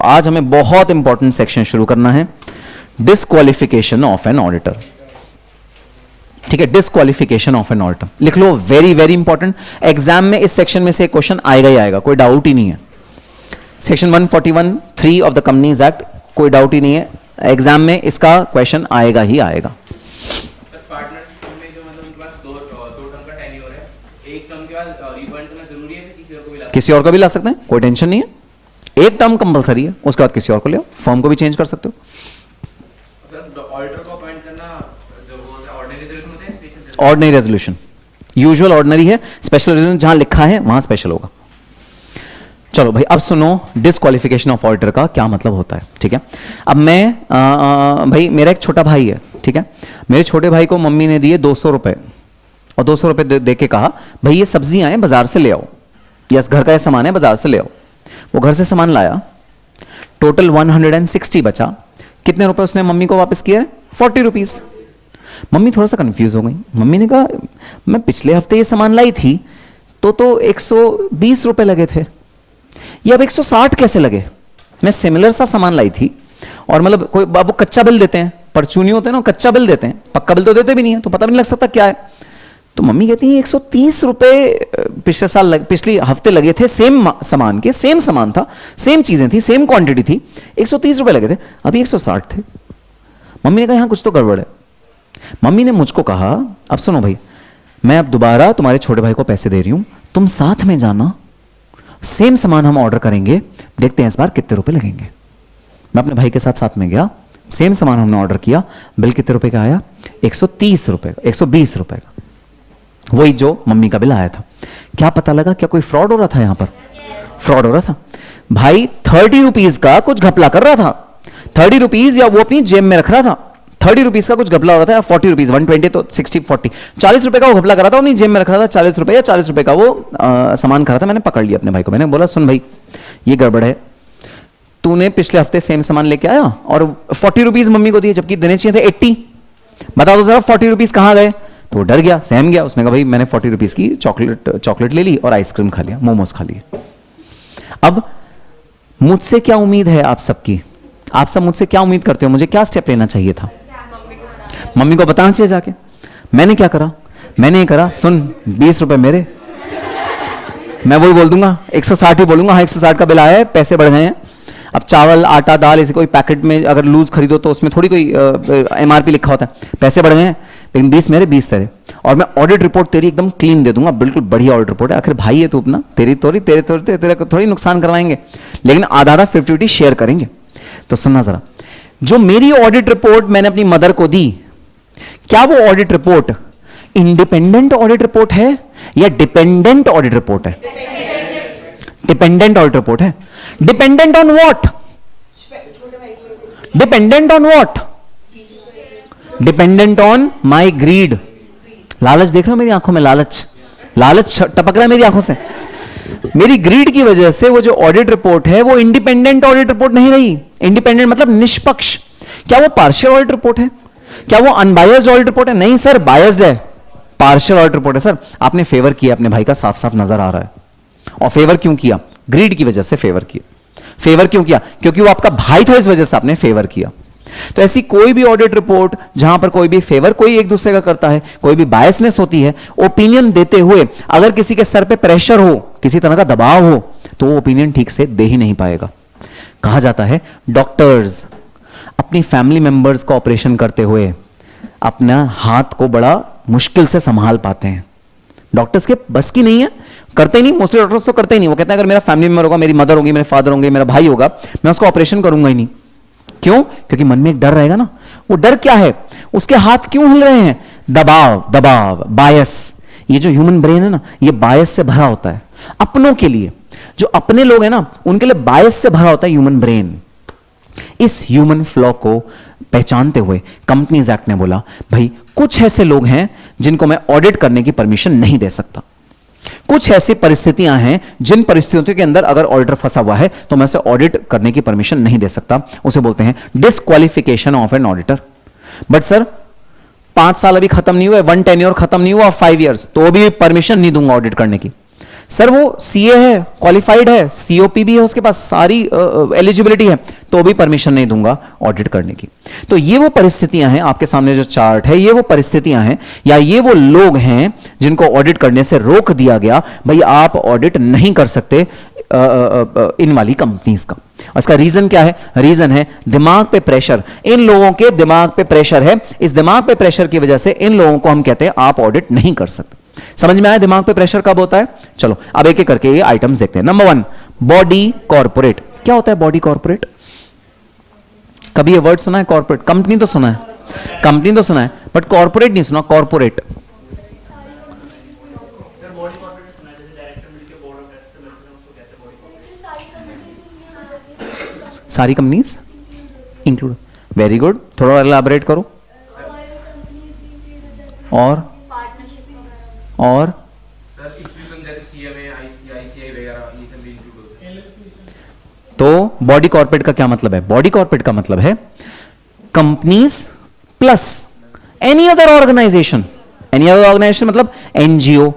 आज हमें बहुत इंपॉर्टेंट सेक्शन शुरू करना है, डिस्क्वालिफिकेशन ऑफ एन ऑडिटर। ठीक है, डिस्क्वालिफिकेशन ऑफ एन ऑडिटर लिख लो, वेरी वेरी इंपॉर्टेंट। एग्जाम में इस सेक्शन में से क्वेश्चन आएगा ही आएगा, कोई डाउट ही नहीं है। Section 141(3) of the companies act, कोई डाउट ही नहीं है, एग्जाम में इसका क्वेश्चन आएगा ही आएगा। किसी और को भी ला सकते हैं, कोई टेंशन नहीं है। एक टर्म कंपलसरी है, उसके बाद किसी और को ले आओ, फॉर्म को भी चेंज कर सकते हो। ऑर्डिनरी रेजोल्यूशन, यूजुअल ऑर्डिनरी है, स्पेशल रेजोल्यूशन जहां लिखा है वहां स्पेशल होगा। चलो भाई, अब सुनो डिस्क्वालिफिकेशन ऑफ ऑडिटर का क्या मतलब होता है। ठीक है, अब मैं भाई मेरा एक छोटा भाई है, ठीक है, मेरे छोटे भाई को मम्मी ने दिए 200 रुपए, और 200 रुपए दे के कहा भाई ये सब्जियां हैं बाजार से ले आओ, या घर का ये सामान है बाजार से ले आओ। वो घर से सामान लाया, टोटल 160 बचा। कितने रुपए उसने मम्मी को वापस किए? 40 रुपीज। मम्मी थोड़ा सा कंफ्यूज हो गई। मम्मी ने कहा मैं पिछले हफ्ते ये सामान लाई थी तो 120 रुपए लगे थे, ये अब 160 कैसे लगे? मैं सिमिलर सा सामान लाई थी, और मतलब कोई बाबू कच्चा बिल देते हैं, परचूनी होते हैं ना, कच्चा बिल देते हैं, पक्का बिल तो देते भी नहीं है, तो पता भी नहीं लग सकता क्या है। तो मम्मी कहती है 130 रुपए पिछले हफ्ते लगे थे, सेम सामान के, सेम सामान था, सेम चीजें थी, सेम क्वांटिटी थी, 130 रुपए लगे थे, अभी 160 थे। मम्मी ने कहा यहां कुछ तो गड़बड़ है। मम्मी ने मुझको कहा अब सुनो भाई, मैं अब दोबारा तुम्हारे छोटे भाई को पैसे दे रही हूं, तुम साथ में जाना, सेम सामान हम ऑर्डर करेंगे, देखते हैं इस बार कितने रुपए लगेंगे। मैं अपने भाई के साथ साथ में गया, सेम सामान हमने ऑर्डर किया, बिल कितने रुपए का आया? 130 रुपए का, 120 रुपए का, वही जो मम्मी का बिल आया था। क्या पता लगा? क्या कोई फ्रॉड हो रहा था? यहां पर फ्रॉड हो रहा था भाई। 30 रुपीज का कुछ घपला कर रहा था, 30 रुपीज या वो अपनी जेब में रख रहा था, 30 रुपीज का कुछ घपला हो रहा था, या 40 रुपीज, 120 तो 60 40 40 रुपए का वो घपला कर रहा था, अपनी जेब में रख रहा था 40 रुपए, या 40 रुपए का वो सामान खा रहा था। मैंने पकड़ लिया अपने भाई को, मैंने बोला सुन भाई ये गड़बड़ है, तूने पिछले हफ्ते सेम सामान लेके आया और 40 रुपीज मम्मी को दिए, जबकि देने चाहिए थे 80। बता दो जरा 40 रुपीज कहां गए? तो वो डर गया, सहम गया, उसने कहा भाई मैंने 40 रुपीज की चॉकलेट ले ली और आइसक्रीम खा लिया, मोमोज खा लिए। अब मुझसे क्या उम्मीद है आप सबकी? आप सब मुझसे क्या उम्मीद करते हो? मुझे क्या स्टेप लेना चाहिए था? मम्मी को बताना चाहिए जाके। मैंने क्या करा? मैंने ये करा, सुन 20 रुपए मेरे, मैं वही बोल दूंगा, 160 ही बोलूंगा, हाँ 160 का बिल आया है, पैसे बढ़ गए हैं। अब चावल, आटा, दाल, इसे कोई पैकेट में अगर लूज खरीदो तो उसमें थोड़ी कोई MRP लिखा होता है, पैसे बढ़ गए हैं, लेकिन 20 मेरे 20 तेरे, और मैं ऑडिट रिपोर्ट तेरी एकदम क्लीन दे दूंगा, बिल्कुल बढ़िया ऑडिट रिपोर्ट है, आखिर भाई है तू अपना, तेरे थोड़ी नुकसान करवाएंगे, लेकिन आधा 50-50 शेयर करेंगे। तो सुनना जरा, जो मेरी ऑडिट रिपोर्ट मैंने अपनी मदर को दी, क्या वो audit report independent audit report है या डिपेंडेंट ऑडिट रिपोर्ट है? डिपेंडेंट ऑडिट रिपोर्ट है। Dependent on what? Dependent on what? Dependent on my greed. लालच देख रहे हो मेरी आंखों में? लालच टपक रहा है मेरी आंखों से। मेरी ग्रीड की वजह से वो जो ऑडिट रिपोर्ट है वो इंडिपेंडेंट ऑडिट रिपोर्ट नहीं रही। इंडिपेंडेंट मतलब निष्पक्ष। क्या वो पार्शियल ऑडिट रिपोर्ट है? क्या वो अनबायस्ड ऑडिट रिपोर्ट है? नहीं सर, बायस्ड है, पार्शियल ऑडिट रिपोर्ट है। सर आपने फेवर किया अपने भाई का, साफ साफ नजर आ रहा है। और फेवर क्यों किया? ग्रीड की वजह से फेवर किया। फेवर क्यों किया? क्योंकि वो आपका भाई था, इस वजह से आपने फेवर किया। तो ऐसी कोई भी ऑडिट रिपोर्ट जहां पर कोई भी फेवर कोई एक दूसरे का करता है, कोई भी बायसनेस होती है, ओपिनियन देते हुए अगर किसी के सर पे प्रेशर हो, किसी तरह का दबाव हो, तो वो ओपिनियन ठीक से दे ही नहीं पाएगा। कहा जाता है डॉक्टर्स अपनी फैमिली मेंबर्स को ऑपरेशन करते हुए अपना हाथ को बड़ा मुश्किल से संभाल पाते हैं। डॉक्टर्स के बस की नहीं है, करते ही नहीं, मोस्टली डॉक्टर्स तो करते ही नहीं। वो कहते हैं अगर मेरा फैमिली मेंबर होगा, मेरी मदर होगी, मेरे फादर होंगे, मेरा भाई होगा, मैं उसको ऑपरेशन करूंगा ही नहीं। क्यों? क्योंकि मन में एक डर रहेगा ना। वो डर क्या है? उसके हाथ क्यों हिल रहे हैं? दबाव, बायस। ये जो ह्यूमन ब्रेन है ना, ये बायस से भरा होता है। अपनों के लिए, जो अपने लोग हैं ना, उनके लिए बायस से भरा होता है ह्यूमन ब्रेन। इस ह्यूमन फ्लॉ को पहचानते हुए कंपनीज एक्ट ने बोला भाई कुछ ऐसे लोग हैं जिनको मैं ऑडिट करने की परमिशन नहीं दे सकता। कुछ ऐसी परिस्थितियां हैं जिन परिस्थितियों के अंदर अगर ऑडिटर फंसा हुआ है तो मैं उसे ऑडिट करने की परमिशन नहीं दे सकता। उसे बोलते हैं disqualification of an auditor. But sir 5 साल अभी खत्म नहीं हुए, 1 टेन्योर खत्म नहीं हुआ, 5 इयर्स, तो भी परमिशन नहीं दूंगा ऑडिट करने की। सर वो सीए है, क्वालिफाइड है, सीओपी भी है, उसके पास सारी एलिजिबिलिटी है, तो भी परमिशन नहीं दूंगा ऑडिट करने की। तो ये वो परिस्थितियां हैं, आपके सामने जो चार्ट है ये वो परिस्थितियां हैं या ये वो लोग हैं जिनको ऑडिट करने से रोक दिया गया, भाई आप ऑडिट नहीं कर सकते इन वाली कंपनीज का। उसका रीजन क्या है? रीजन है दिमाग पे प्रेशर। इन लोगों के दिमाग पे प्रेशर है, इस दिमाग पे प्रेशर की वजह से इन लोगों को हम कहते हैं आप ऑडिट नहीं कर सकते। समझ में आया दिमाग पे प्रेशर कब होता है? चलो अब एक एक करके ये आइटम्स देखते हैं। Number 1, body corporate. क्या होता है बॉडी कॉर्पोरेट? कभी ये वर्ड सुना है कॉर्पोरेट? कंपनी तो सुना है, कंपनी तो सुना है, बट कॉर्पोरेट नहीं सुना। कॉर्पोरेट सारी कंपनीज इंक्लूड। वेरी गुड, थोड़ा एलाबोरेट करो। और तो बॉडी कॉर्पोरेट का क्या मतलब है? बॉडी कॉर्पोरेट का मतलब है companies plus any other organisation. Any other organisation मतलब एनजीओ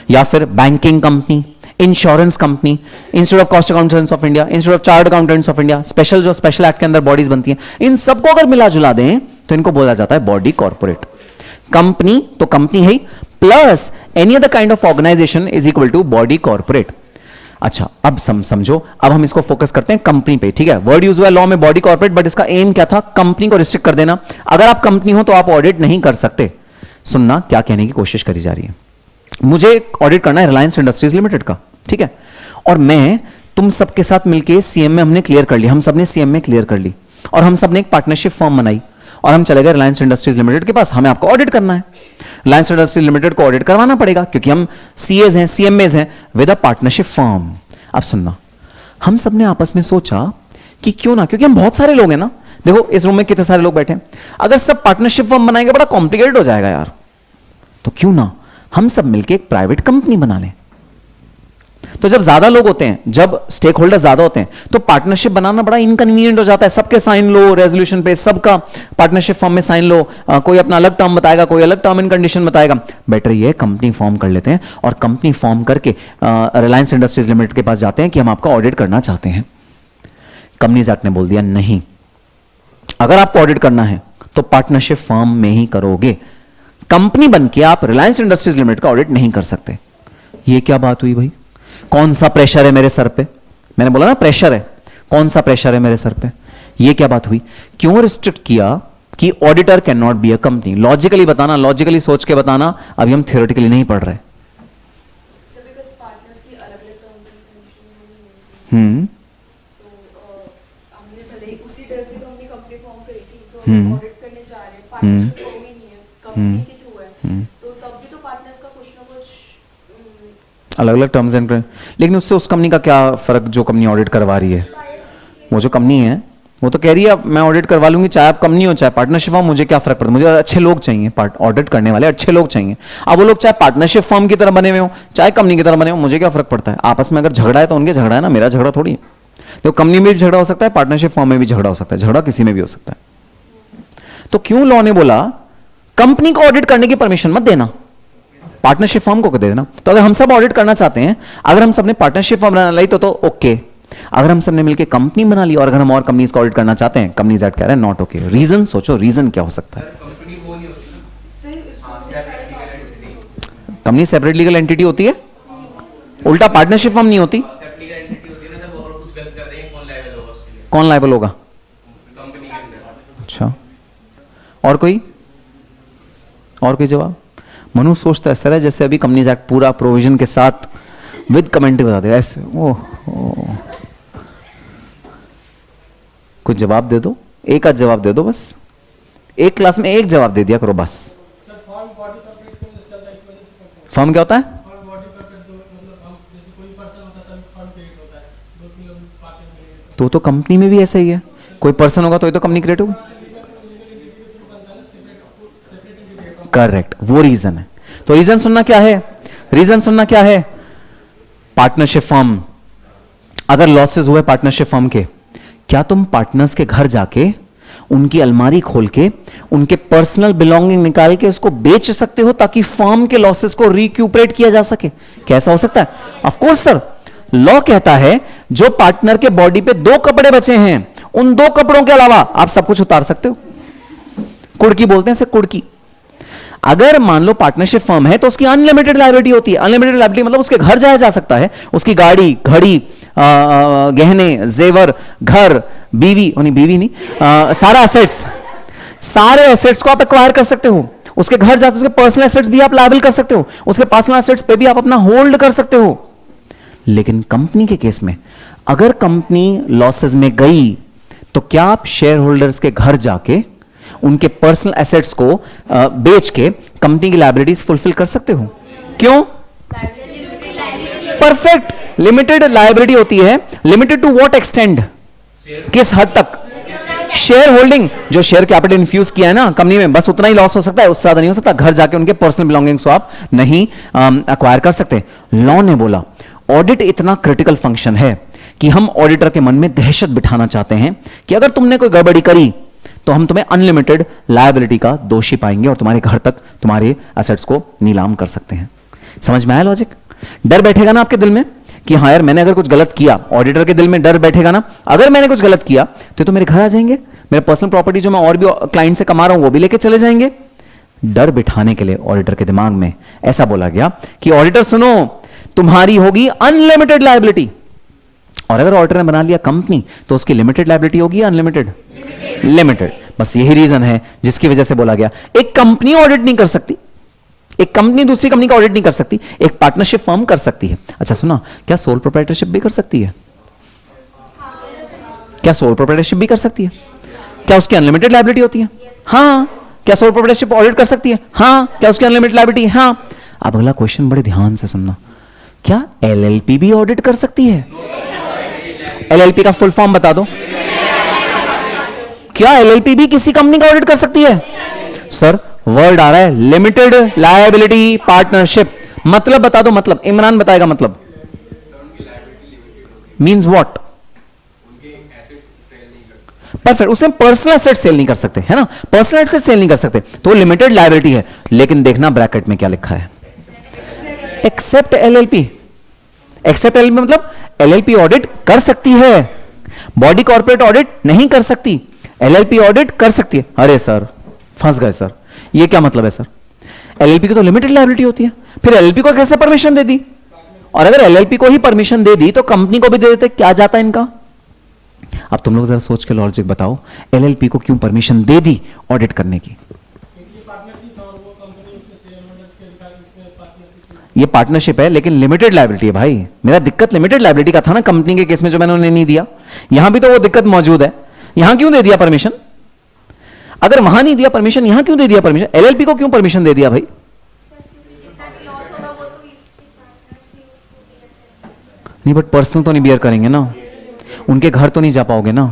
या फिर banking company, insurance company, institute of cost accountants of India, institute of chartered accountants of India, special जो स्पेशल एक्ट के अंदर बॉडीज बनती हैं, इन सबको अगर मिला जुला दें तो इनको बोला जाता है बॉडी कॉर्पोरेट। कंपनी तो कंपनी है plus any other kind of organisation is equal to body corporate. अच्छा अब समझो, अब हम इसको फोकस करते हैं कंपनी पे। ठीक है, वर्ड यूज हुआ लॉ में बॉडी कॉर्पोरेट, बट इसका एम क्या था? कंपनी को रिस्ट्रिक्ट कर देना। अगर आप कंपनी हो तो आप ऑडिट नहीं कर सकते। सुनना क्या कहने की कोशिश करी जा रही है। मुझे ऑडिट करना है रिलायंस इंडस्ट्रीज लिमिटेड का, ठीक है, और मैं तुम सबके साथ मिलकर सीएम में हमने क्लियर कर ली, हम सबने सीएम में क्लियर कर ली, और हम सबने एक पार्टनरशिप फॉर्म बनाई और हम चले गए रिलायंस इंडस्ट्रीज लिमिटेड के पास, हमें आपको ऑडिट करना है। रिलायंस इंडस्ट्रीज लिमिटेड को ऑडिट करवाना पड़ेगा क्योंकि हम सीएज हैं, सीएमएज हैं विद अ पार्टनरशिप फॉर्म। अब सुनना, हम सबने आपस में सोचा कि क्यों ना, क्योंकि हम बहुत सारे लोग हैं ना, देखो इस रूम में कितने सारे लोग बैठे हैं, अगर सब पार्टनरशिप फॉर्म बनाएंगे बड़ा कॉम्प्लिकेटेड हो जाएगा यार, तो क्यों ना हम सब मिलकर एक प्राइवेट कंपनी बना लें। तो जब ज्यादा लोग होते हैं, जब स्टेक होल्डर ज्यादा होते हैं, तो पार्टनरशिप बनाना बड़ा इनकन्वीनियंट हो जाता है। सबके साइन लो रेजोल्यूशन पे, सबका पार्टनरशिप फॉर्म में साइन लो, कोई अपना अलग टर्म बताएगा, कोई अलग टर्म एंड कंडीशन बताएगा। बेटर ये कंपनी फॉर्म कर लेते हैं और कंपनी फॉर्म करके रिलायंस इंडस्ट्रीज लिमिटेड के पास जाते हैं कि हम आपका ऑडिट करना चाहते हैं। कंपनीज एक्ट ने बोल दिया नहीं, अगर आपको ऑडिट करना है तो पार्टनरशिप फॉर्म में ही करोगे, कंपनी बन के आप रिलायंस इंडस्ट्रीज लिमिटेड का ऑडिट नहीं कर सकते। ये क्या बात हुई भाई? कौन सा प्रेशर है मेरे सर पे? मैंने बोला ना प्रेशर है, कौन सा प्रेशर है मेरे सर पे? ये क्या बात हुई? क्यों रिस्ट्रिक्ट किया कि auditor can not be a company? Logically बताना, लॉजिकली सोच के बताना, अभी हम थियोरेटिकली नहीं पढ़ रहे। अलग अलग टर्म्स एंड, लेकिन उससे उस कंपनी का क्या फर्क जो कंपनी ऑडिट करवा रही है? वो जो कंपनी है वो तो कह रही है मैं ऑडिट करवा लूंगी, चाहे आप कंपनी हो चाहे पार्टनरशिप फॉर्म, मुझे क्या फर्क पड़ता है? मुझे अच्छे लोग चाहिए, ऑडिट करने वाले अच्छे लोग चाहिए। अब वो लोग चाहे पार्टनरशिप फॉर्म की तरह बने हुए हो चाहे कंपनी की तरह बने हो, मुझे क्या फर्क पड़ता है? आपस में अगर झगड़ा है तो उनके झगड़ा है ना, मेरा झगड़ा थोड़ी है। तो कंपनी में भी झगड़ा हो सकता है, पार्टनरशिप फॉर्म में भी झगड़ा हो सकता है, झगड़ा किसी में भी हो सकता है। तो क्यों लॉ ने बोला कंपनी को ऑडिट करने की परमिशन मत देना, पार्टनरशिप फॉर्म को दे देना? तो अगर हम सब ऑडिट करना चाहते हैं, अगर हम सब ने पार्टनरशिप फॉर्म बना ली तो ओके, अगर हम सब ने मिलकर कंपनी बना ली और अगर हम और कंपनीज को ऑडिट करना चाहते हैं, कंपनीज एक्ट कह रहे हैं नॉट ओके। रीजन सोचो, रीजन क्या हो सकता है? कंपनी सेपरेट लीगल एंटिटी होती है, उल्टा पार्टनरशिप फॉर्म नहीं होती। कौन लायबल होगा? अच्छा, और कोई जवाब? मनु सोचता है सर जैसे अभी कंपनीज एक्ट पूरा प्रोविजन के साथ विद कमेंट्री बता देगा ऐसे। ओह कुछ जवाब दे दो, एक आध जवाब दे दो बस, एक क्लास में एक जवाब दे दिया करो बस। फॉर्म क्या होता है? तो कंपनी में भी ऐसा ही है, कोई पर्सन होगा तो ये तो कंपनी क्रिएट होगी। करेक्ट, वो रीजन है। तो रीजन सुनना क्या है? रीजन सुनना क्या है? पार्टनरशिप फॉर्म, अगर लॉसेस हुए पार्टनरशिप फॉर्म के, क्या तुम पार्टनर्स के घर जाके उनकी अलमारी खोल के उनके पर्सनल बिलोंगिंग निकाल के उसको बेच सकते हो ताकि फर्म के लॉसेस को रिक्यूपरेट किया जा सके। कैसा हो सकता है? ऑफ कोर्स सर, लॉ कहता है जो पार्टनर के बॉडी पे 2 कपड़े बचे हैं उन 2 कपड़ों के अलावा आप सब कुछ उतार सकते हो। कुड़की बोलते हैं इसे, कुड़की। अगर मान लो पार्टनरशिप फर्म है तो उसकी अनलिमिटेड लायबिलिटी होती है। अनलिमिटेड लायबिलिटी मतलब उसके घर जाया जा सकता है, उसकी गाड़ी, घड़ी, गहने, जेवर, घर, बीवी नहीं, सारे एसेट्स को आप एक्वायर कर सकते हो। उसके घर जा, उसके पर्सनल एसेट्स भी आप लायबल कर सकते हो, उसके पर्सनल एसेट्स पे भी आप अपना होल्ड कर सकते हो। लेकिन कंपनी के केस में अगर कंपनी लॉसेस में गई तो क्या आप शेयर होल्डर्स के घर जाके उनके पर्सनल एसेट्स को बेच के कंपनी की लायबिलिटीज फुलफिल कर सकते हो? क्यों? परफेक्ट। लिमिटेड लायबिलिटी होती है। Limited to what extend? किस हद तक? शेयर होल्डिंग, जो शेयर कैपिटल इन्फ्यूज किया है ना कंपनी में, बस उतना ही लॉस हो सकता है, उससे ज्यादा नहीं हो सकता। घर जाके उनके पर्सनल बिलोंगिंग्स को आप नहीं एक्वायर कर सकते। लॉ ने बोला ऑडिट इतना क्रिटिकल फंक्शन है कि हम ऑडिटर के मन में दहशत बिठाना चाहते हैं कि अगर तुमने कोई गड़बड़ी करी तो हम तुम्हें अनलिमिटेड लायबिलिटी का दोषी पाएंगे और तुम्हारे घर तक तुम्हारे एसेट्स को नीलाम कर सकते हैं। समझ में आया लॉजिक? डर बैठेगा ना आपके दिल में कि हाँ यार मैंने अगर कुछ गलत किया, ऑडिटर के दिल में डर बैठेगा ना, अगर मैंने कुछ गलत किया तो मेरे घर आ जाएंगे, मेरे पर्सनल प्रॉपर्टी जो मैं और भी क्लाइंट से कमा रहा हूं वो भी लेके चले जाएंगे। डर बिठाने के लिए ऑडिटर के दिमाग में ऐसा बोला गया कि ऑडिटर सुनो, तुम्हारी होगी अनलिमिटेड लायबिलिटी। और अगर ऑडिटर ने बना लिया कंपनी तो उसकी लिमिटेड लायबिलिटी होगी अनलिमिटेड? लिमिटेड। बस यही रीजन है जिसकी वजह से बोला गया एक कंपनी ऑडिट नहीं कर सकती, एक कंपनी दूसरी कंपनी का ऑडिट नहीं कर सकती, एक पार्टनरशिप फर्म कर सकती है। अच्छा सुना, क्या सोल प्रोप्राइटरशिप भी कर सकती है? क्या सोल प्रोप्राइटरशिप भी कर सकती है? क्या उसकी अनलिमिटेड लायबिलिटी होती है? हाँ। क्या सोल प्रोप्राइटरशिप ऑडिट कर सकती है? हाँ। क्या उसकी अनलिमिटेड लायबिलिटी? हाँ। अब अगला क्वेश्चन बड़े ध्यान से सुनना, क्या एलएलपी भी ऑडिट कर सकती है? एलएलपी का फुल फॉर्म बता दो। क्या एलएलपी भी किसी कंपनी का ऑडिट कर सकती है? सर वर्ड आ रहा है लिमिटेड लायबिलिटी पार्टनरशिप। मतलब बता दो, मतलब इमरान बताएगा मतलब। Means what? परफेक्ट। उसमें पर्सनल एसेट सेल नहीं कर सकते, है ना? पर्सनल एसेट सेल नहीं कर सकते तो लिमिटेड लायबिलिटी है। लेकिन देखना ब्रैकेट में क्या लिखा है, एक्सेप्ट एलएलपी। एक्सेप्ट एलएलपी मतलब एलएलपी ऑडिट कर सकती है, बॉडी कॉर्पोरेट ऑडिट नहीं कर सकती, एलएलपी ऑडिट कर सकती है। अरे सर फंस गए सर, ये क्या मतलब है सर? एलएलपी की तो लिमिटेड लायबिलिटी होती है, फिर एलएलपी को कैसे परमिशन दे दी? और अगर एलएलपी को ही परमिशन दे दी तो कंपनी को भी दे देते, क्या जाता है इनका? अब तुम लोग जरा सोच के लॉजिक बताओ, एलएलपी को क्यों परमिशन दे दी ऑडिट करने की? ये पार्टनरशिप है लेकिन लिमिटेड लायबिलिटी है भाई। मेरा दिक्कत लिमिटेड लायबिलिटी का था ना कंपनी के केस में, जो मैंने उन्हें नहीं दिया। यहां भी तो वो दिक्कत मौजूद है। यहां क्यों दे दिया परमिशन? अगर वहां नहीं दिया परमिशन, यहां क्यों दे दिया परमिशन? एलएलपी को क्यों परमिशन दे दिया भाई? नहीं बट पर्सनल तो नहीं बियर करेंगे ना, उनके घर तो नहीं जा पाओगे ना,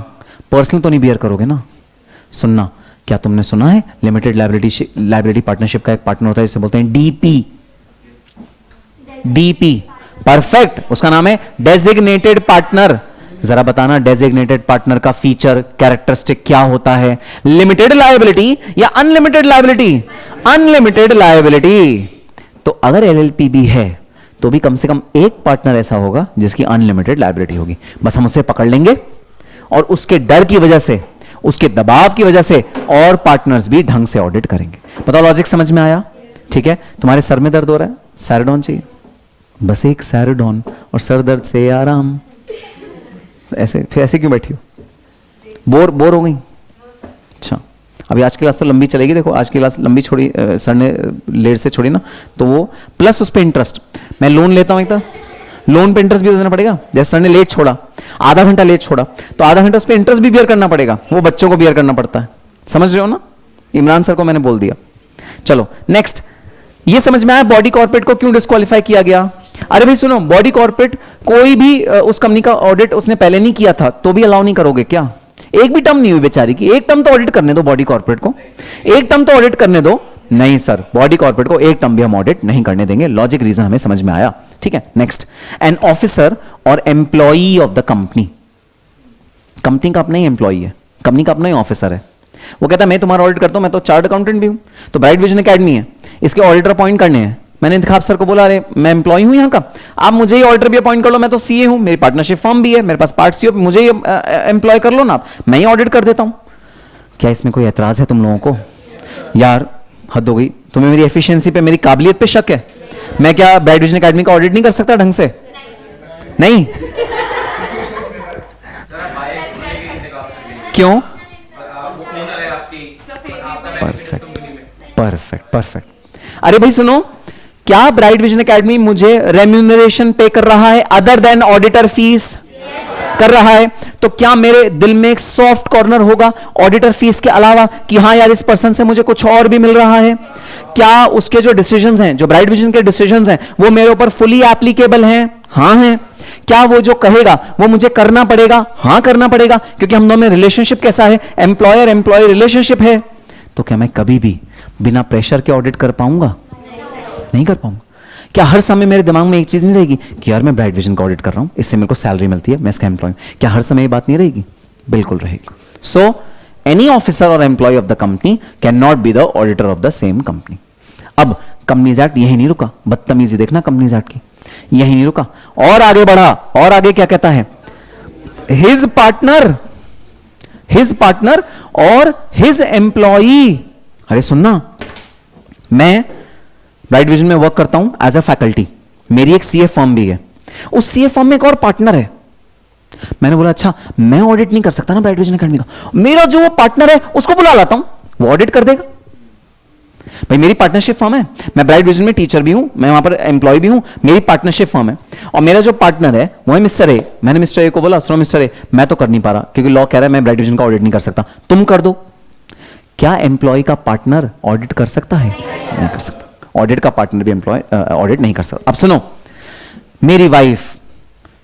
पर्सनल तो नहीं बियर करोगे ना। सुनना, क्या तुमने सुना है लिमिटेड लायबिलिटी पार्टनरशिप का एक पार्टनर होता है जिसे बोलते हैं डीपी? डीपी परफेक्ट, उसका नाम है डेजिग्नेटेड पार्टनर। जरा बताना डेजिग्नेटेड पार्टनर का फीचर कैरेक्टरिस्टिक क्या होता है? लिमिटेड लायबिलिटी या अनलिमिटेड लायबिलिटी? Unlimited liability. तो अगर एलएलपी भी है तो भी कम से कम एक पार्टनर ऐसा होगा जिसकी अनलिमिटेड लायबिलिटी होगी। बस हम उसे पकड़ लेंगे और उसके डर की वजह से, उसके दबाव की वजह से और पार्टनर्स भी ढंग से ऑडिट करेंगे। बताओ लॉजिक समझ में आया? ठीक है। तुम्हारे सर में दर्द हो रहा है, सैराडोन चाहिए? बस एक सैराडोन और सर दर्द से आराम। ऐसे फिर ऐसे क्यों बैठी हो? बोर हो गई? अच्छा, अभी आज की क्लास तो लंबी चलेगी। देखो आज की क्लास लंबी छोड़ी, सर ने लेट से छोड़ी ना, तो वो प्लस उस पर इंटरेस्ट। मैं लोन लेता हूं, एक तो लोन पे इंटरेस्ट भी देना पड़ेगा। जैसे सर ने लेट छोड़ा, आधा घंटा लेट छोड़ा, तो आधा घंटा उस पर इंटरेस्ट भी बियर करना पड़ेगा। वो बच्चों को बियर करना पड़ता है, समझ रहे हो ना? इमरान सर को मैंने बोल दिया। चलो नेक्स्ट, ये समझ में आया बॉडी कॉर्पोरेट को क्यों डिस्क्वालीफाई किया गया? अरे भाई सुनो, बॉडी कॉर्पोरेट कोई भी उस कंपनी का ऑडिट उसने पहले नहीं किया था तो भी अलाउ नहीं करोगे क्या? एक भी टर्म नहीं हुई बेचारी की, एक टर्म तो ऑडिट करने दो बॉडी कॉर्पोरेट को, एक टर्म तो ऑडिट करने दो। नहीं सर, बॉडी कॉर्पोरेट को एक टर्म भी हम ऑडिट नहीं करने देंगे। लॉजिक रीजन हमें समझ में आया, ठीक है। नेक्स्ट, एन ऑफिसर और employee of the company. Company का अपना ही एम्प्लॉई है, कंपनी का अपना ही ऑफिसर है। वो कहता है मैं तुम्हारा ऑडिट करता हूं, मैं तो चार्ट अकाउंटेंट भी हूं, तो ब्राइट विजन एकेडमी है, इसके ऑडिटर अपॉइंट करने हैं। मैंने इंतखाब सर को बोला, अरे मैं एम्प्लॉय हूं यहां का, आप मुझे ही ऑडिटर भी अपॉइंट कर लो, मैं तो सीए हूं, मेरी पार्टनरशिप फर्म भी है, मेरे पास पार्ट सीओ, मुझे ही एम्प्लॉय कर लो ना आप, मैं ही ऑडिट कर देता हूं। क्या इसमें कोई एतराज है तुम लोगों को? यार हद हो गई, तुम्हें मेरी एफिशिएंसी पे, मेरी काबिलियत पे शक है? मैं क्या ब्राइट विजन एकेडमी का ऑडिट नहीं कर सकता ढंग से? नहीं। क्यों? Perfect perfect perfect. अरे भाई सुनो, क्या ब्राइट विजन एकेडमी मुझे रेम्यूनरेशन पे कर रहा है अदर देन ऑडिटर फीस? कर रहा है। तो क्या मेरे दिल में एक सॉफ्ट कॉर्नर होगा ऑडिटर फीस के अलावा कि हाँ यार इस पर्सन से मुझे कुछ और भी मिल रहा है? क्या उसके जो डिसीजंस हैं, जो ब्राइट विजन के डिसीजंस हैं, वो मेरे ऊपर फुली एप्लीकेबल हैं? हाँ है। क्या वो जो कहेगा वो मुझे करना पड़ेगा? हाँ करना पड़ेगा, क्योंकि हम दोनों में रिलेशनशिप कैसा है? एम्प्लॉयर एम्प्लॉय रिलेशनशिप है। तो क्या मैं कभी भी बिना प्रेशर के ऑडिट कर पाऊंगा? नहीं कर पाऊंगा। क्या हर समय मेरे दिमाग में एक चीज नहीं रहेगी कि यार मैं ब्राइट विजन का ऑडिट कर रहा हूं, इससे मेरे को सैलरी मिलती है, मैं इसका एम्प्लॉय? क्या हर समय ये बात नहीं रहेगी? बिल्कुल रहेगी। सो एनी ऑफिसर और employ of the company can not be the auditor of the same company. अब कंपनीज एक्ट यही नहीं रुका, बदतमीजी देखना कंपनीज एक्ट की, यही नहीं रुका, और आगे बढ़ा। और आगे क्या कहता है? हिज पार्टनर और हिज एम्प्लॉई। अरे सुनना, मैं ब्राइट विजन में वर्क करता हूं एज अ फैकल्टी, मेरी एक सीए फर्म भी है, उस सीए फर्म में एक और पार्टनर है। मैंने बोला अच्छा मैं ऑडिट नहीं कर सकता ना ब्राइट विजन एकेडमी का, मेरा जो वो पार्टनर है उसको बुला लाता हूं, वो ऑडिट कर देगा। भाई मेरी पार्टनरशिप फर्म है, मैं ब्राइट विजन में टीचर भी हूं, मैं वहां पर एम्प्लॉय भी हूं, मेरी पार्टनरशिप फर्म है, और मेरा जो पार्टनर है वो है मिस्टर ए। मैंने मिस्टर ए को बोला सुनो मिस्टर ए, मैं तो कर नहीं पा रहा क्योंकि लॉ कह रहा है मैं ब्राइट विजन का ऑडिट नहीं कर सकता, तुम कर दो। क्या एम्प्लॉय का पार्टनर ऑडिट कर सकता है? नहीं कर सकता। ऑडिट का पार्टनर भी एम्प्लॉय ऑडिट नहीं कर सकता। अब सुनो, मेरी वाइफ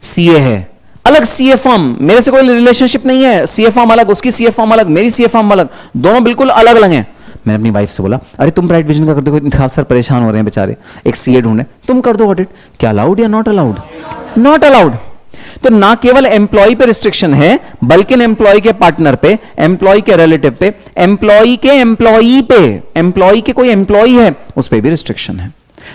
सीए है, अलग सीए फर्म, मेरे से कोई रिलेशनशिप नहीं है, सीए फर्म अलग, उसकी सीए फर्म अलग, मेरी सीए फर्म अलग, दोनों बिल्कुल अलग अलग हैं। मैंने अपनी वाइफ से बोला अरे तुम ब्राइट विजन का कर दो, इंतखाब सर परेशान हो रहे हैं बेचारे, एक सीए ढूंढे, तुम कर दो ऑडिट। क्या अलाउड या नॉट अलाउड? Not allowed. तो ना केवल एम्प्लॉय पे रिस्ट्रिक्शन है, बल्कि एम्प्लॉय के पार्टनर पे, एम्प्लॉय के रिलेटिव पे, एम्प्लॉय के एम्प्लॉई पे, एम्प्लॉय के कोई एम्प्लॉय है उस पे भी रिस्ट्रिक्शन है।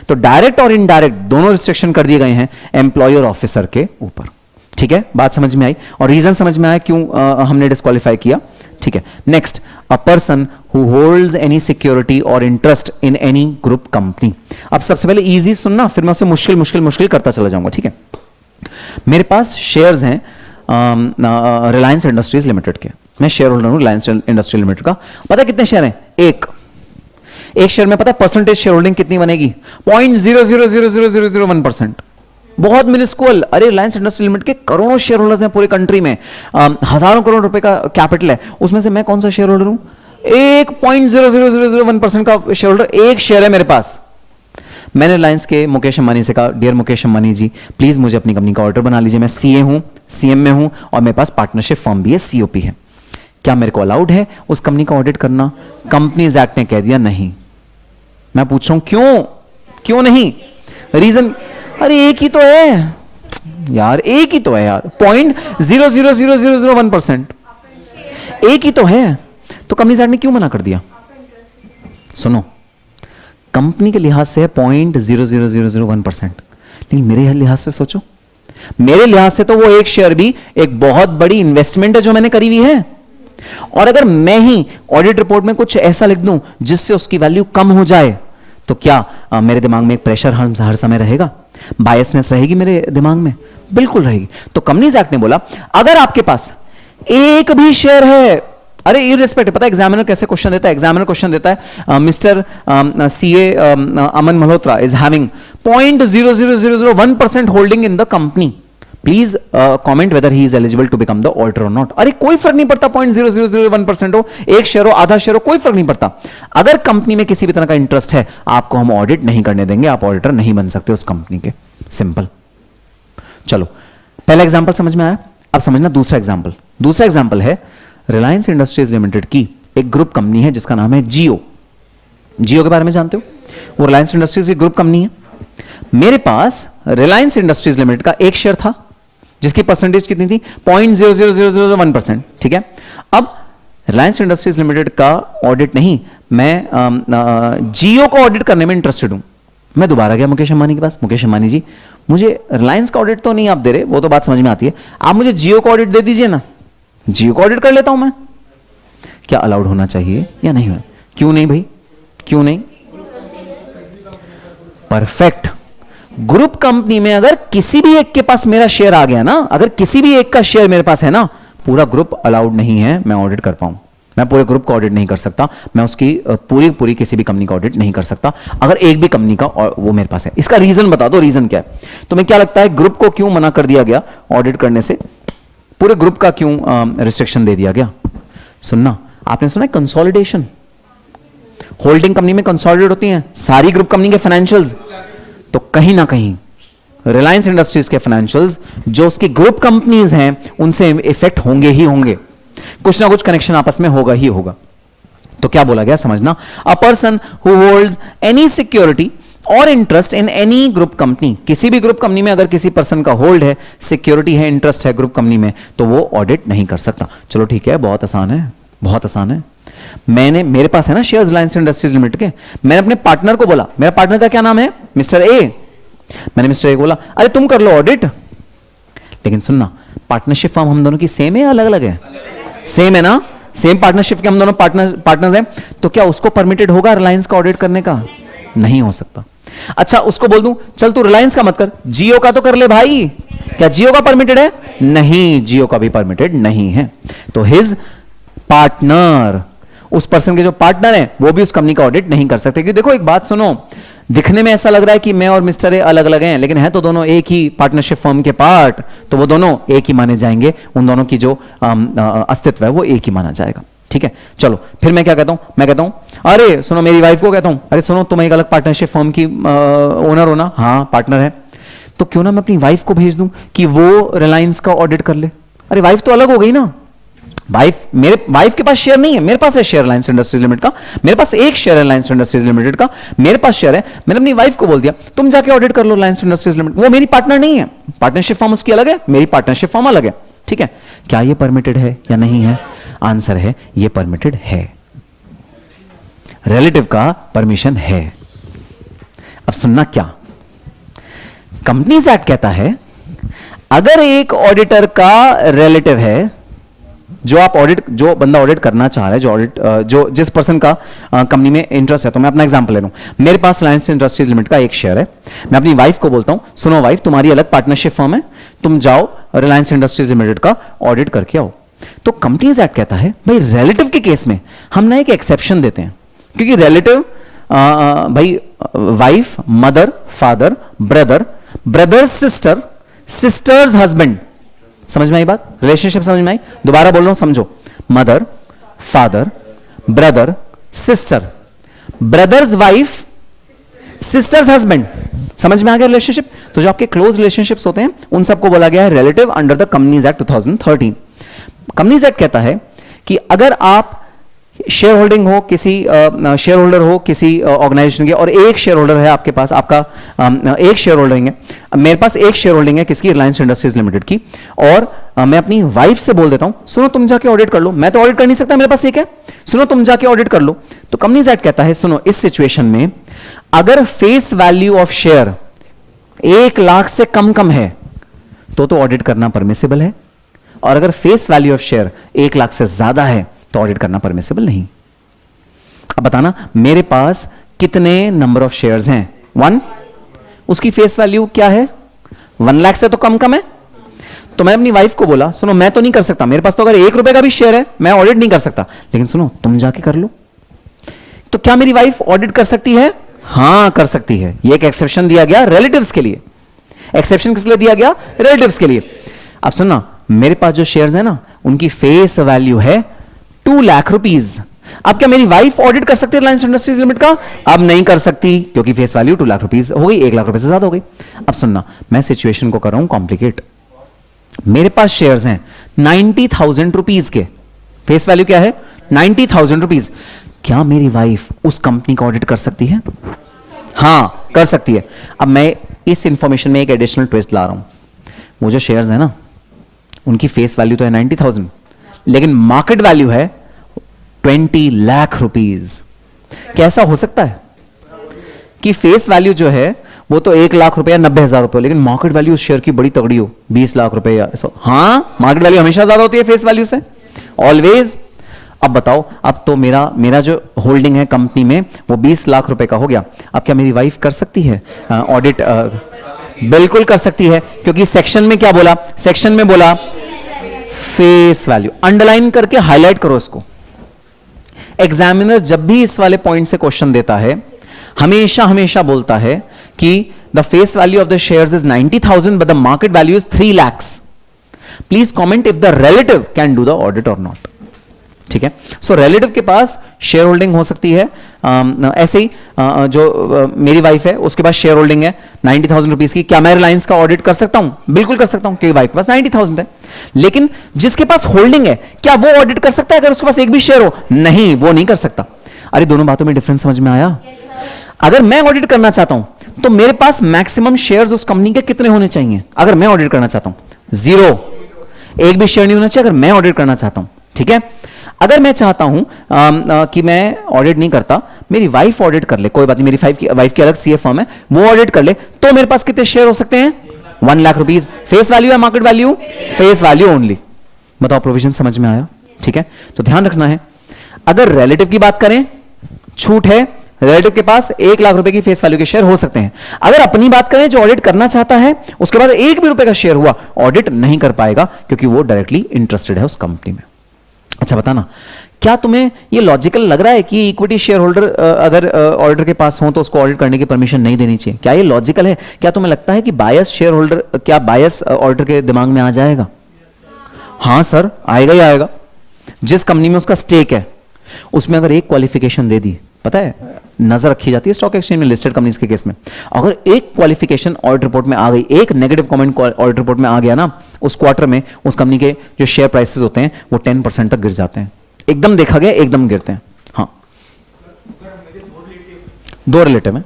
तो डायरेक्ट और इनडायरेक्ट दोनों रिस्ट्रिक्शन कर दिए गए हैं एम्प्लॉय और ऑफिसर के ऊपर। ठीक है, बात समझ में आई और रीजन समझ में आया क्यों हमने डिस्क्वालीफाई किया। ठीक है, next, a person who holds any security or interest in any group company. अब सबसे पहले इजी सुनना, फिर मैं उसे मुश्किल मुश्किल मुश्किल करता चला जाऊंगा। ठीक है, मेरे पास शेयर्स हैं रिलायंस इंडस्ट्रीज लिमिटेड के, मैं शेयर होल्डर हूं रिलायंस इंडस्ट्रीज लिमिटेड का। पता है कितने शेयर हैं? एक शेयर में पता है परसेंटेज शेयर होल्डिंग कितनी बनेगी? 0.0000001%, बहुत मिनिस्कुअल। अरे रिलायंस इंडस्ट्रीज लिमिटेड के करोड़ों शेयर होल्डर्स हैं पूरे कंट्री में, हजारों करोड़ रुपए का कैपिटल है, उसमें से मैं कौन सा शेयर होल्डर हूं? 1.00001% का शेयर होल्डर, एक शेयर है मेरे पास। मैंने रिलायंस के मुकेश अंबानी से कहा डियर मुकेश अंबानी जी प्लीज मुझे अपनी कंपनी का ऑडिटर बना लीजिए, मैं सीए हूं, सीएम में हूं और मेरे पास पार्टनरशिप फर्म भी है, सीओपी है, क्या मेरे को अलाउड है उस कंपनी का ऑडिट करना? कंपनीज एक्ट ने कह दिया नहीं। मैं पूछ रहा हूं क्यों नहीं? रीजन, अरे एक ही तो है यार, एक ही तो है यार, 0.00001%, एक ही तो है, तो कंपनीज एक्ट ने क्यों मना कर दिया? सुनो, कंपनी के लिहाज से है 0.00001%, लेकिन मेरे लिहाज से सोचो, मेरे लिहाज से तो वो एक शेयर भी एक बहुत बड़ी इन्वेस्टमेंट है जो मैंने करी हुई है, और अगर मैं ही ऑडिट रिपोर्ट में कुछ ऐसा लिख दूं जिससे उसकी वैल्यू कम हो जाए तो क्या मेरे दिमाग में एक प्रेशर हर समय रहेगा, बायसनेस रहेगी मेरे दिमाग में? बिल्कुल रहेगी। तो कंपनीज एक्ट ने बोला अगर आपके पास एक भी शेयर है, अरे इररिस्पेक्टिव, पता है एग्जामिनर कैसे क्वेश्चन देता है? एग्जामिनर क्वेश्चन देता है mister CA Aman Malhotra is having 0.00001% holding in the company, please comment whether he is eligible to become the auditor or not. अरे कोई फर्क नहीं पड़ता 0.00001% हो, एक शेयर हो, आधा शेयर हो, कोई फर्क नहीं पड़ता। अगर कंपनी में किसी भी तरह का इंटरेस्ट है आपको हम ऑडिट नहीं करने देंगे, आप ऑडिटर नहीं बन सकते उस कंपनी के, सिंपल। चलो पहला एग्जांपल समझ में आया, अब समझना दूसरा एग्जांपल। दूसरा एग्जांपल है रिलायंस इंडस्ट्रीज लिमिटेड की एक ग्रुप कंपनी है जिसका नाम है जियो। जियो के बारे में जानते हो? वो रिलायंस इंडस्ट्रीज की ग्रुप कंपनी है। मेरे पास रिलायंस इंडस्ट्रीज लिमिटेड का एक शेयर था जिसकी परसेंटेज कितनी थी? 0.00001%। ठीक है, अब रिलायंस इंडस्ट्रीज लिमिटेड का ऑडिट नहीं, मैं जियो को ऑडिट करने में इंटरेस्टेड हूं। मैं दोबारा गया मुकेश अंबानी के पास, मुकेश अंबानी जी मुझे रिलायंस का ऑडिट तो नहीं आप दे रहे, वो तो बात समझ में आती है, आप मुझे जियो का ऑडिट दे दीजिए ना, जियो का ऑडिट कर लेता हूं मैं। क्या अलाउड होना चाहिए या नहीं? क्यों नहीं भाई, क्यों नहीं? परफेक्ट। ग्रुप कंपनी में अगर किसी भी एक के पास मेरा शेयर आ गया ना, अगर किसी भी एक का शेयर मेरे पास है ना, पूरा ग्रुप अलाउड नहीं है मैं ऑडिट कर पाऊं। मैं पूरे ग्रुप का ऑडिट नहीं कर सकता, मैं उसकी पूरी किसी भी कंपनी का ऑडिट नहीं कर सकता अगर एक भी कंपनी का वो मेरे पास है। इसका रीजन बता दो, रीजन क्या है? तुम्हें क्या लगता है ग्रुप को क्यों मना कर दिया गया ऑडिट करने से? पूरे ग्रुप का क्यों रिस्ट्रिक्शन दे दिया गया? सुनना, आपने सुना है कंसोलिडेशन, होल्डिंग कंपनी में कंसोलिडेट होती हैं सारी ग्रुप कंपनी के फाइनेंशियल्स, तो कहीं ना कहीं रिलायंस इंडस्ट्रीज के फाइनेंशियल्स जो उसकी ग्रुप कंपनीज हैं उनसे इफेक्ट होंगे ही होंगे, कुछ ना कुछ कनेक्शन आपस में होगा ही होगा। तो क्या बोला गया समझना, a person who holds any security or interest in any group company, किसी भी ग्रुप कंपनी में अगर किसी पर्सन का होल्ड है, सिक्योरिटी है, इंटरेस्ट है ग्रुप कंपनी में, तो वो ऑडिट नहीं कर सकता। चलो ठीक है, बहुत आसान है, बहुत आसान है। मेरे पास है ना शेयर्स रिलायंस इंडस्ट्रीज लिमिटेड के, मैंने अपने पार्टनर को बोला, मेरा पार्टनर का क्या नाम है? मिस्टर ए। मैंने मिस्टर ए को बोला अरे तुम कर लो ऑडिट, लेकिन सुनना, पार्टनरशिप फॉर्म हम दोनों की सेम है या अलग अलग है? सेम है ना, सेम पार्टनरशिप के हम दोनों पार्टनर्स हैं, तो क्या उसको परमिटेड होगा रिलायंस का ऑडिट करने का? नहीं हो सकता। अच्छा उसको बोल दूं चल तू रिलायंस का मत कर, जियो का तो कर ले भाई, क्या जियो का परमिटेड है? नहीं, जियो का भी परमिटेड नहीं है। तो हिज पार्टनर, उस पर्सन के जो पार्टनर हैं वो भी उस कंपनी का ऑडिट नहीं कर सकते। क्योंकि देखो एक बात सुनो, दिखने में ऐसा लग रहा है कि मैं और मिस्टर ए अलग अलग हैं, लेकिन है तो दोनों एक ही पार्टनरशिप फर्म के पार्ट, तो वो दोनों एक ही माने जाएंगे, उन दोनों की जो अस्तित्व है वो एक ही माना जाएगा। ठीक है, चलो फिर मैं क्या कहता हूं, मैं कहता हूं अरे सुनो, मेरी वाइफ को कहता हूं अरे सुनो तुम एक अलग पार्टनरशिप फर्म की ओनर हो ना? हाँ पार्टनर है। तो क्यों ना मैं अपनी वाइफ को भेज दूं कि वो रिलायंस का ऑडिट कर ले। अरे वाइफ तो अलग हो गई ना, मेरे वाइफ के पास शेयर नहीं है, मेरे पास है शेयर रिलायंस इंडस्ट्रीज लिमिटेड का, मेरे पास एक शेयर है रिलायंस इंडस्ट्रीज लिमिटेड का, मेरे पास शेयर है। मैंने अपनी वाइफ को बोल दिया तुम जाके ऑडिट कर लो रिलायंस इंडस्ट्रीज लिमिटेड, वो मेरी पार्टनर नहीं है, पार्टनरशिप फॉर्म उसकी अलग है, मेरी पार्टनरशिप फॉर्म अलग है। ठीक है, क्या ये परमिटेड है या नहीं है? आंसर है ये परमिटेड है, रिलेटिव का परमिशन है। अब सुनना, क्या कंपनीज एक्ट कहता है अगर एक ऑडिटर का रिलेटिव है, जो बंदा ऑडिट करना चाह रहा है, जो जिस पर्सन का कंपनी में इंटरेस्ट है, तो मैं अपना एग्जांपल ले लूं, मेरे पास रिलायंस इंडस्ट्रीज लिमिटेड का एक शेयर है, मैं अपनी वाइफ को बोलता हूं सुनो वाइफ तुम्हारी अलग पार्टनरशिप फर्म है, तुम जाओ रिलायंस इंडस्ट्रीज लिमिटेड का ऑडिट करके आओ। तो कंपनीज एक्ट कहता है भाई रिलेटिव के केस में हम ना एक एक्सेप्शन देते हैं, क्योंकि रिलेटिव भाई wife, mother, father, brother, brother sister, sisters husband, समझ में आई बात? रिलेशनशिप समझ में आई? दोबारा बोल रहा हूं, समझो, mother, father, brother, sister, brother's wife, sisters husband, समझ में आ गया रिलेशनशिप? तो जो आपके क्लोज रिलेशनशिप्स होते हैं उन सबको बोला गया है relative under the companies act 2013। Companies act कहता है कि अगर आप शेयर होल्डिंग हो, किसी शेयर होल्डर हो किसी ऑर्गेनाइजेशन के, और एक शेयर होल्डर है आपके पास, आपका एक शेयर होल्डिंग है, मेरे पास एक शेयर होल्डिंग है किसकी? रिलायंस इंडस्ट्रीज लिमिटेड की, और मैं अपनी वाइफ से बोल देता हूं सुनो तुम जाके ऑडिट कर लो, मैं तो ऑडिट कर नहीं सकता, मेरे पास एक है, सुनो तुम जाके ऑडिट कर लो। तो कंपनीज एक्ट कहता है सुनो इस सिचुएशन में अगर face value of share 1 lakh से कम है तो ऑडिट करना परमिसिबल है, और अगर face value of share 1 lakh से ज्यादा है तो ऑडिट करना परमिसिबल नहीं। अब बताना मेरे पास कितने नंबर ऑफ शेयर्स हैं? 1, उसकी फेस वैल्यू क्या है? 1 लाख से तो कम है। तो मैं अपनी वाइफ को बोला सुनो मैं तो नहीं कर सकता, मेरे पास तो अगर 1 रुपए का भी शेयर है मैं ऑडिट नहीं कर सकता, लेकिन सुनो तुम जाके कर लो। तो क्या मेरी वाइफ ऑडिट कर सकती है? हां कर सकती है। यह एक एक्सेप्शन दिया गया रिलेटिव्स के लिए। एक्सेप्शन किस लिए दिया गया? रिलेटिव्स के लिए। अब सुनना, मेरे पास जो शेयर्स है ना उनकी फेस वैल्यू है 2 लाख रुपीज। अब क्या मेरी वाइफ ऑडिट कर सकती है रिलायंस इंडस्ट्रीज लिमिटेड का? अब नहीं कर सकती, क्योंकि फेस वैल्यू 2 लाख रुपीज हो गई, 1 लाख रुपए से ज्यादा हो गई। अब सुनना, मैं सिचुएशन को कर रहा हूं कॉम्प्लिकेट। मेरे पास शेयर्स हैं 90,000 रुपीज के, फेस वैल्यू क्या है? 90,000 रुपीज। क्या मेरी वाइफ उस कंपनी का ऑडिट कर सकती है? हां कर सकती है। अब मैं इस इंफॉर्मेशन में एक एडिशनल ट्विस्ट ला रहा हूं। वो जो शेयर्स है ना उनकी फेस वैल्यू तो है 90,000, लेकिन मार्केट वैल्यू है 20 लाख रुपीज। कैसा हो सकता है कि फेस वैल्यू जो है वो तो 1 लाख रुपए या 90,000 रुपए, लेकिन मार्केट वैल्यू उस शेयर की बड़ी तगड़ी हो, 20 लाख रुपए या ऐसा। हाँ, मार्केट वैल्यू हमेशा ज्यादा होती है फेस वैल्यू से, ऑलवेज। अब बताओ, अब तो मेरा जो होल्डिंग है कंपनी में वो 20 लाख रुपए का हो गया। अब क्या मेरी वाइफ कर सकती है ऑडिट? बिल्कुल कर सकती है, क्योंकि सेक्शन में क्या बोला? सेक्शन में बोला फेस वैल्यू। अंडरलाइन करके हाईलाइट करो इसको। एग्जामिनर जब भी इस वाले पॉइंट से क्वेश्चन देता है, हमेशा हमेशा बोलता है कि the face value of the shares is 90,000 but the market value is 3 lakhs। Please comment if the relative can do the audit और नॉट। ठीक है, सो रिलेटिव के पास शेयर होल्डिंग हो सकती है। ऐसे ही जो मेरी वाइफ है उसके पास शेयर होल्डिंग है 90,000 रुपीज की। क्या मैं रिलायंस का ऑडिट कर सकता हूं? बिल्कुल कर सकता हूं, क्योंकि वाइफ के पास 90,000 है। लेकिन जिसके पास होल्डिंग है, क्या वो ऑडिट कर सकता है अगर उसके पास एक भी शेयर हो? नहीं, वो नहीं कर सकता। अरे दोनों बातों में डिफरेंस समझ में आया? अगर मैं ऑडिट करना चाहता हूं तो मेरे पास मैक्सिमम शेयर्स उस कंपनी के कितने होने चाहिए? अगर मैं ऑडिट करना चाहता हूं 0, एक भी शेयर नहीं होना चाहिए अगर मैं ऑडिट करना चाहता हूं। ठीक है, अगर मैं चाहता हूं कि मैं ऑडिट नहीं करता, मेरी वाइफ ऑडिट कर ले, कोई बात नहीं, मेरी वाइफ की अलग सीए फर्म है, वो ऑडिट कर ले, तो मेरे पास कितने शेयर हो सकते हैं? 1 लाख रुपीज। फेस वैल्यू या market value? Face value only. बताओ, प्रोविजन समझ में आया? ठीक है, तो ध्यान रखना है। अगर रिलेटिव की बात करें, छूट है, रिलेटिव के पास 1 लाख रुपए की फेस वैल्यू के शेयर हो सकते हैं। अगर अपनी बात करें, जो ऑडिट करना चाहता है उसके बाद 1 भी रुपए का शेयर हुआ, ऑडिट नहीं कर पाएगा, क्योंकि वो डायरेक्टली इंटरेस्टेड है उस कंपनी में। अच्छा बताना, क्या तुम्हें ये लॉजिकल लग रहा है कि इक्विटी शेयर होल्डर अगर ऑडिटर के पास हो तो उसको ऑडिट करने की परमिशन नहीं देनी चाहिए? क्या ये लॉजिकल है? क्या तुम्हें लगता है कि बायस शेयर होल्डर, क्या बायस ऑडिटर के दिमाग में आ जाएगा? हाँ सर, आएगा ही आएगा। जिस कंपनी में उसका स्टेक है उसमें अगर एक क्वालिफिकेशन दे दी, पता है नजर रखी जाती है स्टॉक एक्सचेंज में लिस्टेड कंपनीज के केस में, अगर एक क्वालिफिकेशन ऑडिट रिपोर्ट में आ गई, एक नेगेटिव कमेंट ऑडिट रिपोर्ट में आ गया ना, उस क्वार्टर में उस कंपनी के जो शेयर प्राइसेस होते हैं वो 10% तक गिर जाते हैं। एकदम देखा गया, एकदम गिरते हैं। हाँ, 2 रिलेटिव है,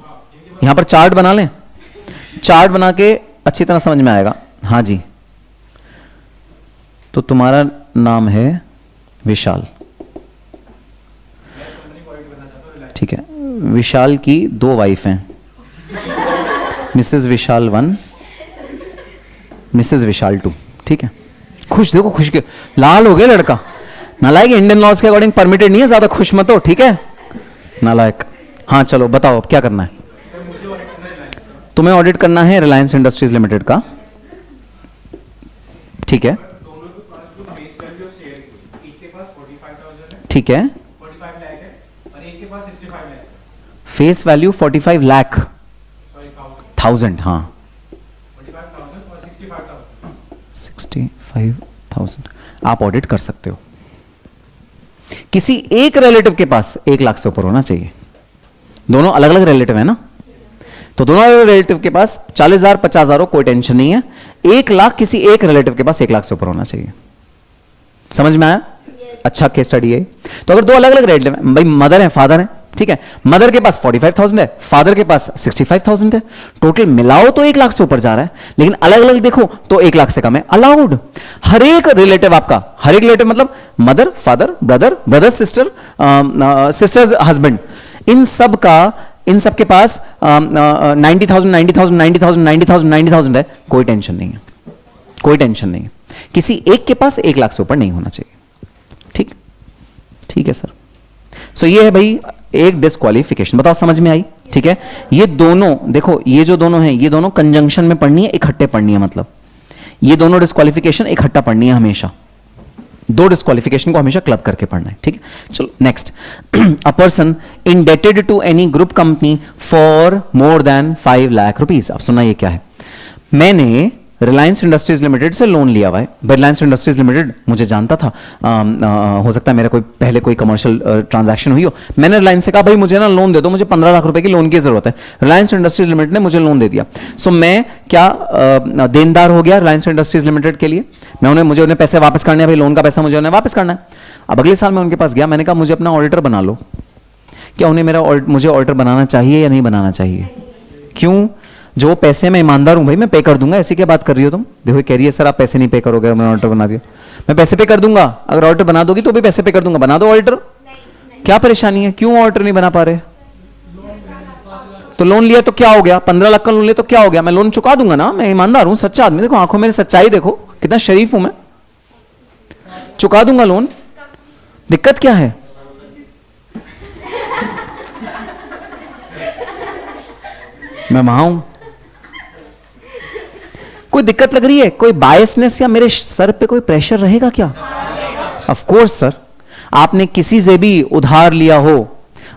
यहां पर चार्ट बना लें, चार्ट बना के अच्छी तरह समझ में आएगा। हाँ जी, तो तुम्हारा नाम है विशाल, ठीक है। विशाल की 2 वाइफ हैं, मिसेस विशाल 1, मिसेस विशाल 2, ठीक है। खुश देखो, खुश के लाल हो गया लड़का। नालायक, इंडियन लॉज के अकॉर्डिंग परमिटेड नहीं है, ज्यादा खुश मत हो, ठीक है नालायक। हाँ चलो बताओ अब क्या करना है। तुम्हें ऑडिट करना है रिलायंस इंडस्ट्रीज लिमिटेड का, ठीक है, ठीक है। फेस वैल्यू 45 लाख 1000, हाँ 65,000 आप ऑडिट कर सकते हो। किसी एक रिलेटिव के पास 1 लाख से ऊपर होना चाहिए। दोनों अलग अलग रिलेटिव है ना, तो दोनों अलग रिलेटिव के पास 40,000 50,000 हो, कोई टेंशन नहीं है। 1 लाख किसी एक रिलेटिव के पास 1 लाख से ऊपर होना चाहिए। समझ में आया? अच्छा केस स्टडी है। तो अगर 2 अलग अलग रिलेटिव है, भाई मदर है फादर है, ठीक है, मदर के पास 45,000 है, फादर के पास 65,000 है, टोटल मिलाओ तो 1 लाख से ऊपर जा रहा है, लेकिन अलग अलग देखो तो 1 लाख से कम है। अलाउड। हर एक रिलेटिव आपका, हर एक रिलेटिव मतलब mother father brother brother sister sisters husband, इन सब के पास 90,000 90,000 90,000 90,000 90,000 है, कोई टेंशन नहीं है, कोई टेंशन नहीं है। किसी एक के पास 1 लाख से ऊपर नहीं होना चाहिए। ठीक, ठीक है सर। सो ये है भाई एक डिस्क्वालिफिकेशन। बताओ समझ में आई? ठीक है, ये दोनों देखो, ये जो दोनों हैं ये दोनों कंजंक्शन में पढ़नी है, इकट्ठे पढ़नी है, मतलब ये दोनों डिस्क्वालिफिकेशन इकट्ठा पढ़नी है हमेशा। 2 डिस्क्वालिफिकेशन को हमेशा क्लब करके पढ़ना है, ठीक है। चलो next, a person indebted to any group company for more than 5 lakh rupees. अब सुना ये क्या है, मैंने रिलायंस इंडस्ट्रीज लिमिटेड से लोन लिया हुआ है। रिलायंस इंडस्ट्रीज लिमिटेड मुझे जानता था, हो सकता है मेरा पहले कोई कमर्शियल ट्रांजैक्शन हुई हो। मैंने रिलायंस से कहा भाई मुझे ना लोन दे दो, मुझे 15 लाख रुपए की लोन की जरूरत है। रिलायंस इंडस्ट्रीज लिमिटेड ने मुझे लोन दे दिया। सो मैं क्या देनदार हो गया रिलायंस इंडस्ट्रीज लिमिटेड के लिए। मुझे उन्हें पैसे वापस करने हैं, भाई लोन का पैसा मुझे उन्हें वापस करना है। अब अगले साल मैं उनके पास गया, मैंने कहा मुझे अपना ऑडिटर बना लो। क्या उन्हें मुझे ऑडिटर बनाना चाहिए या नहीं बनाना चाहिए? क्यों? जो पैसे मैं ईमानदार हूं भाई, मैं पे कर दूंगा। ऐसी क्या बात कर रही हो तुम? देखो कह रही है सर आप पैसे नहीं पे करोगे, मैंने ऑडिटर बना दिया। मैं पैसे पे कर दूंगा, अगर ऑडिटर बना दोगी तो भी पैसे पे कर दूंगा, बना दो ऑडिटर। क्या परेशानी है, क्यों ऑडिटर नहीं बना पा रहे? तो लोन लिया तो क्या हो गया, 15 लाख का लोन लिया तो क्या हो गया, मैं लोन चुका दूंगा ना, मैं ईमानदार हूं, सच्चा आदमी, देखो आंखों में सच्चाई देखो, कितना शरीफ हूं मैं, चुका दूंगा लोन, दिक्कत क्या है? मैं वहां हूं, कोई दिक्कत लग रही है, कोई बायसनेस या मेरे सर पे कोई प्रेशर रहेगा क्या? ऑफ कोर्स सर, आपने किसी से भी उधार लिया हो,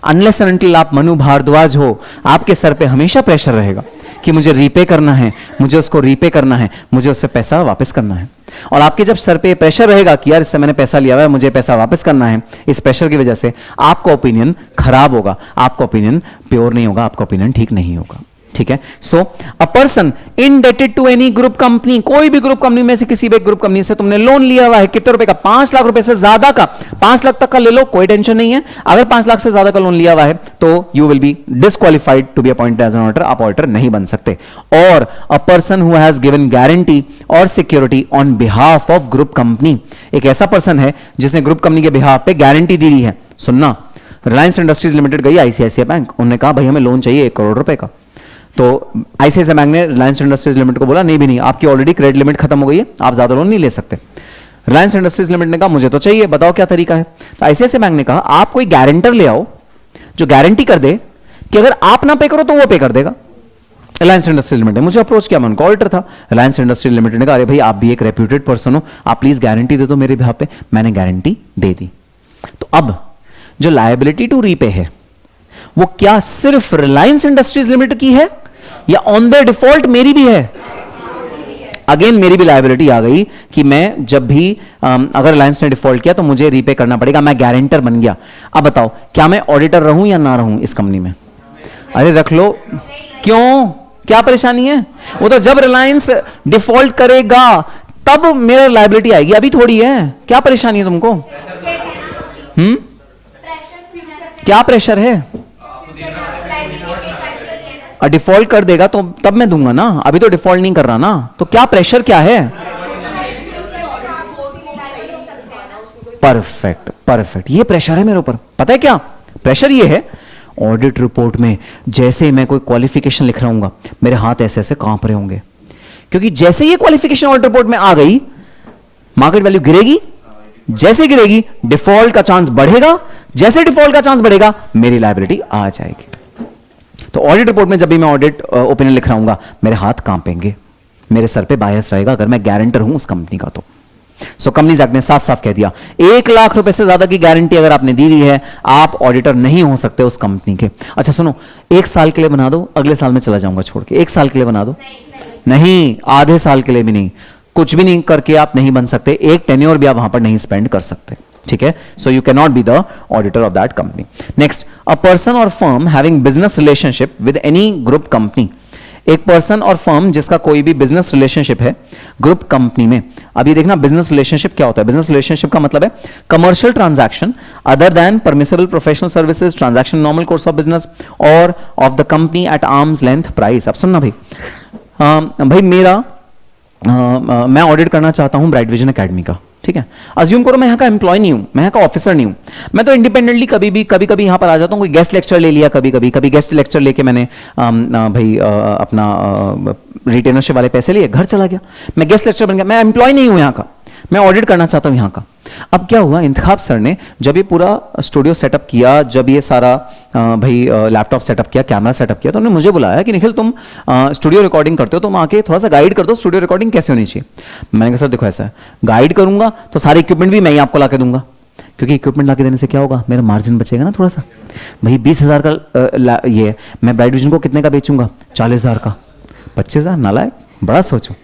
अनलेस एंड अनटिल आप मनु भारद्वाज हो, आपके सर पे हमेशा प्रेशर रहेगा कि मुझे रीपे करना है, मुझे उसको रीपे करना है, मुझे उससे पैसा वापस करना है। और आपके जब सर पे प्रेशर रहेगा कि यार इससे मैंने पैसा लिया हुआ है, मुझे पैसा वापस करना है, इस प्रेशर की वजह से आपका ओपिनियन खराब होगा, आपका ओपिनियन प्योर नहीं होगा, आपका ओपिनियन ठीक नहीं होगा। ठीक है, so a person indebted to any group company, कोई भी ग्रुप कंपनी में से किसी भी ग्रुप कंपनी से तुमने लोन लिया हुआ है, कितने रुपए का, 5 लाख रुपए से ज्यादा का, 5 लाख तक का ले लो, कोई टेंशन नहीं है। अगर 5 लाख से ज्यादा का लोन लिया हुआ है तो you will be disqualified to be appointed as an auditor, आप ऑडिटर नहीं बन सकते। और a person who has given guarantee or security on behalf of group company, एक ऐसा पर्सन है जिसने ग्रुप कंपनी के बिहाफ पे गारंटी दी है। सुनना, रिलायंस इंडस्ट्रीज लिमिटेड गई आईसीआईसीआई बैंक, उन्होंने कहा भाई हमें लोन चाहिए 1 करोड़ रुपए का, तो आईसीआईसीआई बैंक ने रिलायंस इंडस्ट्रीज लिमिटेड को बोला नहीं भी नहीं, आपकी ऑलरेडी क्रेडिट लिमिट खत्म हो गई है, आप ज्यादा लोन नहीं ले सकते। रिलायंस इंडस्ट्रीज लिमिटेड ने कहा मुझे तो चाहिए, बताओ क्या तरीका है। तो आईसीआईसीआई बैंक ने कहा आप कोई गारंटर ले आओ जो गारंटी कर दे कि अगर आप ना पे करो तो वो पे कर देगा। रिलायंस इंडस्ट्रीज लिमिटेड मुझे अप्रोच किया, मैं उनका ऑडिटर था। रिलायंस इंडस्ट्रीज लिमिटेड ने कहा अरे भाई आप भी एक रेप्यूटेड पर्सन हो, आप प्लीज गारंटी दे दो मेरे बिहाफ पे। मैंने गारंटी दे दी। तो अब जो लायबिलिटी टू रीपे है वो क्या सिर्फ रिलायंस इंडस्ट्रीज लिमिटेड की है या ऑन द डिफॉल्ट मेरी भी है? अगेन मेरी भी लायबिलिटी आ गई कि मैं जब भी अगर रिलायंस ने डिफॉल्ट किया तो मुझे रीपे करना पड़ेगा, मैं गारंटर बन गया। अब बताओ क्या मैं ऑडिटर रहूं या ना रहूं इस कंपनी में? अरे रख लो, क्यों, क्या परेशानी है? वो तो जब रिलायंस डिफॉल्ट करेगा तब मेरा लायबिलिटी आएगी, अभी थोड़ी है। क्या परेशानी है तुमको? क्या प्रेशर है? डिफॉल्ट कर देगा तो तब मैं दूंगा ना, अभी तो डिफॉल्ट नहीं कर रहा ना, तो क्या प्रेशर क्या है? परफेक्ट परफेक्ट, ये प्रेशर है मेरे ऊपर। पता है क्या प्रेशर ये है? ऑडिट रिपोर्ट में जैसे ही मैं कोई क्वालिफिकेशन लिख रहा हूंगा मेरे हाथ ऐसे ऐसे कांप रहे होंगे, क्योंकि जैसे ये क्वालिफिकेशन ऑडिट रिपोर्ट में आ गई मार्केट वैल्यू गिरेगी, जैसे गिरेगी डिफॉल्ट का चांस बढ़ेगा, जैसे डिफॉल्ट का चांस बढ़ेगा मेरी लायबिलिटी आ जाएगी। तो ऑडिट रिपोर्ट में जब भी मैं ऑडिट ओपिनियन लिख रहा हूंगा मेरे हाथ कांपेंगे, मेरे सर पे बायस रहेगा अगर मैं गारंटर हूं उस कंपनी का। तो सो कंपनीज एक्ट ने साफ साफ कह दिया 1 लाख रुपए से ज्यादा की गारंटी अगर आपने दी हुई है आप ऑडिटर नहीं हो सकते उस कंपनी के। अच्छा सुनो, 1 साल के लिए बना दो, अगले साल में चला जाऊंगा छोड़ के। 1 साल के लिए बना दो, नहीं आधे साल के लिए भी नहीं, कुछ भी नहीं करके आप नहीं बन सकते, एक टेन्योर भी आप वहां पर नहीं स्पेंड कर सकते। ठीक है, so you can not be the auditor of that company. Next, a person और firm having business relationship with any group company, एक पर्सन और फर्म जिसका कोई भी बिजनेस रिलेशनशिप है ग्रुप कंपनी में। अब ये देखना बिजनेस रिलेशनशिप क्या होता है। बिजनेस रिलेशनशिप का मतलब है commercial transaction other than permissible professional services, transaction normal course of business or of the company at arm's length price. अब सुनना भाई, भाई मेरा मैं ऑडिट करना चाहता हूं ब्राइट विजन एकेडमी का। ठीक है, अज्यूम करो मैं यहाँ का एम्प्लॉय नहीं हूं, मैं यहाँ का ऑफिसर नहीं हूं, मैं तो इंडिपेंडेंटली कभी कभी यहाँ पर आ जाता हूँ, कोई गेस्ट लेक्चर ले लिया, कभी गेस्ट लेक्चर लेके मैंने भाई अपना रिटेनरशिप वाले पैसे लिए, घर चला गया, मैं गेस्ट लेक्चर बन गया, मैं एम्प्लॉय नहीं हूं यहाँ का, मैं ऑडिट करना चाहता हूं यहाँ का। अब क्या हुआ, इंतखाब सर ने जब ये पूरा स्टूडियो सेटअप किया, जब ये सारा भाई लैपटॉप सेटअप किया, कैमरा सेटअप किया, तो उन्होंने मुझे बुलाया कि निखिल तुम स्टूडियो रिकॉर्डिंग करते हो, तुम आके थोड़ा सा गाइड कर दो स्टूडियो रिकॉर्डिंग कैसे होनी चाहिए। मैंने कहा सर देखो ऐसा है, गाइड करूंगा तो सारे इक्विपमेंट भी मैं ही आपको ला के दूंगा, क्योंकि इक्विपमेंट ला के देने से क्या होगा, मेरा मार्जिन बचेगा ना थोड़ा सा। भाई 20,000 का ये मैं ब्राइट विजन को कितने का बेचूंगा, 40,000 का, 25,000 नालायक, बड़ा सोचो,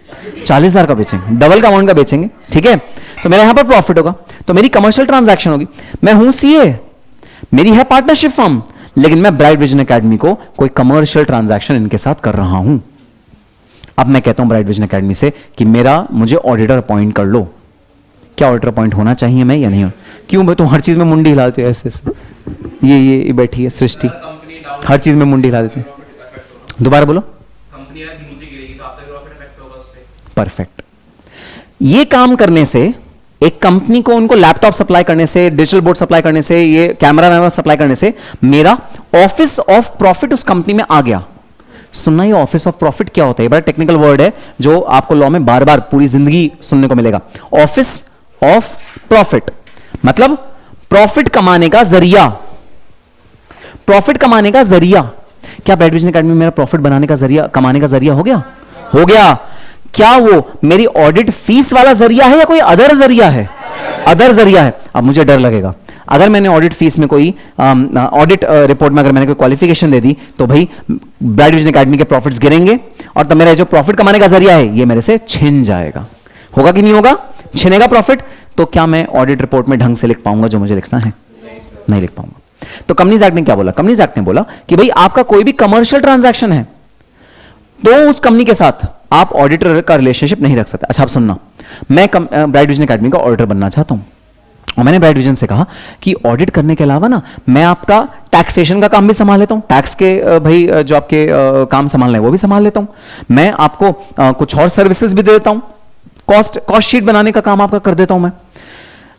40,000 का बेचेंगे, डबल का अमाउंट का बेचेंगे। ठीक है, तो मेरे यहां पर प्रॉफिट होगा, तो मेरी कमर्शियल ट्रांजैक्शन होगी। मैं हूं सीए, मेरी है पार्टनरशिप फर्म, लेकिन मैं ब्राइट विजन एकेडमी को कोई कमर्शियल ट्रांजैक्शन इनके साथ कर रहा हूं। अब मैं कहता हूं ब्राइट विजन एकेडमी से कि मुझे ऑडिटर अपॉइंट कर लो। क्या ऑडिटर अपॉइंट होना चाहिए मैं या नहीं हो? क्यों भाई तुम हर चीज में मुंडी हिला देते हो ऐसे ऐसे, ये बैठी है सृष्टि, हर चीज में मुंडी हिला देते हैं। दोबारा बोलो। परफेक्ट। ये काम करने से एक कंपनी को उनको लैपटॉप सप्लाई करने से, डिजिटल बोर्ड सप्लाई करने से, ये कैमरा वैमरा सप्लाई करने से मेरा ऑफिस ऑफ प्रॉफिट उस कंपनी में आ गया। सुनना, ये ऑफिस ऑफ प्रॉफिट क्या होता है? बड़ा टेक्निकल वर्ड है जो आपको लॉ में बार बार पूरी जिंदगी सुनने को मिलेगा। ऑफिस ऑफ प्रॉफिट मतलब प्रॉफिट कमाने का जरिया। प्रॉफिट कमाने का जरिया। क्या ब्राइट विजन एकेडमी मेरा प्रॉफिट बनाने का जरिया, कमाने का जरिया हो गया? हो गया। क्या वो मेरी ऑडिट फीस वाला जरिया है या कोई अदर जरिया है? अदर जरिया है। अब मुझे डर लगेगा अगर मैंने ऑडिट फीस में कोई ऑडिट रिपोर्ट में अगर मैंने कोई क्वालिफिकेशन दे दी तो भाई ब्राइट विजन एकेडमी के प्रॉफिट्स गिरेंगे और तब मेरा जो प्रॉफिट कमाने का जरिया है ये मेरे से छिन जाएगा। होगा कि नहीं होगा? छिनेगा प्रॉफिट। तो क्या मैं ऑडिट रिपोर्ट में ढंग से लिख पाऊंगा जो मुझे लिखना है? नहीं लिख पाऊंगा। तो कंपनीज एक्ट ने क्या बोला? कंपनीज एक्ट ने बोला कि भाई आपका कोई भी कमर्शियल ट्रांजैक्शन है तो उस कंपनी के साथ आप ऑडिटर का रिलेशनशिप नहीं रख सकते। अच्छा आप सुनना, मैं ब्राइट विजन एकेडमी का ऑडिटर बनना चाहता हूं और मैंने ब्राइट विजन से कहा कि ऑडिट करने के अलावा ना मैं आपका टैक्सेशन का काम भी संभाल लेता हूं, टैक्स के भाई जो आपके काम संभालना है वो भी संभाल लेता हूं, मैं आपको कुछ और सर्विसेज भी दे देता हूं, कॉस्ट शीट बनाने का काम आपका कर देता हूं मैं।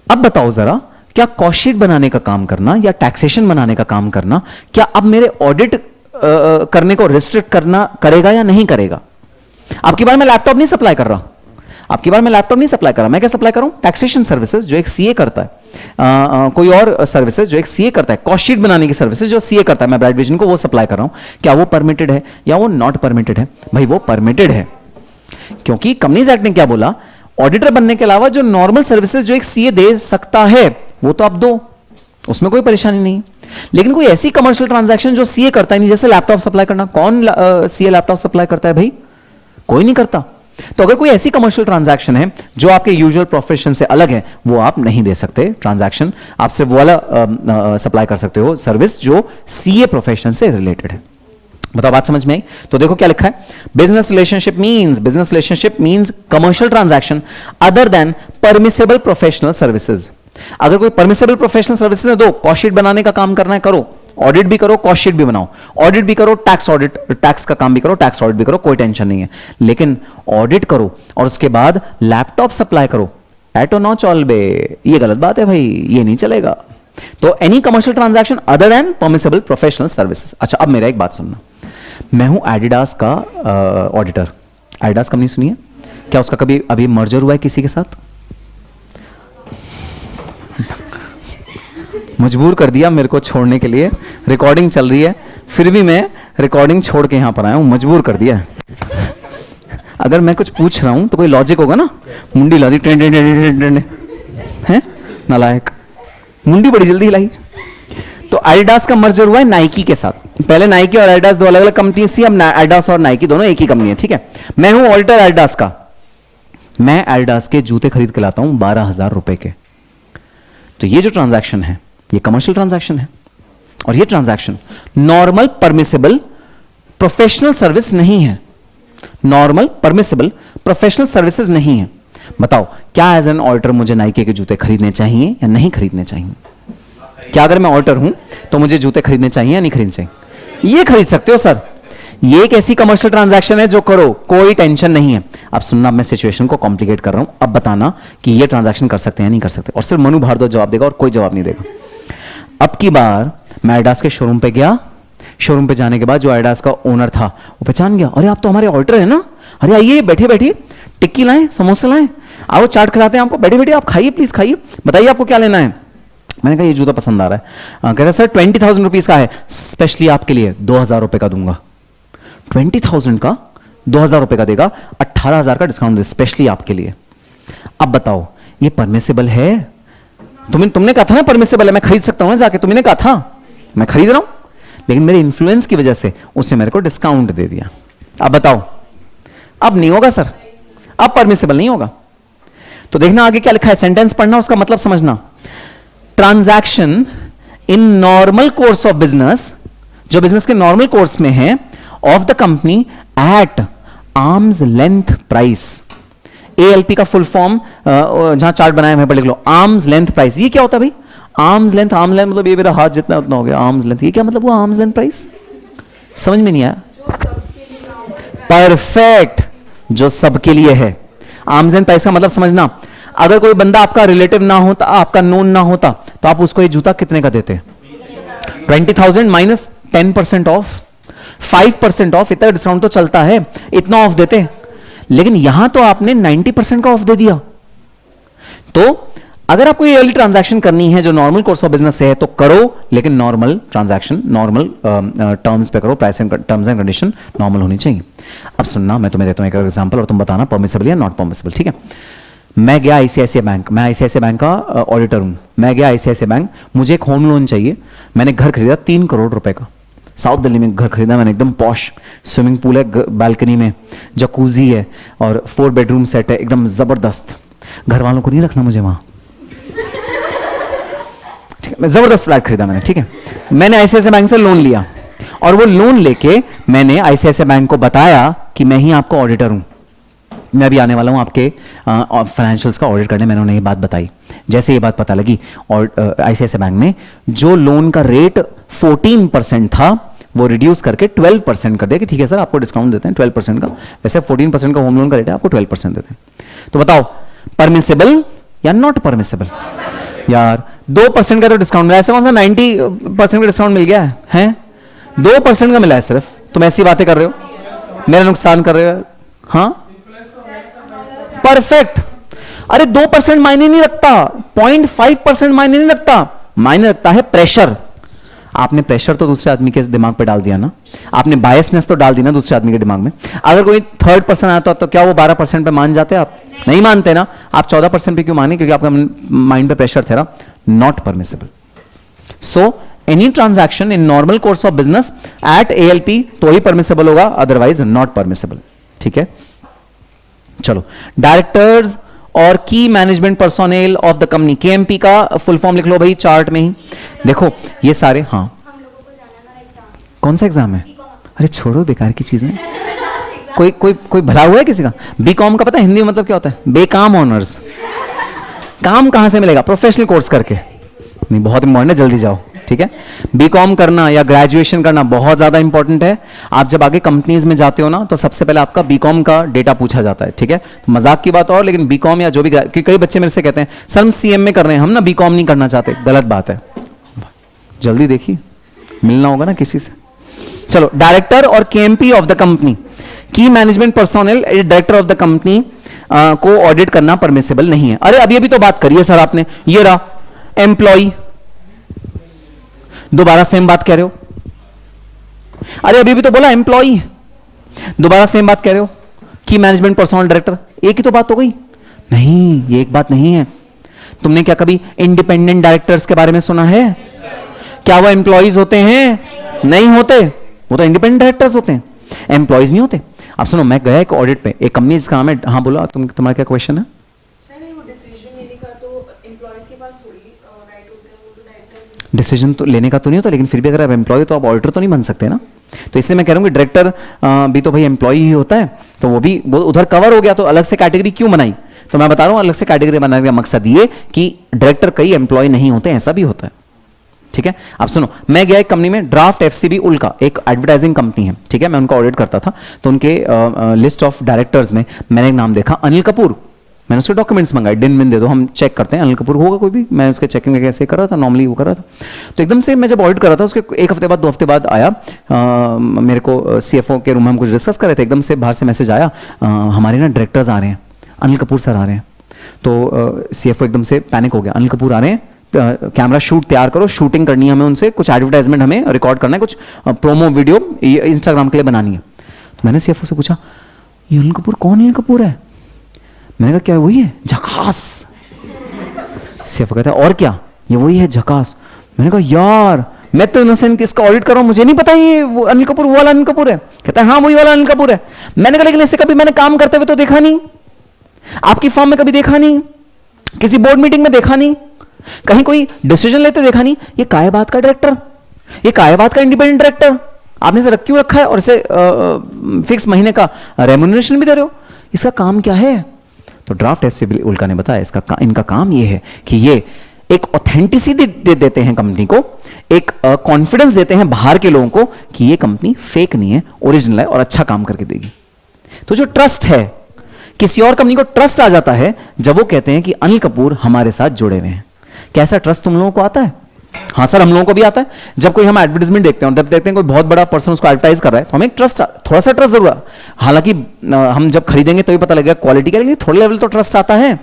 अब बताओ जरा, क्या कॉस्ट शीट बनाने का काम करना या टैक्सेशन बनाने का काम करना क्या अब मेरे ऑडिट करने को रिस्ट्रिक्ट करना करेगा या नहीं करेगा? आपकी बार मैं लैपटॉप नहीं सप्लाई कर रहा, आपकी बार मैं लैपटॉप नहीं सप्लाई कर रहा, मैं क्या सप्लाई कर रहा हूं? टैक्सेशन सर्विसेज जो एक सीए करता है, कोई और सर्विसेज जो एक सीए करता है, कॉस्ट शीट बनाने की सर्विसेज जो सीए करता है, मैं ब्राइट विजन को वो सप्लाई कर रहा हूं। क्या वो परमिटेड है या वो नॉट परमिटेड है? भाई वो परमिटेड है, क्योंकि कंपनीज एक्ट ने क्या बोला? ऑडिटर बनने के अलावा जो नॉर्मल सर्विसेज जो एक सीए दे सकता है वो तो आप दो, उसमें कोई परेशानी नहीं। लेकिन कोई ऐसी कमर्शियल ट्रांजैक्शन जो सीए करता ही नहीं, जैसे लैपटॉप सप्लाई करना, कौन सीए लैपटॉप सप्लाई करता है भाई? कोई नहीं करता। तो अगर कोई ऐसी कमर्शियल ट्रांजैक्शन है जो आपके यूजुअल प्रोफेशन से अलग है वो आप नहीं दे सकते ट्रांजैक्शन, आप सिर्फ वो वाला सप्लाई कर सकते हो सर्विस जो सीए प्रोफेशन से रिलेटेड है। बताओ बात समझ में आई? तो देखो क्या लिखा है, business relationship means commercial transaction other than permissible professional services. अगर कोई परमिसेबल प्रोफेशनल सर्विसेज है, दो, कॉस्ट शीट बनाने का काम करना है करो, ऑडिट भी करो, कॉस्ट शीट भी बनाओ, ऑडिट भी करो, टैक्स का काम भी करो, टैक्स ऑडिट भी करो, कोई टेंशन नहीं है। लेकिन ऑडिट करो और उसके बाद लैपटॉप सप्लाई करो, एटो नॉ चॉल्बे, ये गलत बात है भाई, ये नहीं चलेगा। तो any commercial transaction other than permissible professional services. अच्छा अब मेरा एक बात सुनना, मैं हूं एडिडास का ऑडिटर। एडिडास कंपनी सुनिए, क्या उसका कभी अभी मर्जर हुआ है किसी के साथ? मजबूर कर दिया मेरे को छोड़ने के लिए, रिकॉर्डिंग चल रही है फिर भी मैं रिकॉर्डिंग छोड़ के यहां पर आया हूं, मजबूर कर दिया। अगर मैं कुछ पूछ रहा हूं तो कोई लॉजिक होगा ना, मुंडी ला दी है, नालायक, मुंडी बड़ी जल्दी हिलाई। तो एडिडास का मर्जर हुआ है नाइकी के साथ। पहले नाइकी और एडिडास दो अलग अलग कंपनीज थी, अब एडिडास और नाइकी दोनों एक ही कंपनी है, ठीक है। मैं हूं ऑडिटर एडिडास का, मैं एडिडास के जूते खरीद के लाता हूं 12,000 रुपए के। तो ये जो ट्रांजैक्शन है ये कमर्शियल ट्रांजैक्शन है और ये transaction normal permissible professional service नहीं है, नॉर्मल परमिसेबल प्रोफेशनल सर्विसेज नहीं है। बताओ क्या एज एन ऑडिटर मुझे नाइकी के जूते खरीदने चाहिए या नहीं खरीदने चाहिए? क्या अगर मैं ऑडिटर हूं तो मुझे जूते खरीदने चाहिए या नहीं खरीदने चाहिए? ये खरीद सकते हो सर, ये एक ऐसी कमर्शियल ट्रांजैक्शन है जो करो, कोई टेंशन नहीं है। अब सुनना, मैं सिचुएशन को कॉम्प्लिकेट कर रहा हूं, अब बताना कि ये ट्रांजैक्शन कर सकते हैं या नहीं कर सकते, और सिर्फ मनु भारद्वाज जवाब देगा और कोई जवाब नहीं देगा। अब की बार मैं एडिडास के शोरूम पे गया, शोरूम पे जाने के बाद जो एडिडास का ओनर था वो पहचान गया, अरे आप तो हमारे ऑडिटर है ना, अरे आइए बैठे बैठिए, टिक्की लाएं, समोसा लाएं, आओ चाट खिलाते हैं आपको, बैठे बैठे आप खाइए प्लीज खाइए, बताइए आपको क्या लेना है। मैंने कहा ये जूता पसंद आ रहा है। कह रहा सर 20,000 रुपीज का है, स्पेशली आपके लिए 2,000 रुपए का दूंगा। 20,000 का 2,000 रुपए का देगा, 18,000 का डिस्काउंट स्पेशली आपके लिए। अब बताओ ये परमिसेबल है? तुमने कहा था ना परमिसेबल है, मैं खरीद सकता हूं ना जाके, तुमने कहा था, मैं खरीद रहा हूं, लेकिन मेरे इन्फ्लुएंस की वजह से उसने मेरे को डिस्काउंट दे दिया। अब बताओ, अब नहीं होगा सर, अब परमिसेबल नहीं होगा। तो देखना आगे क्या लिखा है, सेंटेंस पढ़ना, उसका मतलब समझना। Transaction in normal course of business, जो बिजनेस के नॉर्मल कोर्स में है, of the company at arm's length price. ALP का फुल फॉर्म जहां चार्ट बनाया है लिख लो, आर्म्स लेंथ प्राइस। ये क्या होता है भाई? आर्म्स लेंथ मतलब ये मेरा हाथ जितना उतना हो गया, आर्म्स लेंथ, ये क्या मतलब हुआ आर्म्स लेंथ प्राइस? समझ में नहीं आया? परफेक्ट, जो सबके लिए है। आर्म्स लेंथ प्राइस का मतलब समझना, अगर कोई बंदा आपका रिलेटिव ना होता, आपका नोन ना होता, तो आप उसको ये जूता कितने का देते? 20,000 माइनस 10% ऑफ, 5% ऑफ, इतना डिस्काउंट तो चलता है, इतना ऑफ देते। लेकिन यहां तो आपने 90% का ऑफ दे दिया। तो अगर आपको ये अर्ली ट्रांजैक्शन करनी है जो नॉर्मल कोर्स ऑफ बिजनेस से है तो करो, लेकिन नॉर्मल ट्रांजैक्शन, नॉर्मल टर्म्स पे करो, price and terms and condition normal होनी चाहिए। अब सुनना, मैं तुम्हें देता हूं एक एग्जांपल और तुम बताना परमिसिबल या नॉट परमिसिबल, ठीक है? मैं गया आईसीआईसीआई बैंक, मैं आईसीआईसीआई बैंक का ऑडिटर हूं, मैं गया आईसीआईसीआई बैंक, मुझे एक होम लोन चाहिए, मैंने घर खरीदा 3 करोड़ रुपए का, साउथ दिल्ली में घर खरीदा मैंने, एकदम पॉश, स्विमिंग पूल है बालकनी में, जकूजी है और 4 बेडरूम सेट है, एकदम जबरदस्त। घर वालों को नहीं रखना मुझे वहां, ठीक है? मैं जबरदस्त फ्लैट खरीदा मैंने, ठीक है? मैंने आईसीआईसीआई बैंक से लोन लिया और वो लोन लेके मैंने आईसीआईसीआई बैंक को बताया कि मैं ही आपका ऑडिटर हूं, मैं अभी आने वाला हूं आपके फाइनेंशियल्स का ऑडिट करने। मैंने उन्हें ये बात बताई। जैसे ये बात पता लगी और आईसीआईसीआई बैंक ने जो लोन का रेट 14% था वो रिड्यूस करके 12% कर दिया कि ठीक है सर आपको डिस्काउंट देते हैं 12% का, वैसे 14% का होम लोन का रेट है, आपको 12% देते हैं। तो बताओ परमिसिबल या नॉट परमिसिबल? यार 2% का तो डिस्काउंट मिला, ऐसे कौन सा 90% का डिस्काउंट मिल गया है? 2% का मिला है सिर्फ। तुम ऐसी बातें कर रहे हो, मेरा नुकसान कर रहे हो। हाँ परफेक्ट। अरे 2% मायने नहीं रखता, 0.5% मायने नहीं रखता, मायने रखता है प्रेशर। आपने प्रेशर तो दूसरे आदमी के दिमाग पे डाल दिया ना, आपने बायसनेस तो डाल दी ना दूसरे आदमी के दिमाग में। अगर कोई थर्ड पर्सन आता तो क्या वो 12% पे मान जाते? आप नहीं मानते ना, आप 14% पे क्यों माने? क्योंकि आपका माइंड पे प्रेशर था ना। Not permissible. So any transaction in normal course of business at ALP तो ही परमिसिबल होगा, अदरवाइज नॉट परमिसिबल, ठीक है? चलो, डायरेक्टर्स और की management personnel of the company, KMP का फुल फॉर्म लिख लो भाई चार्ट में ही। देखो ये सारे, हाँ कौन सा एग्जाम है? अरे छोड़ो बेकार की चीजें। कोई भला हुआ है किसी का? बीकॉम का पता है हिंदी में मतलब क्या होता है? बेकाम ऑनर्स। काम कहां से मिलेगा? प्रोफेशनल कोर्स करके। नहीं, बहुत इंपॉर्टेंट है, जल्दी जाओ, ठीक है? बीकॉम करना या ग्रेजुएशन करना बहुत ज्यादा इंपॉर्टेंट है। आप जब आगे कंपनीज में जाते हो ना तो सबसे पहले आपका बीकॉम का डेटा पूछा जाता है, ठीक है? तो मजाक की बात और, लेकिन बीकॉम या जो भी, क्योंकि कई बच्चे मेरे से कहते हैं सर हम सीएम में कर रहे हैं, हम ना बीकॉम नहीं करना चाहते। गलत बात है, जल्दी देखिए मिलना होगा ना किसी से। चलो, डायरेक्टर और केएमपी ऑफ द कंपनी, की management personnel director of the company को ऑडिट करना परमिसिबल नहीं है। अरे अभी तो बात करिए सर आपने, ये रहा एम्प्लॉय, दोबारा सेम बात कह रहे हो। अरे अभी भी तो बोला एम्प्लॉय, दोबारा सेम बात कह रहे हो। की मैनेजमेंट पर्सोनल डायरेक्टर, एक ही तो बात हो गई। नहीं, ये एक बात नहीं है। तुमने क्या कभी इंडिपेंडेंट डायरेक्टर्स के बारे में सुना है? क्या वो एम्प्लॉयज होते हैं? नहीं होते, वो तो इंडिपेंडेंट डायरेक्टर्स होते हैं, एम्प्लॉयज नहीं होते। अब सुनो, मैं गया एक ऑडिट पे, एक कंपनी जिसका नाम है, हाँ बोला, तुम्हारा क्या क्वेश्चन है? डिसीजन तो लेने का तो नहीं होता, लेकिन फिर भी अगर आप एम्प्लॉय तो आप ऑडिटर तो नहीं बन सकते ना। तो इसलिए मैं कह रहा हूँ कि डायरेक्टर भी तो भाई एम्प्लॉय ही होता है, तो वो भी वो उधर कवर हो गया, तो अलग से कैटेगरी क्यों बनाई? तो मैं बता रहा हूँ अलग से कैटेगरी बनाने का मकसद ये कि डायरेक्टर कई एम्प्लॉय नहीं होते, ऐसा भी होता है, ठीक है? अब सुनो, मैं गया एक कंपनी में, ड्राफ्ट एफसीबी उल्का, एक एडवर्टाइजिंग कंपनी है, ठीक है? मैं उनका ऑडिट करता था, तो उनके लिस्ट ऑफ डायरेक्टर्स में मैंने एक नाम देखा, अनिल कपूर। मैंने उसके डॉक्यूमेंट्स मंगाए, दिन दे दो, हम चेक करते हैं, अनिल कपूर होगा कोई भी। मैं उसके चेकिंग कैसे कर रहा था, नॉर्मली वो कर रहा था। तो एकदम से मैं जब ऑडिट कर रहा था, उसके 1 हफ्ते बाद 2 हफ्ते बाद आया, मेरे को सीएफओ के रूम में हम कुछ डिस्कस कर रहे थे, एकदम से बाहर से मैसेज आया, हमारे ना डायरेक्टर्स आ रहे हैं, अनिल कपूर सर आ रहे हैं। तो सीएफओ एकदम से पैनिक हो गया, अनिल कपूर आ रहे हैं, कैमरा शूट तैयार करो, शूटिंग करनी है हमें उनसे, कुछ एडवर्टाइजमेंट हमें रिकॉर्ड करना है, कुछ प्रोमो वीडियो इंस्टाग्राम के लिए बनानी है। तो मैंने सीएफओ से पूछा, ये अनिल कपूर कौन अनिल कपूर है? मैंने कहा क्या वही है झकास? सीएफओ कहता है और क्या? ये वही है झकास। मैंने कहा यार मैं तो इनोसेंट इसका ऑडिट कर रहा हूं, मुझे नहीं पता ये वो अनिल कपूर वो वाला अनिल कपूर है। कहता है हाँ वही वाला अनिल कपूर है। मैंने कहा लेकिन इसे कभी मैंने काम करते हुए तो देखा नहीं, आपकी फॉर्म में कभी देखा नहीं, किसी बोर्ड मीटिंग में देखा नहीं, कहीं कोई डिसीजन लेते देखा नहीं। ये काय बात का डायरेक्टर, ये काय बात का इंडिपेंडेंट डायरेक्टर, आपने इसे क्यों रखा है और इसे फिक्स महीने का रेम्यूनरेशन भी दे रहे हो, इसका काम क्या है? तो ड्राफ्ट एफसीबी उल्का ने बताया इनका काम ये है कि ये एक ऑथेंटिसिटी दे देते हैं कंपनी को, एक कॉन्फिडेंस देते हैं बाहर के लोगों को कि ये कंपनी फेक नहीं है, ओरिजिनल है और अच्छा काम करके देगी। तो जो ट्रस्ट है किसी और कंपनी को ट्रस्ट आ जाता है जब वो कहते हैं कि अनिल कपूर हमारे साथ जुड़े हुए हैं। कैसा ट्रस्ट तुम लोगों को आता है? हाँ सर, हम लोगों को भी आता है। जब कोई हम एडवर्टाइजमेंट देखते हैं, जब देखते हैं कोई बहुत बड़ा पर्सन उसको एडवर्टाइज कर रहा है, तो हमें ट्रस्ट, थोड़ा सा ट्रस्ट जरूर है। हालांकि हम जब खरीदेंगे तो ही पता लगेगा क्वालिटी का, लेकिन थोड़े लेवल तो ट्रस्ट आता है।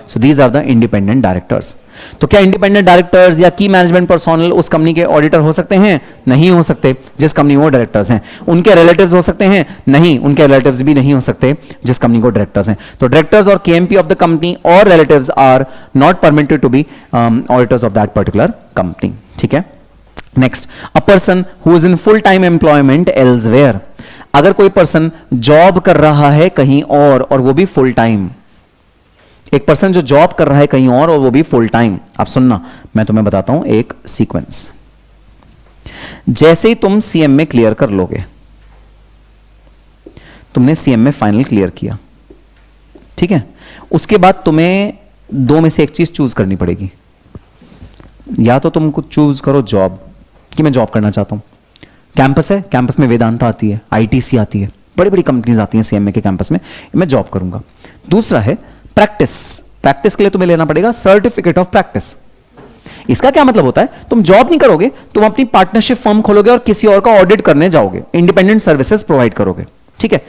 So these are the independent directors. तो क्या इंडिपेंडेंट डायरेक्टर्स या की मैनेजमेंट पर्सोनल उस कंपनी के ऑडिटर हो सकते हैं? नहीं हो सकते। जिस कंपनी वो डायरेक्टर्स हैं, उनके रिलेटिव्स हो सकते हैं? नहीं, उनके रिलेटिव्स भी नहीं हो सकते जिस कंपनी को डायरेक्टर्स हैं। तो डायरेक्टर्स और केएमपी ऑफ द कंपनी और relatives are not permitted to be auditors of that particular company. ठीक है, next, a person who is in full time employment elsewhere. अगर कोई पर्सन जॉब कर रहा है कहीं और वो भी फुल टाइम, एक पर्सन जो जॉब कर रहा है कहीं और वो भी फुल टाइम। आप सुनना, मैं तुम्हें बताता हूं एक सीक्वेंस। जैसे ही तुम सीएम में क्लियर कर लोगे, तुमने सीएम में फाइनल क्लियर किया, ठीक है, उसके बाद तुम्हें दो में से एक चीज चूज करनी पड़ेगी। या तो तुम कुछ चूज करो जॉब, कि मैं जॉब करना चाहता हूं, कैंपस है, कैंपस में वेदांता आती है, आईटीसी आती है, बड़ी बड़ी कंपनीज आती हैं सीएमए के कैंपस में, मैं जॉब करूंगा। दूसरा है प्रैक्टिस। प्रैक्टिस के लिए तुम्हें लेना पड़ेगा सर्टिफिकेट ऑफ प्रैक्टिस। इसका क्या मतलब होता है? तुम जॉब नहीं करोगे, तुम अपनी पार्टनरशिप फर्म खोलोगे और किसी और का ऑडिट करने जाओगे, इंडिपेंडेंट सर्विसेज प्रोवाइड करोगे। ठीक है,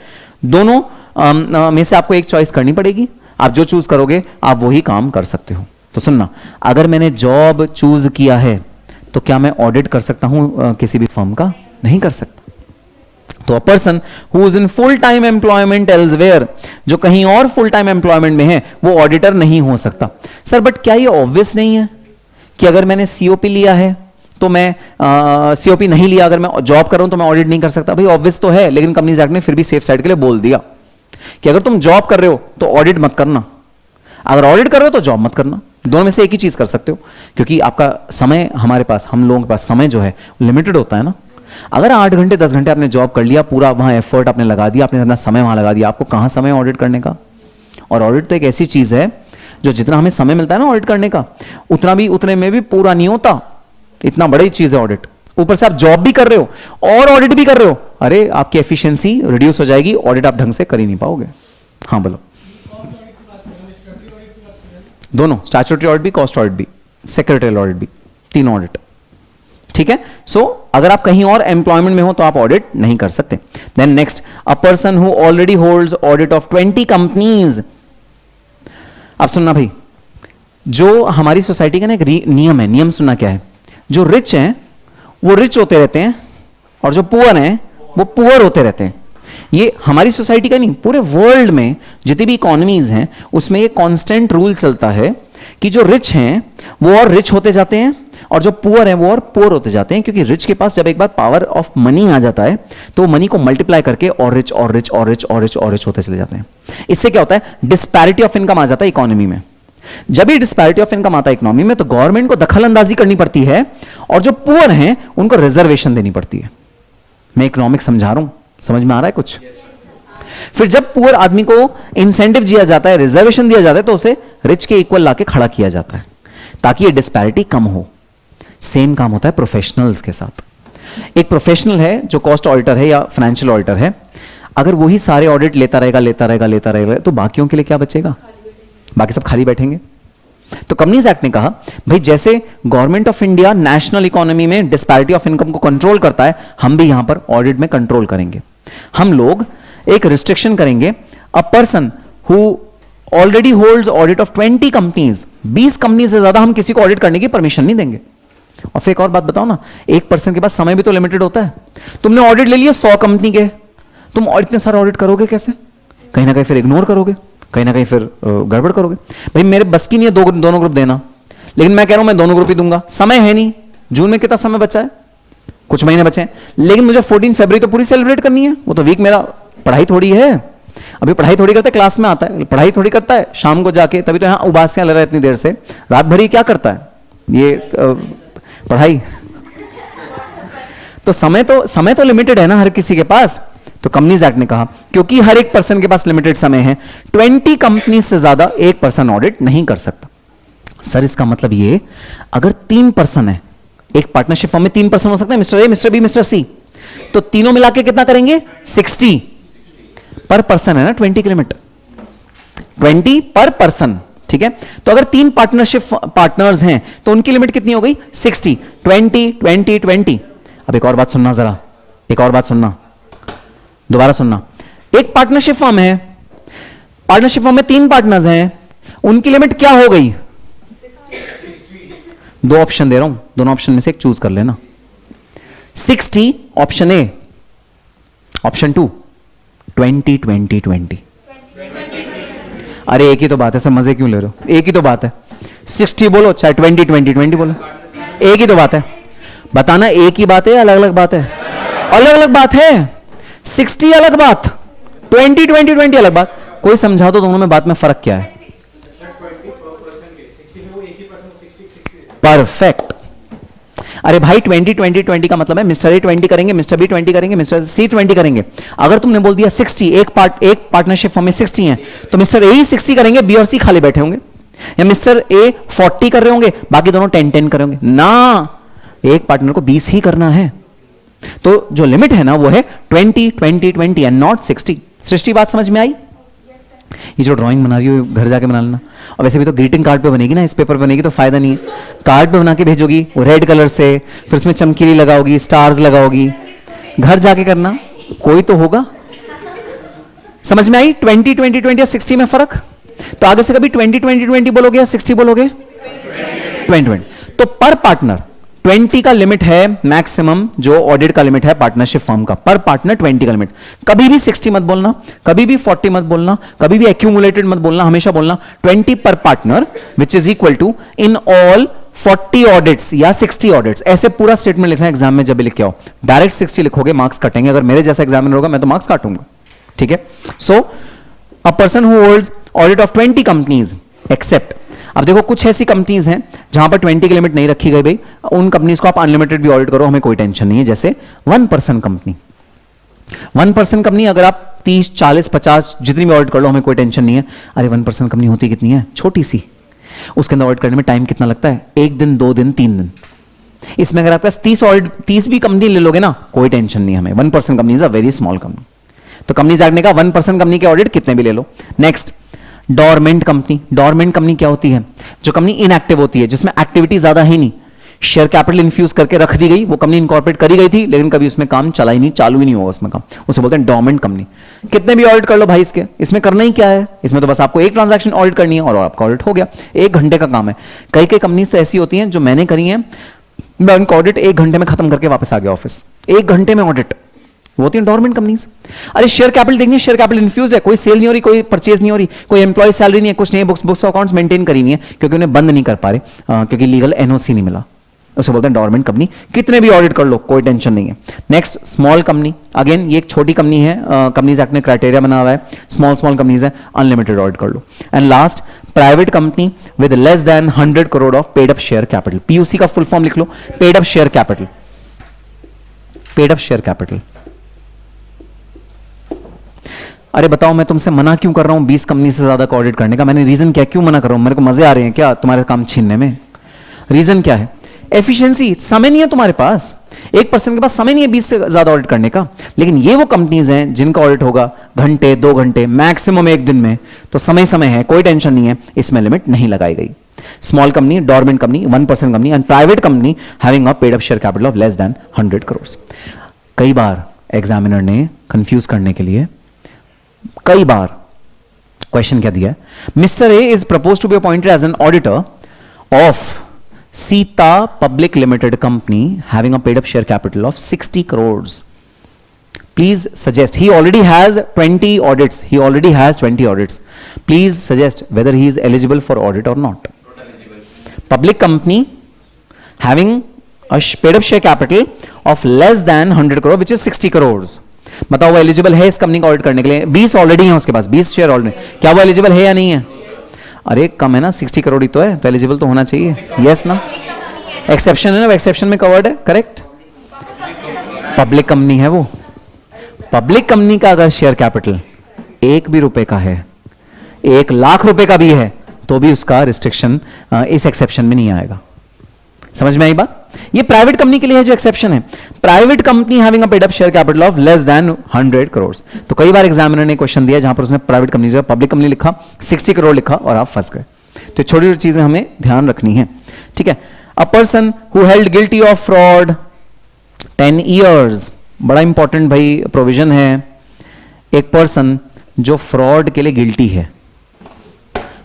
दोनों में से आपको एक चॉइस करनी पड़ेगी। आप जो चूज करोगे आप वही काम कर सकते हो। तो सुनना, अगर मैंने जॉब चूज किया है तो क्या मैं ऑडिट कर सकता हूं किसी भी फर्म का? नहीं कर सकता। तो अ person who is in full time employment elsewhere, जो कहीं और फुल टाइम एम्प्लॉयमेंट में है, वो ऑडिटर नहीं हो सकता। सर बट क्या ये ऑब्वियस नहीं है कि अगर मैंने सीओपी लिया है तो मैं सीओपी नहीं लिया, अगर मैं जॉब कर रहा हूं तो मैं ऑडिट नहीं कर सकता? भाई ऑब्वियस तो है, लेकिन कंपनीज एक्ट ने फिर भी सेफ साइड के लिए बोल दिया कि अगर तुम जॉब कर रहे हो तो ऑडिट मत करना, अगर ऑडिट कर रहे हो तो जॉब मत करना। दोनों में से एक ही चीज कर सकते हो, क्योंकि आपका समय, हमारे पास, हम लोगों के पास समय जो है लिमिटेड होता है ना। अगर 8 घंटे 10 घंटे आपने जॉब कर लिया, पूरा वहां एफर्ट आपने लगा दिया, आपने अपना समय वहां लगा दिया, आपको कहां समय ऑडिट करने का? और ऑडिट तो एक ऐसी चीज है जो जितना हमें समय मिलता है ना ऑडिट करने का, उतने में भी पूरा नहीं होता। इतना बड़ी चीज है ऑडिट। ऊपर से आप जॉब भी कर रहे हो और ऑडिट भी कर रहे हो, अरे आपकी एफिशिएंसी रिड्यूस हो जाएगी, ऑडिट आप ढंग से कर ही नहीं पाओगे। हाँ बोलो। दोनों, स्टैट्यूटरी ऑडिट भी, कॉस्ट ऑडिट भी, सेक्रेटरियल ऑडिट भी, तीनों ऑडिट। ठीक है, सो अगर आप कहीं और एम्प्लॉयमेंट में हो तो आप ऑडिट नहीं कर सकते। Then next, a person who already holds audit of 20 companies. अब सुनना भाई, जो हमारी सोसाइटी का ना एक नियम है, नियम सुनना क्या है, जो रिच हैं वो रिच होते रहते हैं और जो पुअर हैं वो पुअर होते रहते हैं। ये हमारी सोसाइटी का नहीं, पूरे वर्ल्ड में जितनी भी इकोनॉमीज हैं उसमें ये कांस्टेंट रूल चलता है कि जो रिच हैं वो और रिच होते जाते हैं और जो पुअर हैं वो और पुअर होते जाते हैं, क्योंकि रिच के पास जब एक बार पावर ऑफ मनी आ जाता है तो मनी को मल्टीप्लाई करके और रिच और रिच और रिच और रिच और रिच होते चले जाते हैं। इससे क्या होता है? डिस्पैरिटी ऑफ इनकम आ जाता है इकोनॉमी में। जब भी डिस्पैरिटी ऑफ इनकम आता है इकोनॉमी में तो गवर्नमेंट को दखल अंदाजी करनी पड़ती है और जो पुअर हैं उनको रिजर्वेशन देनी पड़ती है। मैं इकोनॉमिक्स समझा रहा हूं, समझ में आ रहा है कुछ? फिर जब पुअर आदमी को इंसेंटिव दिया जाता है, रिजर्वेशन दिया जाता है, तो उसे रिच के इक्वल लाके खड़ा किया जाता है ताकि ये डिस्पैरिटी कम हो। सेम काम होता है प्रोफेशनल्स के साथ। एक प्रोफेशनल है जो कॉस्ट ऑडिटर है या फाइनेंशियल ऑडिटर है, अगर वही सारे ऑडिट लेता रहेगा तो बाकियों के लिए क्या बचेगा? बाकी सब खाली बैठेंगे। तो कंपनीज एक्ट ने कहा भाई जैसे government of India national economy में डिस्पैरिटी ऑफ इनकम को कंट्रोल करता है, हम भी यहां पर ऑडिट में कंट्रोल करेंगे। हम लोग एक रिस्ट्रिक्शन करेंगे, अ person who already holds audit of 20 companies, 20 company से ज्यादा हम किसी को ऑडिट करने की परमिशन नहीं देंगे। और फिर एक और बात बताओ ना, एक पर्सन के पास समय भी तो लिमिटेड होता है। तुमने ऑडिट ले लिया 100 कंपनी के, तुम इतने सारे ऑडिट करोगे कैसे? कहीं ना कहीं फिर इग्नोर करोगे, कहीं ना कहीं फिर गड़बड़ करोगे। भाई मेरे बस की नहीं है दोनों ग्रुप देना, लेकिन मैं कह रहा हूं मैं दोनों ग्रुप ही दूंगा। समय है नहीं, जून में कितना समय बचा है? कुछ महीने बचे हैं, लेकिन मुझे 14 फरवरी तो पूरी सेलिब्रेट करनी है। वो तो वीक मेरा पढ़ाई थोड़ी है, अभी पढ़ाई थोड़ी करता है, क्लास में आता है, पढ़ाई थोड़ी करता है शाम को जाके, तभी तो यहां उबासियां ले रहा है इतनी देर से। रात भर ही क्या करता है ये पढ़ाई। तो समय तो लिमिटेड है ना हर किसी के पास। तो कंपनीज एक्ट ने कहा क्योंकि हर एक पर्सन के पास लिमिटेड समय है, 20 कंपनी से ज्यादा एक पर्सन ऑडिट नहीं कर सकता। सर इसका मतलब ये, अगर 3 पर्सन है, एक पार्टनरशिप फॉर्म में 3 पर्सन हो सकते हैं, mister A, mister B, mister C, तो तीनों मिला के कितना करेंगे? 60 पर पर्सन है ना, 20 की लिमिट। 20 पर पर्सन, ठीक है। तो अगर 3 पार्टनरशिप पार्टनर्स हैं तो उनकी लिमिट कितनी हो गई? 60, 20 20 20। अब एक और बात सुनना जरा, एक और बात सुनना, दोबारा सुनना। एक पार्टनरशिप फर्म है, पार्टनरशिप फर्म में 3 पार्टनर्स हैं, उनकी लिमिट क्या हो गई? 2 ऑप्शन दे रहा हूं, दोनों ऑप्शन में से एक चूज कर लेना। 60 ऑप्शन ए, ऑप्शन 2 20 20 20। अरे एक ही तो बात है, सब मजे क्यों ले रहे हो? एक ही तो बात है, 60 बोलो चाहे 20 20 20 बोलो, एक ही तो बात है। बताना एक ही बात है, अलग अलग बात है? अलग अलग बात है। 60 अलग बात, 20 20 20 अलग बात। कोई समझा दो दोनों में बात में फर्क क्या है? परफेक्ट। अरे भाई 20 20 20 का मतलब है मिस्टर ए 20 करेंगे, मिस्टर बी 20 करेंगे, मिस्टर सी 20 करेंगे। अगर तुमने बोल दिया 60, एक पार्टनरशिप फॉर्म में 60 है, तो मिस्टर ए ही 60 करेंगे, बी और सी खाली बैठे होंगे, या मिस्टर ए 40 कर रहे होंगे, बाकी दोनों 10 10 कर होंगे ना। एक पार्टनर को 20 ही करना है। तो जो लिमिट है ना वो है 20 20 20 एंड नॉट 60। सृष्टि बात समझ में आई? ये जो ड्राइंग बना रही हो घर जाके बना लेना। और वैसे भी तो ग्रीटिंग कार्ड पे बनेगी ना, इस पेपर पे बनेगी तो फायदा नहीं है। कार्ड पे बना के भेजोगी वो रेड कलर से, फिर उसमें चमकीली लगाओगी, स्टार्स लगाओगी, घर जाके करना, कोई तो होगा। समझ में आई 20 20 20 या 60 में फर्क? तो आगे से कभी 20 20 20 बोलोगे या 60 बोलोगे? 20 20। तो पर पार्टनर 20 का लिमिट है मैक्सिमम, जो ऑडिट का लिमिट है पार्टनरशिप फर्म का, पर पार्टनर 20 का लिमिट। कभी भी 60 मत बोलना, कभी भी 40 मत बोलना, कभी भी एक्यूमुलेटेड मत बोलना, हमेशा बोलना 20 पर partner which is equal to in all 40 audits या 60 ऑडिट्स। ऐसे पूरा स्टेटमेंट लिखना है एग्जाम में जब भी लिख के आओ। डायरेक्ट 60 लिखोगे मार्क्स कटेंगे, अगर मेरे जैसा एग्जामिनर होगा मैं तो मार्क्स काटूंगा, ठीक है। So a person who holds audit of 20 companies except. अब देखो कुछ ऐसी कंपनीज हैं जहां पर 20 की लिमिट नहीं रखी गई भाई, उन कंपनीज को आप अनलिमिटेड भी ऑडिट करो, हमें कोई टेंशन नहीं है। जैसे 1 पर्सन कंपनी, 1 पर्सन कंपनी अगर आप 30 40 50 जितनी भी ऑडिट कर लो हमें कोई टेंशन नहीं है। अरे 1 पर्सन कंपनी होती कितनी है? छोटी सी। उसके अंदर ऑडिट करने में टाइम कितना लगता है? 1 दिन 2 दिन 3 दिन। इसमें अगर आपके पास 30 भी कंपनी ले लोगे ना, कोई टेंशन नहीं हमें। 1 person company is a very small company. तो कंपनीज एक्ट ने कहा 1 पर्सन कंपनी के ऑडिट कितने भी ले लो। Next dormant company. Dormant company क्या होती है? जो कंपनी इनएक्टिव होती है, जिसमें एक्टिविटी ज्यादा है नहीं, शेयर कैपिटल इन्फ्यूज करके रख दी गई, वो कंपनी इनकॉर्पोरेट करी गई थी लेकिन कभी उसमें काम चला ही नहीं, चालू ही नहीं होगा उसमें काम, उसे बोलते हैं डोरमेंट कंपनी। कितने भी ऑडिट कर लो भाई इसके, इसमें करना ही क्या है? इसमें तो बस आपको एक ट्रांजैक्शन ऑडिट करनी है और आपका ऑडिट हो गया। 1 घंटे का काम है। कई कई कंपनीज तो ऐसी होती हैं जो मैंने करी है, मैं उनका ऑडिट 1 घंटे में खत्म करके वापस आ गया ऑफिस। 1 घंटे में ऑडिट होती है डोरमेंट कंपनीज। अरे शेयर कैपिटल देखिए, शेयर कैपिटल इन्फ्यूज है, कोई सेल नहीं हो रही, कोई परचेज नहीं हो रही, कोई एम्प्लॉय सैलरी नहीं है, कुछ नहीं है, बुक्स अकाउंट्स मेंटेन करी नहीं है क्योंकि उन्हें बंद नहीं कर पा रहे, क्योंकि लीगल एनओसी नहीं मिला। उसे बोलते हैं डोरमेंट कंपनी। कितने भी ऑडिट कर लो कोई टेंशन नहीं है। Next small company. अगेन ये एक छोटी कंपनी है, कंपनीज एक्ट ने क्राइटेरिया बना हुआ है, स्मॉल कंपनीज है, अनलिमिटेड ऑडिट कर लो। And last private company with less than 100 crore of paid up share capital. PUC का फुल फॉर्म लिख लो, paid up share capital. Paid up share capital. अरे बताओ मैं तुमसे मना क्यों कर रहा हूं 20 कंपनी से ज्यादा का ऑडिट करने का? मैंने रीजन क्या, क्यों मना कर रहा हूं? मेरे को मजे आ रहे हैं क्या तुम्हारे काम छीनने में? रीजन क्या है? एफिशिएंसी। समय नहीं है तुम्हारे पास, 1 पर्सन के पास समय नहीं है 20 से ज्यादा ऑडिट करने का। लेकिन ये वो कंपनीज हैं जिनका ऑडिट होगा घंटे 2 घंटे मैक्सिमम 1 दिन में, तो समय है, कोई टेंशन नहीं है, इसमें लिमिट नहीं लगाई गई। Small company, dormant company, 1 person company and private company having a paid up share capital of less than 100 crore. कई बार एग्जामिनर ने कंफ्यूज करने के लिए कई बार क्वेश्चन क्या दिया है? Mister A is propose to be appointed as an auditor of Sita public limited company having a paid up share capital of 60 crore. Please suggest, he already has 20 audits, please suggest whether he is eligible for audit or not. Public company having a paid up share capital of less than 100 crore which is 60 crores. बताओ वो eligible है इस company का audit करने के लिए? 20 already है उसके पास, 20 शेयर ऑलरेडी। क्या वो एलिजिबल है या नहीं है? अरे कम है ना, 60 करोड़ ही तो है, तो एलिजिबल तो होना चाहिए। यस ना? एक्सेप्शन है ना, एक्सेप्शन में कवर्ड है, करेक्ट। पब्लिक कंपनी है वो। पब्लिक कंपनी का अगर शेयर कैपिटल 1 भी रुपए का है, 1 लाख रुपए का भी है, तो भी उसका रिस्ट्रिक्शन इस एक्सेप्शन में नहीं आएगा। समझ में आई बात? ये प्राइवेट कंपनी के लिए है जो एक्सेप्शन है, private company having a paid up share capital of less than 100 crore. तो कई बार एग्जामिनर ने क्वेश्चन दिया जहां पर उसने प्राइवेट कंपनी जगह पब्लिक कंपनी लिखा, 60 करोड़ लिखा और आप फंस गए। तो छोटी छोटी चीजें हमें ध्यान रखनी है, ठीक है। अ person who held guilty of fraud 10 years, बड़ा इंपॉर्टेंट भाई प्रोविजन है। एक पर्सन जो फ्रॉड के लिए गिल्टी है,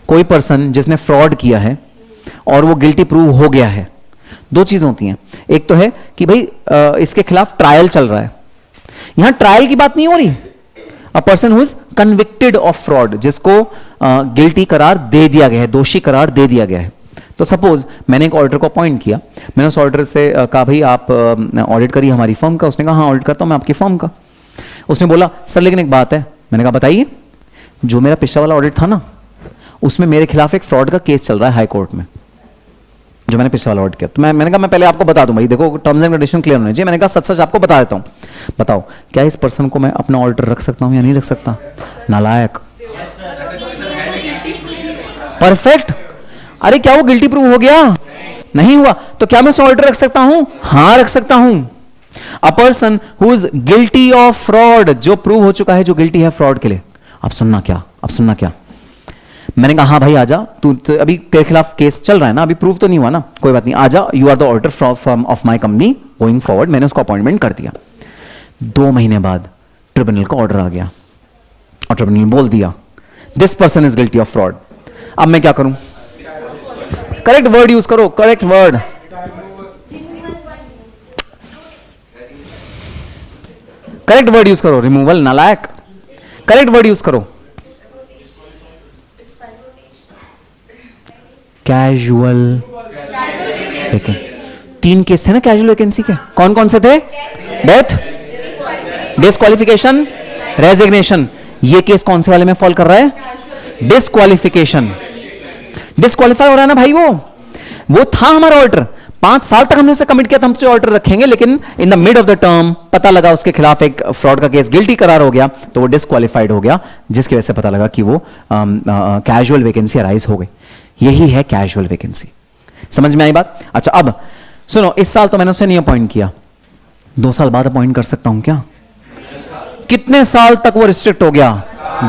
कोई पर्सन जिसने फ्रॉड किया है और वो गिल्टी प्रूव हो गया है, दो चीजें होती हैं। एक तो है कि भाई इसके खिलाफ ट्रायल चल रहा है, यहां ट्रायल की बात नहीं हो रही। अ person who is convicted of fraud, जिसको गिल्टी करार दे दिया गया है, दोषी करार दे दिया गया है। तो सपोज मैंने एक ऑडिटर को अपॉइंट किया, मैंने उस ऑडिटर से कहा भाई आप ऑडिट करिए हमारी फर्म का। उसने कहा हाँ ऑडिट करता हूं मैं आपकी फर्म का। उसने बोला सर लेकिन एक बात है। मैंने कहा बताइए। जो मेरा पिछला वाला ऑडिट था ना, उसमें मेरे खिलाफ एक फ्रॉड का केस चल रहा है हाई कोर्ट में, जो मैंने पिछले वाला ऑडिट किया। तो मैंने कहा मैं पहले आपको बता दूं भाई, देखो टर्म्स एंड कंडीशन क्लियर होने चाहिए। मैंने कहा सच सच आपको बता देता हूं, बताओ क्या इस पर्सन को मैं अपना ऑडिटर रख सकता हूं या नहीं रख सकता? नालायक। परफेक्ट। अरे क्या वो गिल्टी प्रूव हो गया? नहीं हुआ। तो क्या मैं उसे ऑडिटर रख सकता हूं? हाँ रख सकता हूं। अ person who is guilty of fraud, जो प्रूव हो चुका है, जो गिल्टी है फ्रॉड के लिए। अब सुनना क्या, अब सुनना क्या। मैंने कहा हाँ भाई आजा, तू तो अभी तेरे खिलाफ केस चल रहा है ना, अभी प्रूव तो नहीं हुआ ना, कोई बात नहीं, आजा, you are the auditor from of my company going forward. मैंने उसको अपॉइंटमेंट कर दिया। 2 महीने बाद ट्रिब्यूनल का ऑर्डर आ गया और ट्रिब्यूनल ने बोल दिया this person is guilty of fraud. अब मैं क्या करूं? करेक्ट वर्ड यूज करो, correct word. Correct word use करो, रिमूवल नालायक। करेक्ट वर्ड यूज करो, कैजुअल वैकेंसी। 3 केस थे ना कैजुअल वैकेंसी के, कौन कौन से थे? Death, disqualification, resignation. ये केस कौन से वाले में फॉल कर रहा है? डिस्क्वालिफिकेशन। डिस्क्वालीफाई हो रहा है ना भाई, वो था हमारा ऑडिटर, 5 साल तक हमने उसे कमिट किया था हमसे ऑडिटर रखेंगे, लेकिन in the mid of the term पता लगा उसके खिलाफ एक फ्रॉड का केस गिल्टी करार हो गया, तो वो डिस्क्वालीफाइड हो गया, जिसकी वजह से पता लगा कि वो कैजुअल वैकेंसी अराइज हो गई। यही है कैजुअल वैकेंसी। समझ में आई बात? अच्छा अब सुनो, इस साल तो मैंने उसे नहीं अपॉइंट किया, 2 साल बाद अपॉइंट कर सकता हूं क्या? कितने साल तक वो रिस्ट्रिक्ट हो गया?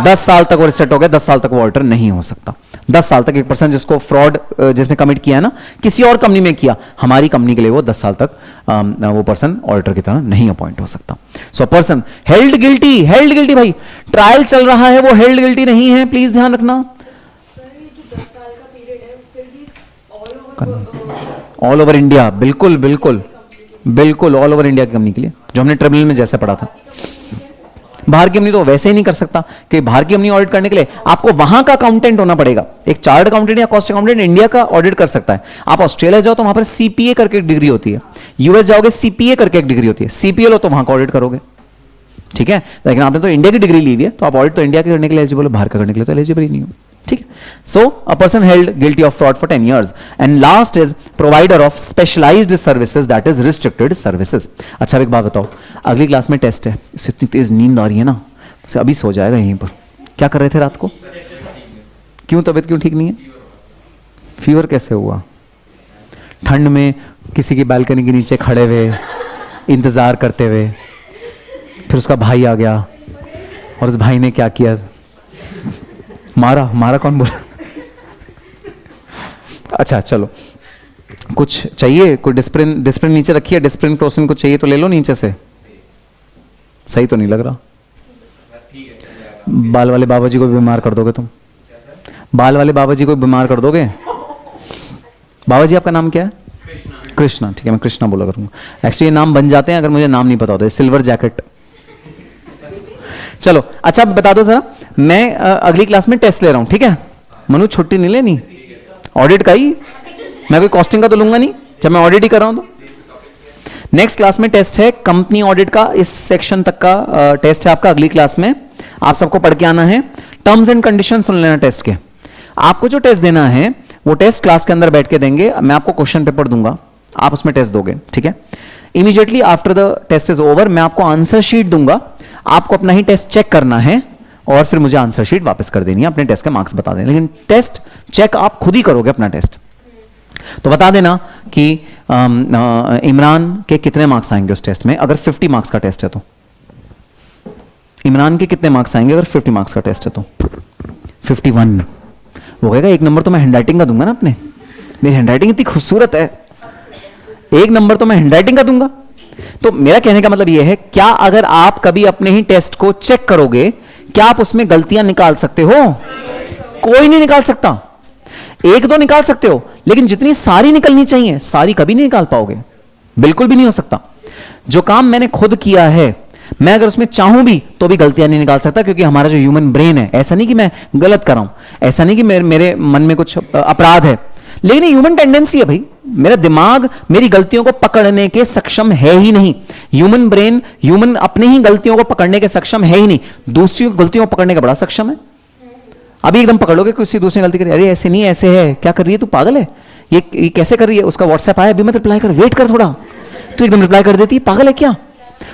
10 साल तक वो रिस्ट्रिक्ट हो गया। 10 साल तक वो ऑडिटर नहीं हो सकता। 10 साल तक एक पर्सन जिसको फ्रॉड जिसने कमिट किया ना, किसी और कंपनी में किया, हमारी कंपनी के लिए वो 10 साल तक वो पर्सन ऑडिटर की तरह नहीं अपॉइंट हो सकता। So person held guilty, held guilty भाई ट्रायल चल रहा है, वो हेल्ड गिल्टी नहीं है, प्लीज ध्यान रखना। ऑल ओवर इंडिया, बिल्कुल बिल्कुल बिल्कुल ऑल ओवर इंडिया की कंपनी के लिए, जो हमने ट्रिब्यूनल में जैसे पढ़ा था। बाहर की कंपनी तो वैसे ही नहीं कर सकता कि बाहर की कंपनी ऑडिट करने के लिए आपको वहां का अकाउंटेंट होना पड़ेगा। एक चार्ट अकाउंटेंट या कॉस्ट अकाउंटेंट इंडिया का ऑडिट कर सकता है। आप ऑस्ट्रेलिया जाओ तो वहां पर सीपीए करके एक डिग्री होती है, यूएस जाओगे सीपीए करके एक डिग्री होती है, सीपीए लो तो वहां का ऑडिट करोगे, ठीक है। लेकिन आपने तो इंडिया की डिग्री ली हुई है, तो आप ऑडिट तो इंडिया के करने के लिए एलिजिबल हो, बाहर का करने के लिए तो एलिजिबल ही नहीं हो, ठीक है। So a person held guilty of fraud for 10 years and last is provider of specialised services that is restricted services. अच्छा एक बात बताओ, अगली क्लास में टेस्ट है, इससे इतनी तेज नींद आ रही है ना, उसे अभी सो जाएगा यहीं पर। क्या कर रहे थे रात को? क्यों तबीयत क्यों ठीक नहीं है? फीवर कैसे हुआ? ठंड में किसी की बालकनी के नीचे खड़े हुए इंतजार करते हुए, फिर उसका भाई आ गया और उस भाई ने क्या किया? मारा। मारा कौन बोला? अच्छा चलो, कुछ चाहिए? कोई डिस्प्रिन, डिस्प्रिन नीचे रखिए, डिस्प्रिन क्रोसिन कुछ चाहिए तो ले लो नीचे से। सही तो नहीं लग रहा। बाल वाले बाबा जी को बीमार कर दोगे तुम? बाल वाले बाबा जी को बीमार कर दोगे? बाबा जी आपका नाम क्या है? कृष्णा, ठीक है मैं कृष्णा बोला करूंगा। एक्चुअली ये नाम बन जाते हैं अगर मुझे नाम नहीं पता होता। Silver jacket. चलो अच्छा बता दो जरा, मैं अगली क्लास में टेस्ट ले रहा हूं, ठीक है। मनु छुट्टी नहीं लेनी, ऑडिट का ही, मैं कोई कॉस्टिंग का तो लूंगा नहीं जब मैं ऑडिट ही कर रहा हूं तो। नेक्स्ट क्लास में टेस्ट है कंपनी ऑडिट का, इस सेक्शन तक का टेस्ट है आपका अगली क्लास में। आप सबको पढ़ के आना है, टर्म्स एंड कंडीशन सुन लेना टेस्ट के। आपको जो टेस्ट देना है वो टेस्ट क्लास के अंदर बैठ के देंगे, मैं आपको क्वेश्चन पेपर दूंगा, आप उसमें टेस्ट दोगे, ठीक है। Immediately after the test is over मैं आपको आंसर शीट दूंगा, आपको अपना ही टेस्ट चेक करना है और फिर मुझे आंसर शीट वापस कर देनी है, अपने टेस्ट के मार्क्स बता दें। लेकिन टेस्ट चेक आप खुद ही करोगे अपना टेस्ट। तो बता देना कि इमरान के कितने मार्क्स आएंगे उस टेस्ट में अगर 50 मार्क्स का टेस्ट है तो। इमरान के कितने मार्क्स आएंगे अगर 50 मार्क्स का टेस्ट है तो? 51। वो कहेगा 1 नंबर तो मैं हैंडराइटिंग का दूंगा ना, अपने मेरी हैंडराइटिंग इतनी खूबसूरत है, 1 नंबर तो मैं हैंडराइटिंग का दूंगा। तो मेरा कहने का मतलब यह है, क्या अगर आप कभी अपने ही टेस्ट को चेक करोगे, क्या आप उसमें गलतियां निकाल सकते हो? कोई नहीं निकाल सकता। 1-2 निकाल सकते हो, लेकिन जितनी सारी निकलनी चाहिए सारी कभी नहीं निकाल पाओगे, बिल्कुल भी नहीं हो सकता। जो काम मैंने खुद किया है, मैं अगर उसमें चाहूं भी तो भी गलतियां नहीं निकाल सकता, क्योंकि हमारा जो ह्यूमन ब्रेन है, ऐसा नहीं कि मैं गलत कर रहा हूं, ऐसा नहीं कि मेरे मन में कुछ अपराध है, लेकिन ह्यूमन टेंडेंसी है भाई, मेरा दिमाग मेरी गलतियों को पकड़ने के सक्षम है ही नहीं। ह्यूमन ब्रेन, ह्यूमन अपने ही गलतियों को पकड़ने के सक्षम है ही नहीं, दूसरी गलतियों को पकड़ने का बड़ा सक्षम है। अभी एकदम पकड़ लोगे किसी दूसरी गलती करी, अरे ऐसे नहीं ऐसे है, क्या कर रही है तू, पागल है, ये कैसे कर रही है, उसका व्हाट्सएप आया अभी मत रिप्लाई कर, वेट कर थोड़ा, तू एकदम रिप्लाई कर देती है, पागल है क्या?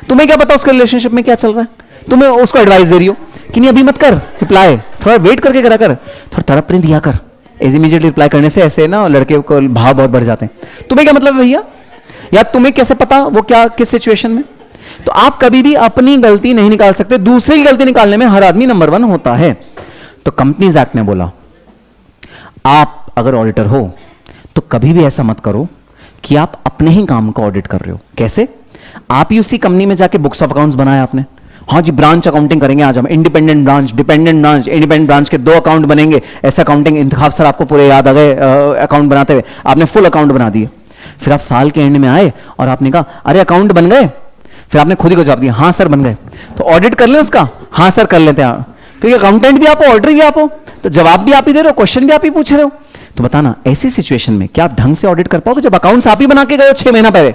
तुम्हें क्या पता उसके रिलेशनशिप में क्या चल रहा है, तुम्हें उसको एडवाइस दे रही हो कि नहीं अभी मत कर रिप्लाई, थोड़ा वेट करके करा कर, थोड़ा तड़प नहीं दिया कर, इमीडिएटली रिप्लाई करने से ऐसे ना लड़के को भाव बहुत बढ़ जाते हैं। तुम्हें क्या मतलब है भैया, या तुम्हें कैसे पता वो क्या किस सिचुएशन में? तो आप कभी भी अपनी गलती नहीं निकाल सकते, दूसरे की गलती निकालने में हर आदमी नंबर 1 होता है। तो कंपनीज एक्ट ने बोला, आप अगर ऑडिटर हो तो कभी भी ऐसा मत करो कि आप अपने ही काम का ऑडिट कर रहे हो। कैसे? आप ही उसी कंपनी में जाके बुक्स ऑफ अकाउंट्स बनाया आपने, हाँ जी ब्रांच अकाउंटिंग करेंगे आज हम, independent branch, dependent branch, independent branch के 2 अकाउंट बनेंगे, ऐसा अकाउंटिंग इंतखाब सर आपको पूरे याद आ गए अकाउंट बनाते हुए, आपने फुल अकाउंट बना दिए। फिर आप साल के एंड में आए और आपने कहा अरे अकाउंट बन गए, फिर आपने खुद ही को जवाब दिया हाँ सर बन गए। तो ऑडिट कर लें उसका, हाँ सर कर लेते हैं, क्योंकि अकाउंटेंट भी आप हो, ऑडिटर भी आप हो, तो जवाब भी आप ही दे रहे हो, क्वेश्चन भी आप ही पूछ रहे हो। तो बताना ऐसी सिचुएशन में क्या आप ढंग से ऑडिट कर पाओगे? जब अकाउंट्स आप ही बना के गए हो 6 महीना पहले,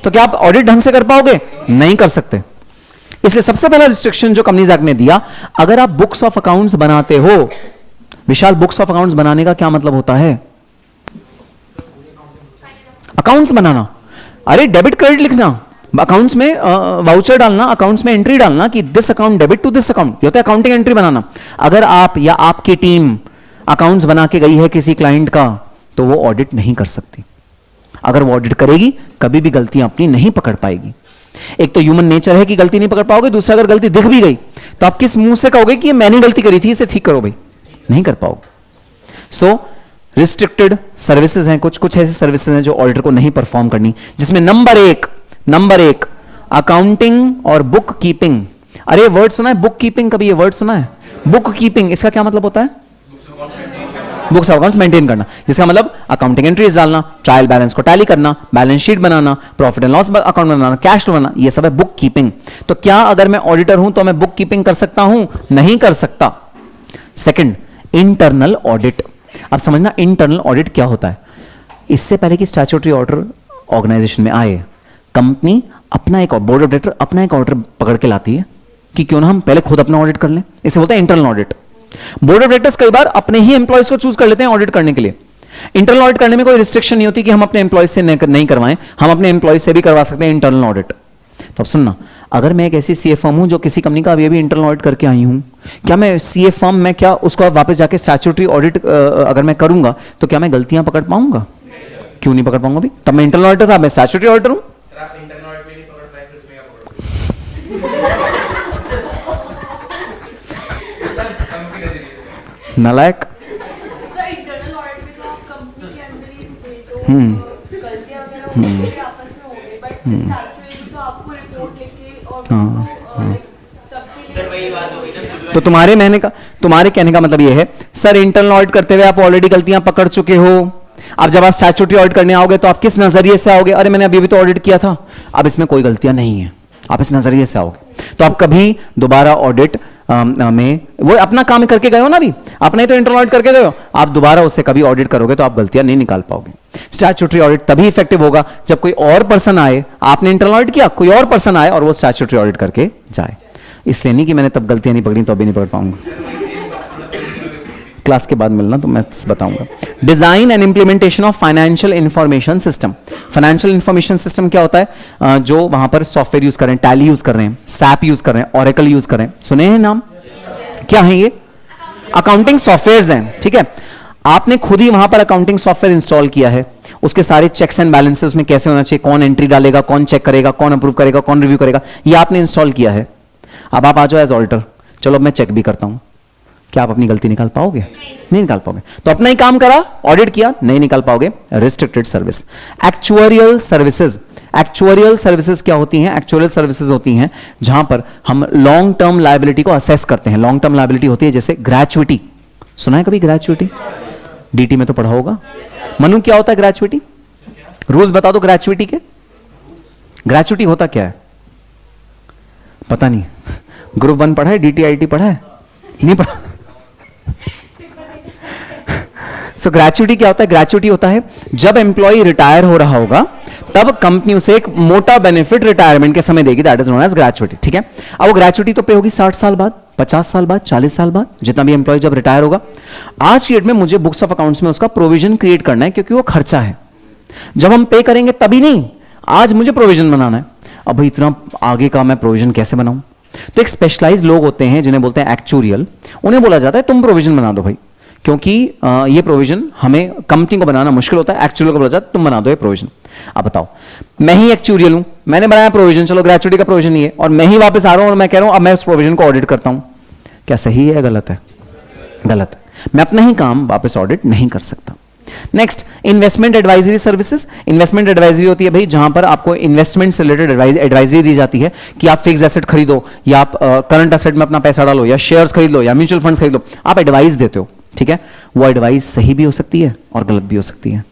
तो क्या आप ऑडिट ढंग से कर पाओगे? नहीं कर सकते। इसलिए सबसे पहला रिस्ट्रिक्शन जो कंपनीज एक्ट ने दिया, अगर आप बुक्स ऑफ अकाउंट्स बनाते हो, विशाल बुक्स ऑफ अकाउंट्स बनाने का क्या मतलब होता है? अकाउंट्स बनाना, अरे डेबिट क्रेडिट लिखना, अकाउंट्स में वाउचर डालना, अकाउंट्स में एंट्री डालना कि this account debit to this account, ये होता है अकाउंटिंग एंट्री बनाना। अगर आप या आपकी टीम अकाउंट्स बना के गई है किसी क्लाइंट का, तो वो ऑडिट नहीं कर सकती। अगर वो ऑडिट करेगी कभी भी गलतियां अपनी नहीं पकड़ पाएगी। एक तो ह्यूमन नेचर है कि गलती नहीं पकड़ पाओगे, दूसरा अगर गलती दिख भी गई तो आप किस मुंह से कहोगे कि मैंने गलती करी थी, इसे ठीक करो भाई, नहीं कर पाओगे। सो रिस्ट्रिक्टेड सर्विसेज हैं, कुछ ऐसी सर्विसेज हैं जो ऑडिटर को नहीं परफॉर्म करनी, जिसमें नंबर एक अकाउंटिंग और बुक कीपिंग। अरे वर्ड सुना है बुक कीपिंग, कभी ये वर्ड सुना है? बुक कीपिंग, इसका क्या मतलब होता है? बुक्स ऑफ अकाउंट्स मेंटेन करना, जिसका मतलब अकाउंटिंग एंट्रीज डालना, ट्रायल बैलेंस को टैली करना, बैलेंस शीट बनाना, प्रॉफिट एंड लॉस अकाउंट बनाना, कैश फ्लो बनाना, ये सब है बुक कीपिंग। तो क्या अगर मैं ऑडिटर हूं तो मैं बुक कीपिंग कर सकता हूं? नहीं कर सकता। Second, internal audit. अब समझना इंटरनल ऑडिट क्या होता है। इससे पहले कि स्टैट्यूटरी ऑडिटर ऑर्गेनाइजेशन में आए, कंपनी अपना एक बोर्ड ऑफ डायरेक्टर अपना एक ऑडिटर पकड़ के लाती है कि क्यों ना हम पहले खुद अपना ऑडिट कर लें, इसे बोलते हैं internal audit. Board of directors कई बार अपने ही एम्प्लॉयज को चूज कर लेते हैं ऑडिट करने के लिए। इंटरनल ऑडिट करने में कोई रिस्ट्रिक्शन नहीं होती कि हम अपने एम्प्लॉयज से नहीं करवाएं, हम अपने एम्प्लॉयज से भी करवा सकते हैं इंटरनल ऑडिट। तो अब सुनना, अगर मैं एक ऐसी सीए फर्म हूं जो किसी कंपनी का अभी इंटरनल ऑडिट करके आई हूं, क्या मैं सीए फर्म में क्या उसको वापस जाके स्टैट्यूटरी ऑडिट अगर मैं करूंगा तो क्या मैं गलतियां पकड़ पाऊंगा? क्यों नहीं पकड़ पाऊंगा भी? तब मैं इंटरनल ऑडिटर था, मैं स्टैट्यूटरी ऑडिटर हूं। नालायक। इंटरनल ऑडिट में तो आप कंपनी के अंदर ही रुके, तो गलतियां वगैरह होंगी आपस में होंगी, बट स्टैट्यूटरी तो आपको रिपोर्ट लिख के और सबके लिए। तो तुम्हारे कहने का मतलब यह है सर इंटरनल ऑडिट करते हुए आप ऑलरेडी गलतियां पकड़ चुके हो, अब जब आप स्टैट्यूटरी ऑडिट करने आओगे तो आप किस नजरिए से आओगे? अरे मैंने अभी तो ऑडिट किया था, अब इसमें कोई गलतियां नहीं है, आप इस नजरिए से आओगे। तो आप कभी दोबारा ऑडिट में वो अपना काम करके गए हो ना, अभी अपने तो इंटरनल ऑडिट करके गए हो, आप दोबारा उससे कभी ऑडिट करोगे तो आप गलतियां नहीं निकाल पाओगे। स्टैट्यूटरी ऑडिट तभी इफेक्टिव होगा जब कोई और पर्सन आए, आपने इंटरनल ऑडिट किया, कोई और पर्सन आए और वो स्टैट्यूटरी ऑडिट करके जाए। इसलिए नहीं कि मैंने तब गलतियां नहीं पकड़ी तो अभी नहीं पकड़ पाऊंगा, क्लास के बाद मिलना तो मैं बताऊंगा। Design and implementation of financial information system. Financial information system क्या होता है? जो वहां पर सॉफ्टवेयर यूज कर रहे हैं, टैली यूज कर रहे हैं, सैप यूज कर रहे हैं, ऑरेकल यूज कर रहे हैं, सुने हैं नाम? क्या है ये? अकाउंटिंग सॉफ्टवेयर्स हैं, ठीक है। आपने खुद ही वहां पर अकाउंटिंग सॉफ्टवेयर इंस्टॉल किया है, उसके सारे चेक्स एंड बैलेंसेस उसमें कैसे होना चाहिए, कौन एंट्री डालेगा, कौन चेक करेगा, कौन अप्रूव करेगा, कौन रिव्यू करेगा, ये आपने इंस्टॉल किया है। अब आप आ जाओ एज ऑडिटर, चलो अब मैं चेक भी करता हूं, क्या आप अपनी गलती निकाल पाओगे? नहीं निकाल पाओगे। तो अपना ही काम करा, ऑडिट किया, नहीं निकाल पाओगे। Restricted service. Actuarial services, actuarial services क्या होती हैं? एक्चुअरियल सर्विसेज होती हैं जहां पर हम लॉन्ग टर्म लायबिलिटी को असेस करते हैं। लॉन्ग टर्म लायबिलिटी होती है जैसे ग्रेचुइटी, सुना है कभी ग्रेचुइटी? डीटी में तो पढ़ा होगा। मनु क्या होता है ग्रेचुइटी? रूल्स बता दो ग्रेचुइटी के। ग्रेचुइटी होता क्या है? पता नहीं। ग्रुप 1 पढ़ा है, डीटीआईटी पढ़ा है? नहीं पढ़ा। सो ग्रेचुइटी क्या होता है? ग्रेचुइटी होता है जब एम्प्लॉय रिटायर हो रहा होगा तब कंपनी उसे एक मोटा बेनिफिट रिटायरमेंट के समय देगी, that is known as gratuity. ठीक है, अब वो ग्रेचुइटी तो पे होगी 60 साल बाद, 50 साल बाद, 40 साल बाद, जितना भी एम्प्लॉय जब रिटायर होगा। आज की डेट में मुझे बुक्स ऑफ अकाउंट्स में उसका प्रोविजन क्रिएट करना है, क्योंकि वो खर्चा है। जब हम पे करेंगे तभी नहीं, आज मुझे प्रोविजन बनाना है। अब भाई इतना आगे का मैं प्रोविजन कैसे बनाऊं? तो एक स्पेशलाइज लोग होते हैं जिन्हें बोलते हैं एक्चुरियल, उन्हें बोला जाता है तुम प्रोविजन बना दो भाई, क्योंकि ये प्रोविजन हमें कंपनी को बनाना मुश्किल होता है। एक्चुअल को बोला जाता है तुम बना दो ये प्रोविजन। अब बताओ, मैं ही एक्चुरियल हूं, मैंने बनाया प्रोविजन, चलो ग्रेचुइटी का प्रोविजन ये है, और मैं ही वापस आ रहा हूं और मैं कह रहा हूं अब मैं उस प्रोविजन को ऑडिट करता हूं, क्या सही है या गलत है? गलत है। मैं अपना ही काम वापस ऑडिट नहीं कर सकता। Next, investment advisory services. Investment advisory होती है भाई जहां पर आपको इन्वेस्टमेंट से रिलेटेड एडवाइजरी दी जाती है कि आप फिक्स एसेट खरीदो, या आप करंट एसेट में अपना पैसा डालो, या शेयर्स खरीद लो, या म्यूचुअल फंड्स खरीद लो, आप एडवाइस देते हो। ठीक है, वो एडवाइस सही भी हो सकती है और गलत भी हो सकती है।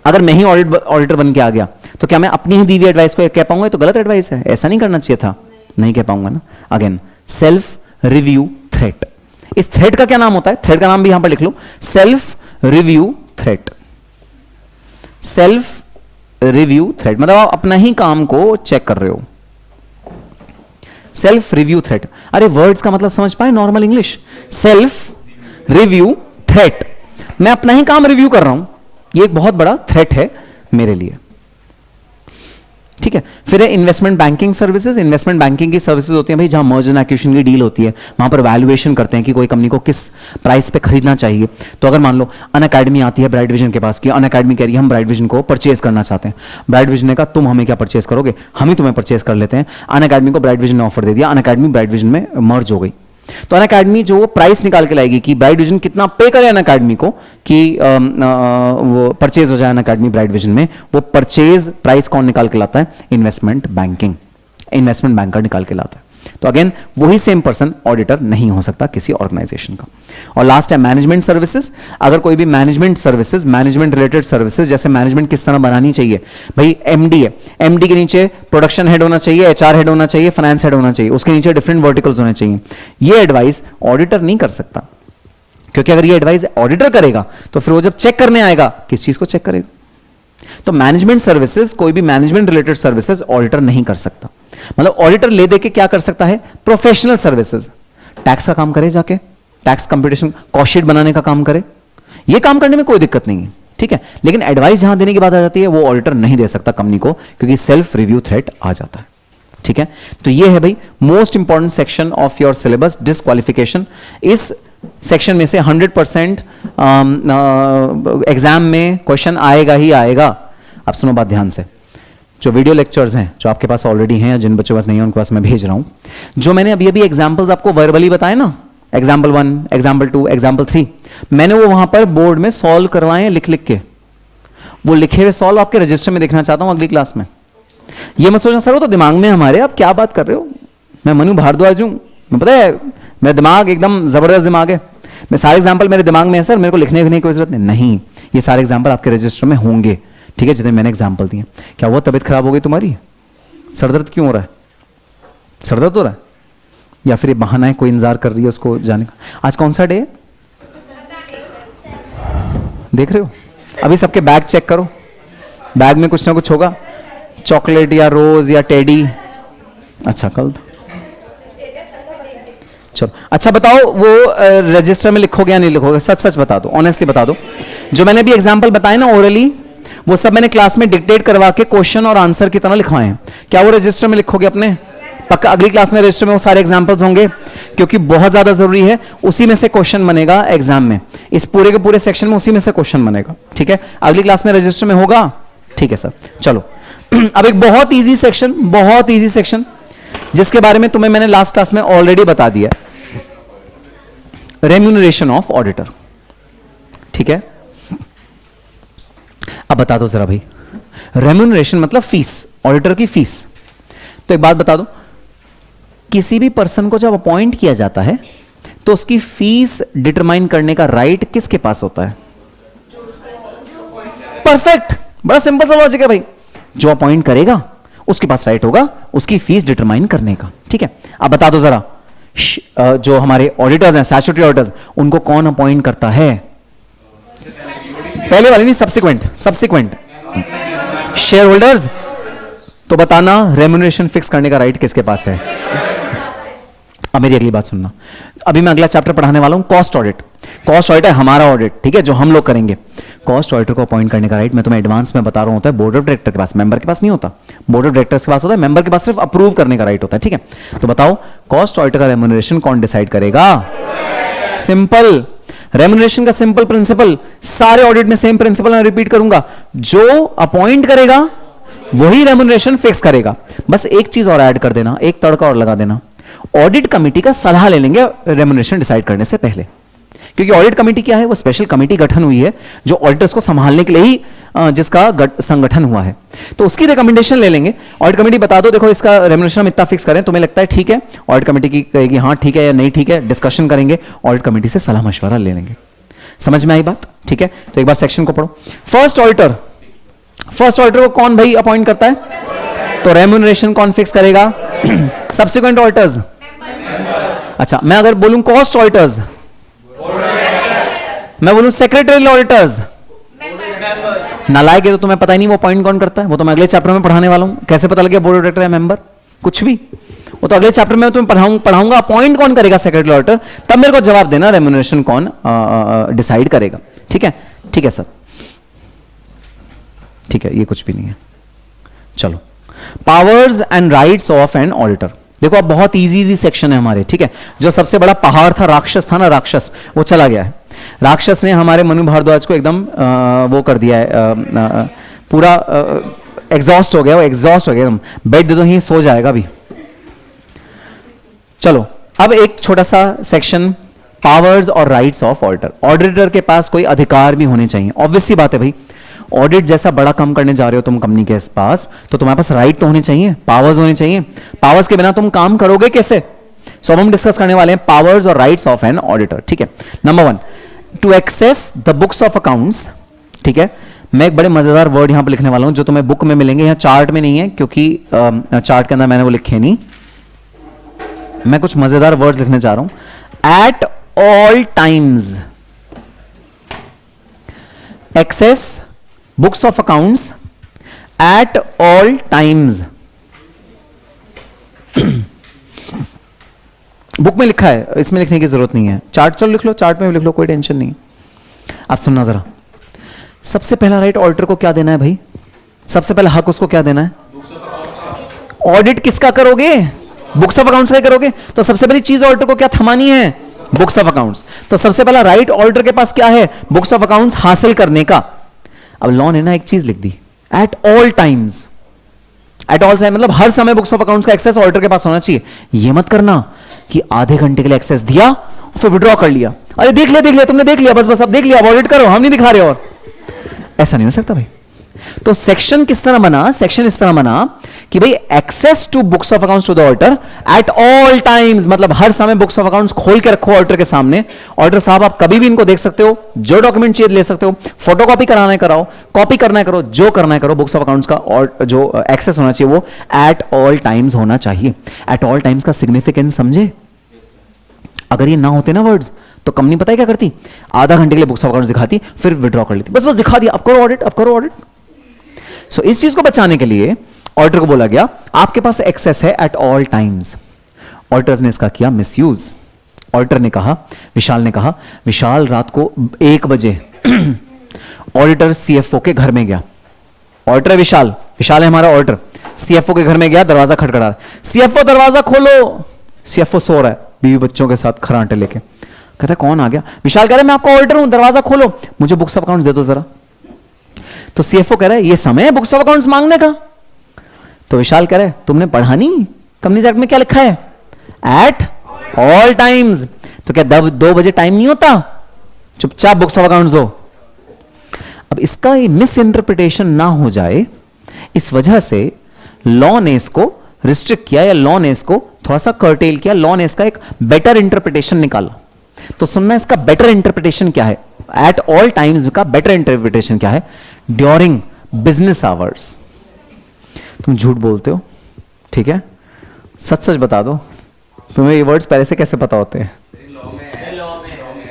अगर मैं ही ऑडिटर बन के आ गया तो क्या मैं अपनी ही दी हुई एडवाइस को कह पाऊंगा तो गलत एडवाइस है, ऐसा नहीं करना चाहिए था? नहीं कह पाऊंगा ना। Again, self review threat. इस थ्रेट का क्या नाम होता है? थ्रेट का नाम भी यहां पर लिख लो, self review threat. Self review threat मतलब आप अपना ही काम को चेक कर रहे हो। सेल्फ रिव्यू थ्रेट, अरे वर्ड्स का मतलब समझ पाए? Normal English, self review threat, मैं अपना ही काम रिव्यू कर रहा हूं, ये एक बहुत बड़ा थ्रेट है मेरे लिए। ठीक है, फिर है investment banking services. Investment banking की सर्विसेज होती हैं भाई जहां मर्जर एंड एक्विजिशन की डील होती है, वहां पर वैल्यूएशन करते हैं कि कोई कंपनी को किस प्राइस पे खरीदना चाहिए। तो अगर मान लो अनअकैडमी आती है ब्राइट विजन के पास कि अनअकैडमी कह रही है हम ब्राइट विजन को परचेज करना चाहते हैं, ब्राइट विजन ने कहा तुम हमें क्या परचेज करोगे, हम ही तुम्हें परचेज कर लेते हैं। अनअकैडमी को ब्राइट विजन ने ऑफर दे दिया, अनअकैडमी ब्राइट विजन में मर्ज हो गई, तो अनअकैडमी जो वो प्राइस निकाल के लाएगी कि ब्राइट विजन कितना पे करे अनअकैडमी को कि वो परचेज हो जाए अनअकैडमी ब्राइट विजन में, वो परचेज प्राइस कौन निकाल के लाता है? इन्वेस्टमेंट बैंकिंग, इन्वेस्टमेंट बैंकर निकाल के लाता है। तो अगेन वही सेम पर्सन ऑडिटर नहीं हो सकता किसी ऑर्गेनाइजेशन का। और लास्ट है मैनेजमेंट सर्विसेज। अगर कोई भी management services, management related services, जैसे मैनेजमेंट किस तरह बनानी चाहिए भाई, एमडी है, एमडी के नीचे प्रोडक्शन हेड होना चाहिए, एचआर हेड होना चाहिए, फाइनेंस हेड होना चाहिए, उसके नीचे डिफरेंट वर्टिकल्स होने चाहिए, ये एडवाइस ऑडिटर नहीं कर सकता। क्योंकि अगर ये एडवाइस ऑडिटर करेगा तो फिर वो जब चेक करने आएगा किस चीज को चेक करेगा? तो मैनेजमेंट सर्विसेज, कोई भी मैनेजमेंट रिलेटेड सर्विसेज ऑडिटर नहीं कर सकता। मतलब ऑडिटर ले दे के क्या कर सकता है? प्रोफेशनल सर्विसेज, टैक्स का काम करे, जाके टैक्स कंप्यूटेशन, कॉस्ट शीट बनाने का काम करे, ये काम करने में कोई दिक्कत नहीं है। ठीक है, लेकिन एडवाइस जहां देने की बात आ जाती है वो ऑडिटर नहीं दे सकता कंपनी को, क्योंकि सेल्फ रिव्यू थ्रेट आ जाता है। ठीक है, तो ये है भाई most important section of your syllabus, disqualification. इस सेक्शन में से 100% एग्जाम में क्वेश्चन आएगा ही आएगा। अब सुनो बात ध्यान से, जो वीडियो लेक्चर्स हैं जो आपके पास ऑलरेडी हैं या जिन बच्चों के पास नहीं है उनके पास मैं भेज रहा हूं, जो मैंने अभी अभी एग्जांपल्स आपको वर्बली बताए ना, एग्जाम्पल 1, एग्जाम्पल 2, एग्जाम्पल 3, मैंने वो वहां पर बोर्ड में सॉल्व करवाए हैं लिख लिख के। वो लिखे हुए सॉल्व आपके रजिस्टर में देखना चाहता हूं अगली क्लास में। ये मत सोचना सर वो तो दिमाग में हमारे, आप क्या बात कर रहे हो, मैं मनु भारद्वाज हूं, मैं पता है मेरा दिमाग एकदम जबरदस्त दिमाग है, मैं सारे एग्जाम्पल मेरे दिमाग में है सर, मेरे को लिखने की कोई जरूरत नहीं। ये सारे एग्जाम्पल आपके रजिस्टर में होंगे। ठीक है, जितने मैंने एग्जाम्पल दिए। क्या हुआ, तबीयत खराब हो गई तुम्हारी? सरदर्द क्यों हो रहा है? सरदर्द हो रहा है या फिर ये बहाना है कोई इंतजार कर रही है उसको जाने का? आज कौन सा डे है देख रहे हो? अभी सबके बैग चेक करो, बैग में कुछ ना कुछ होगा, चॉकलेट या रोज या टेडी। अच्छा कल था, चलो अच्छा बताओ वो रजिस्टर में लिखोगे या नहीं लिखोगे? सच सच बता दो, ऑनेस्टली बता दो। जो मैंने अभी एग्जाम्पल बताए ना ओरली, वो सब मैंने क्लास में डिक्टेट करवा के क्वेश्चन और आंसर की तरह लिखवाए हैं, क्या वो रजिस्टर में लिखोगे अपने? पक्का अगली क्लास में रजिस्टर में वो सारे एग्जांपल्स होंगे, क्योंकि बहुत ज्यादा जरूरी है, उसी में से क्वेश्चन बनेगा एग्जाम में, इस पूरे के पूरे सेक्शन में उसी में से क्वेश्चन बनेगा, ठीक है। अगली क्लास में रजिस्टर में होगा, ठीक है सर। चलो अब एक बहुत इजी सेक्शन जिसके बारे में तुम्हें मैंने लास्ट क्लास में ऑलरेडी बता दिया, रेम्यूनरेशन ऑफ ऑडिटर, ठीक है। अब बता दो जरा भाई, रेम्यूनरेशन मतलब फीस, ऑडिटर की फीस। तो एक बात बता दो, किसी भी पर्सन को जब अपॉइंट किया जाता है तो उसकी फीस डिटरमाइन करने का राइट किसके पास होता है? परफेक्ट, बड़ा सिंपल सा लॉजिक है भाई, जो अपॉइंट करेगा उसके पास राइट होगा उसकी फीस डिटरमाइन करने का, ठीक है। अब बता दो जरा, जो हमारे ऑडिटर्स हैं, स्टैट्यूटरी ऑडिटर्स, उनको कौन अपॉइंट करता है? पहले वाले नहीं, सब्सिक्वेंट शेयर होल्डर्स। तो बताना रेम्यूनरेशन फिक्स करने का राइट किसके पास है? अब मेरी अगली बात सुनना, अभी मैं अगला चैप्टर पढ़ाने वाला हूं, कॉस्ट ऑडिट। कॉस्ट ऑडिट है हमारा ऑडिट, ठीक है, जो हम लोग करेंगे। कॉस्ट ऑडिटर को अपॉइंट करने का राइट मैं तुम्हें एडवांस में बता रहा हूं, होता है बोर्ड ऑफ डायरेक्टर के पास, मेंबर के पास नहीं होता। बोर्ड ऑफ डायरेक्टर्स के पास होता है, मेंबर के पास सिर्फ अप्रूव करने का राइट होता है, ठीक है। तो बताओ, कॉस्ट ऑडिटर का रेम्यूनरेशन कौन डिसाइड करेगा? सिंपल, रेम्यूनरेशन का सिंपल प्रिंसिपल, सारे ऑडिट में सेम प्रिंसिपल मैं रिपीट करूंगा, जो अपॉइंट करेगा वही रेम्यूनरेशन फिक्स करेगा। बस एक चीज और ऐड कर देना, एक तड़का और लगा देना, ऑडिट कमेटी का सलाह ले लेंगे रेम्यूनरेशन डिसाइड करने से पहले, क्योंकि ऑडिट कमेटी क्या है? वो स्पेशल कमेटी गठन हुई है जो ऑडिटर्स को संभालने के लिए ही जिसका संगठन हुआ है, तो उसकी रिकमेंडेशन ले लेंगे। ऑडिट कमेटी बता दो, देखो इसका रेम्यूनरेशन हम इतना फिक्स करें, तुम्हें लगता है ठीक है? ऑडिट कमेटी की कहेगी हाँ ठीक है या नहीं ठीक है, डिस्कशन करेंगे, ऑडिट कमेटी से सलाह मशवरा ले लेंगे। समझ में आई बात? ठीक है, तो एक बार सेक्शन को पढ़ो। फर्स्ट ऑडिटर को कौन भाई अपॉइंट करता है? तो रेम्यूनरेशन कौन फिक्स करेगा? Subsequent auditors. अच्छा, मैं अगर बोलूं कॉस्ट ऑडिटर्स, मैं बोलूं सेक्रेटरियल ऑडिटर्स, नालायक है तो तुम्हें पता ही नहीं वो पॉइंट कौन करता है, वो तो मैं अगले चैप्टर में पढ़ाने वाला हूं। कैसे पता लगे बोर्ड ऑफ डायरेक्टर है मेंबर? कुछ भी, वो तो अगले चैप्टर में तुम्हें पढ़ाऊंगा अपॉइंट कौन करेगा सेक्रेटरी ऑडिटर, तब मेरे को जवाब देना रेम्यूनरेशन कौन डिसाइड करेगा। ठीक है, ठीक है सर, ठीक है, ये कुछ भी नहीं है। चलो, powers and rights of an auditor. देखो अब बहुत इजी सेक्शन है हमारे, ठीक है। जो सबसे बड़ा पहाड़ था, राक्षस था ना, राक्षस, वो चला गया है। राक्षस ने हमारे मनु भारद्वाज को एकदम वो कर दिया है, पूरा एग्जॉस्ट हो गया, वो एग्जॉस्ट हो गया एकदम। बेड दे दो ही सो जाएगा अभी। चलो, अब एक छोटा सा सेक्शन, पावर्स और राइट्स ऑफ ऑडिटर। ऑडिटर के पास कोई अधिकार भी होने चाहिए, ऑब्वियस सी बात है भाई। ऑडिट जैसा बड़ा काम करने जा रहे हो तुम कंपनी के पास, तो तुम्हारे पास राइट तो होने चाहिए, पावर्स होने चाहिए। पावर्स के बिना तुम काम करोगे कैसे? सो अब हम डिस्कस करने वाले हैं पावर्स और राइट्स ऑफ एन ऑडिटर। ठीक है, number 1, to access the books of accounts. ठीक है, मैं एक बड़े मजेदार वर्ड यहां पर लिखने वाला हूं जो तुम्हें बुक में मिलेंगे, यहां चार्ट में नहीं है क्योंकि चार्ट के अंदर मैंने वो लिखे नहीं। मैं कुछ मजेदार वर्ड्स लिखने जा रहा हूं। At all times access books of accounts at all times. Book में लिखा है, इसमें लिखने की जरूरत नहीं है। चार्ट चलो लिख लो, चार्ट में भी लिख लो, कोई टेंशन नहीं। आप सुनना जरा, सबसे पहला राइट ऑडिटर को क्या देना है भाई? सबसे पहला हक उसको क्या देना है? ऑडिट किसका करोगे? बुक्स ऑफ अकाउंट्स का करोगे, तो सबसे पहली चीज ऑडिटर को क्या थमानी है? Books of accounts. तो सबसे पहला राइट ऑडिटर के पास क्या है? बुक्स ऑफ अकाउंट्स हासिल करने का। अब लॉ ने ना एक चीज लिख दी, at all times. At all time मतलब हर समय बुक्स ऑफ अकाउंट्स का एक्सेस ऑडिटर के पास होना चाहिए। ये मत करना कि आधे घंटे के लिए एक्सेस दिया और फिर विड्रॉ कर लिया, अरे देख लिया तुमने, देख लिया, बस अब देख लिया, ऑडिट करो, हम नहीं दिखा रहे। और ऐसा नहीं हो सकता भाई। तो सेक्शन किस तरह बना? सेक्शन इस तरह बना कि भाई access to books of accounts to the auditor at all times, मतलब हर समय बुक्स ऑफ अकाउंट्स खोल के रखो ऑडिटर के सामने। ऑडिटर साहब आप कभी भी इनको देख सकते हो, जो डॉक्यूमेंट चाहिए ले सकते हो, फोटोकॉपी कराना है कराओ, कॉपी करना है करो, जो करना है करो। बुक्स ऑफ अकाउंट्स का और जो एक्सेस होना चाहिए वो एट ऑल टाइम्स होना चाहिए। एट ऑल टाइम्स का सिग्निफिकेंस समझे? अगर ये ना होते ना वर्ड्स, तो कंपनी पता है क्या करती? आधा घंटे के लिए बुक्स ऑफ अकाउंट्स दिखाती, फिर विड्रॉ कर लेती, बस दिखा दिया, अब करो ऑडिट, अब करो ऑडिट। सो इस चीज को बचाने के लिए ऑडिटर को बोला गया आपके पास एक्सेस है एट ऑल टाइम्स। ऑडिटर्स ने इसका किया मिसयूज। ऑडिटर ने कहा, विशाल ने कहा, विशाल रात को 1 बजे ऑडिटर सीएफओ के घर में गया। ऑडिटर विशाल है हमारा ऑडिटर, सीएफओ के घर में गया, दरवाजा खटखड़ा, सीएफओ दरवाजा खोलो, सीएफओ सो रहा है बीवी बच्चों के साथ खरांटे लेके। कहता है कौन आ गया? विशाल कह रहा है मैं आपका ऑर्डर हूं, दरवाजा खोलो, मुझे बुक्स ऑफ अकाउंट्स दे दो जरा। तो सीएफओ कह रहा है ये समय है बुक्स ऑफ अकाउंट्स मांगने का? तो विशाल कह रहा है तुमने पढ़ा नहीं कंपनीज एक्ट में क्या लिखा है? Eight all times. तो क्या 2 बजे टाइम नहीं होता? चुपचाप बुक्स ऑफ अकाउंट्स दो। अब इसका ये मिस इंटरप्रिटेशन ना हो जाए इस वजह से लॉ ने इसको रिस्ट्रिक्ट किया, या लॉ ने इसको थोड़ा सा कर्टेल किया, लॉ ने इसका एक बेटर इंटरप्रिटेशन निकाला। तो सुनना इसका बेटर इंटरप्रिटेशन क्या है, एट ऑल टाइम्स का बेटर इंटरप्रिटेशन क्या है? During business hours. तुम झूठ बोलते हो, ठीक है, सच सच बता दो, तुम्हें ये वर्ड्स पहले से कैसे पता होते हैं?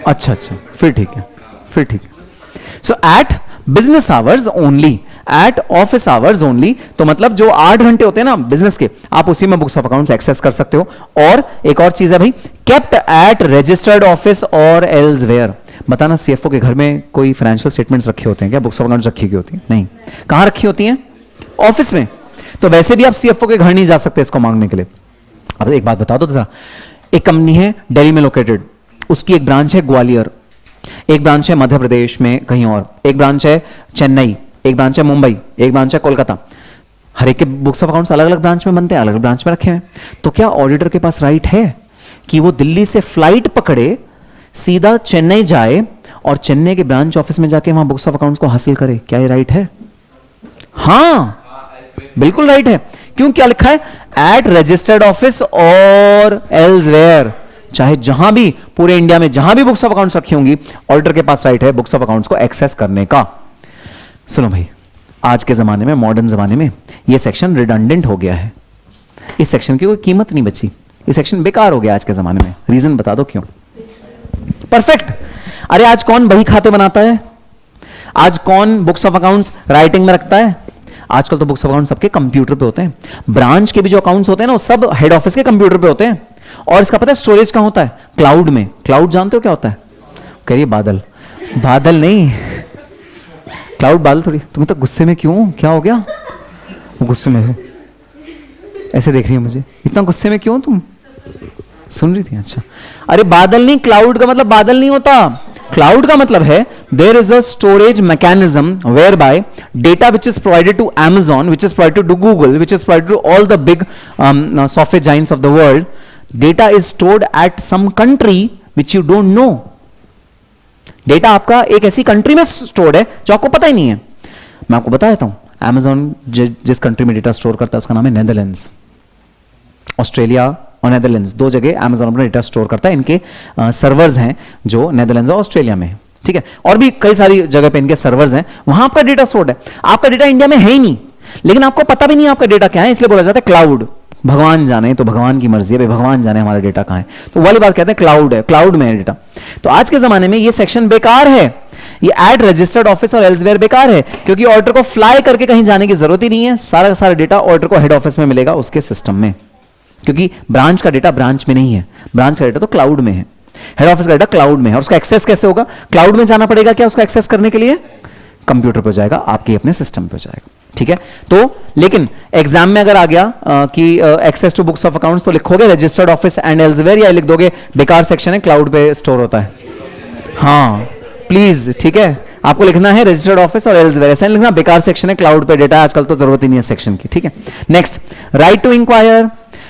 अच्छा, फिर ठीक है, फिर ठीक है। So at business hours only, at office hours only, तो मतलब जो 8 घंटे होते हैं ना बिजनेस के, आप उसी में बुक्स ऑफ अकाउंट्स एक्सेस कर सकते हो। और एक और चीज है भाई, केप्ट एट रजिस्टर्ड ऑफिस और एल्सवेयर। बताना सीएफओ के घर में कोई फाइनेंशियल स्टेटमेंट्स रखे होते हैं क्या? बुक्स ऑफ अकाउंट्स रखी हुई होती है? नहीं। कहां रखी होती हैं? ऑफिस में। तो वैसे भी आप सीएफओ के घर नहीं जा सकते इसको मांगने के लिए। अब एक बात बता दो जरा, एक कंपनी है दिल्ली में लोकेटेड, उसकी एक ब्रांच है ग्वालियर, एक ब्रांच है मध्य प्रदेश में कहीं और, एक ब्रांच है चेन्नई, एक ब्रांच है मुंबई, एक ब्रांच है कोलकाता। हर एक के बुक्स ऑफ अकाउंट्स अलग अलग ब्रांच में बनते हैं, अलग अलग ब्रांच में रखे हैं। तो क्या ऑडिटर के पास राइट है कि वो दिल्ली से फ्लाइट पकड़े सीधा चेन्नई जाए और चेन्नई के ब्रांच ऑफिस में जाके वहां बुक्स ऑफ अकाउंट्स को हासिल करे? क्या ये राइट है? हाँ, बिल्कुल राइट है। क्यों? क्या लिखा है? एट रजिस्टर्ड ऑफिस और एल्सवेयर। चाहे जहां भी पूरे इंडिया में जहां भी बुक्स ऑफ अकाउंट्स रखी होंगी, ऑडिटर के पास राइट है बुक्स ऑफ अकाउंट्स को एक्सेस करने का। सुनो भाई, आज के जमाने में, मॉडर्न जमाने में यह सेक्शन रिडंडेंट हो गया है। इस सेक्शन की कोई कीमत नहीं बची, ये सेक्शन बेकार हो गया आज के जमाने में। रीजन बता दो क्यों? परफेक्ट। अरे आज कौन बही खाते बनाता है? आज कौन बुक्स ऑफ अकाउंट्स राइटिंग में रखता है? आजकल तो बुक्स ऑफ अकाउंट्स सबके कंप्यूटर पे होते हैं। ब्रांच के भी जो अकाउंट्स होते हैं ना, वो सब हेड ऑफिस के कंप्यूटर पे होते हैं। और इसका पता है स्टोरेज कहां होता है? क्लाउड में। क्लाउड जानते हो क्या होता है? कह रही है बादल। बादल नहीं, क्लाउड बादल थोड़ी। तुम्हें तो गुस्से में क्यों? क्या हो गया? वो गुस्से में हो, ऐसे देख रही है मुझे, इतना गुस्से में क्यों तुम? सुन रही थी? अच्छा। अरे बादल नहीं, क्लाउड का मतलब बादल नहीं होता। क्लाउड का मतलब है there is a storage mechanism whereby data which is provided to Amazon, which is provided to Google, which is provided to all the big software giants of the world. Data is stored at some country which you don't know. Data आपका एक ऐसी country में stored है जो आपको पता ही नहीं है. मैं आपको बता देता हूं, Amazon जिस कंट्री में डेटा स्टोर करता है उसका नाम है नेदरलैंड्स. ऑस्ट्रेलिया और नेदरलैंड्स, दो जगह Amazon अपना डेटा स्टोर करता है. इनके सर्वर्स हैं जो नेदरलैंड्स और ऑस्ट्रेलिया में है. ठीक है, और भी कई सारी जगह पे इनके सर्वर्स हैं, वहां आपका डेटा स्टोर्ड है. आपका डेटा इंडिया में है ही नहीं, लेकिन आपको पता भी नहीं आपका डेटा क्या है, इसलिए बोला जाता है क्लाउड. भगवान जाने, तो भगवान की मर्जी है भाई, भगवान जाने हमारा डेटा कहां है. तो वाली बात कहते हैं क्लाउड है, क्लाउड में है डेटा. तो आज के जमाने में ये सेक्शन बेकार है. ये एट रजिस्टर्ड ऑफिस और एल्सवेयर बेकार है, क्योंकि ऑर्डर को फ्लाई करके कहीं जाने की जरूरत ही नहीं है. सारा का सारा डेटा ऑर्डर को हेड ऑफिस में मिलेगा उसके सिस्टम में, क्योंकि ब्रांच का डेटा ब्रांच में नहीं है, ब्रांच का डेटा तो क्लाउड में है, हेड ऑफिस का डेटा क्लाउड में है. और उसका एक्सेस कैसे होगा? क्लाउड में जाना पड़ेगा क्या उसको एक्सेस करने के लिए? कंप्यूटर पर जाएगा, आपके अपने सिस्टम पर जाएगा. ठीक है, तो लेकिन एग्जाम में अगर आ गया कि access to books of accounts, तो लिखोगे रजिस्टर्ड ऑफिस एंड एल्सवेयर, या लिख दोगे बेकार सेक्शन है, क्लाउड पे स्टोर होता है. हाँ प्लीज, ठीक है, आपको लिखना है रजिस्टर्ड ऑफिस और एल्सवेयर, ऐसा लिखना बेकार सेक्शन है, क्लाउड पे डेटा, आजकल तो जरूरत ही नहीं है सेक्शन की. ठीक है, नेक्स्ट, राइट टू इंक्वायर.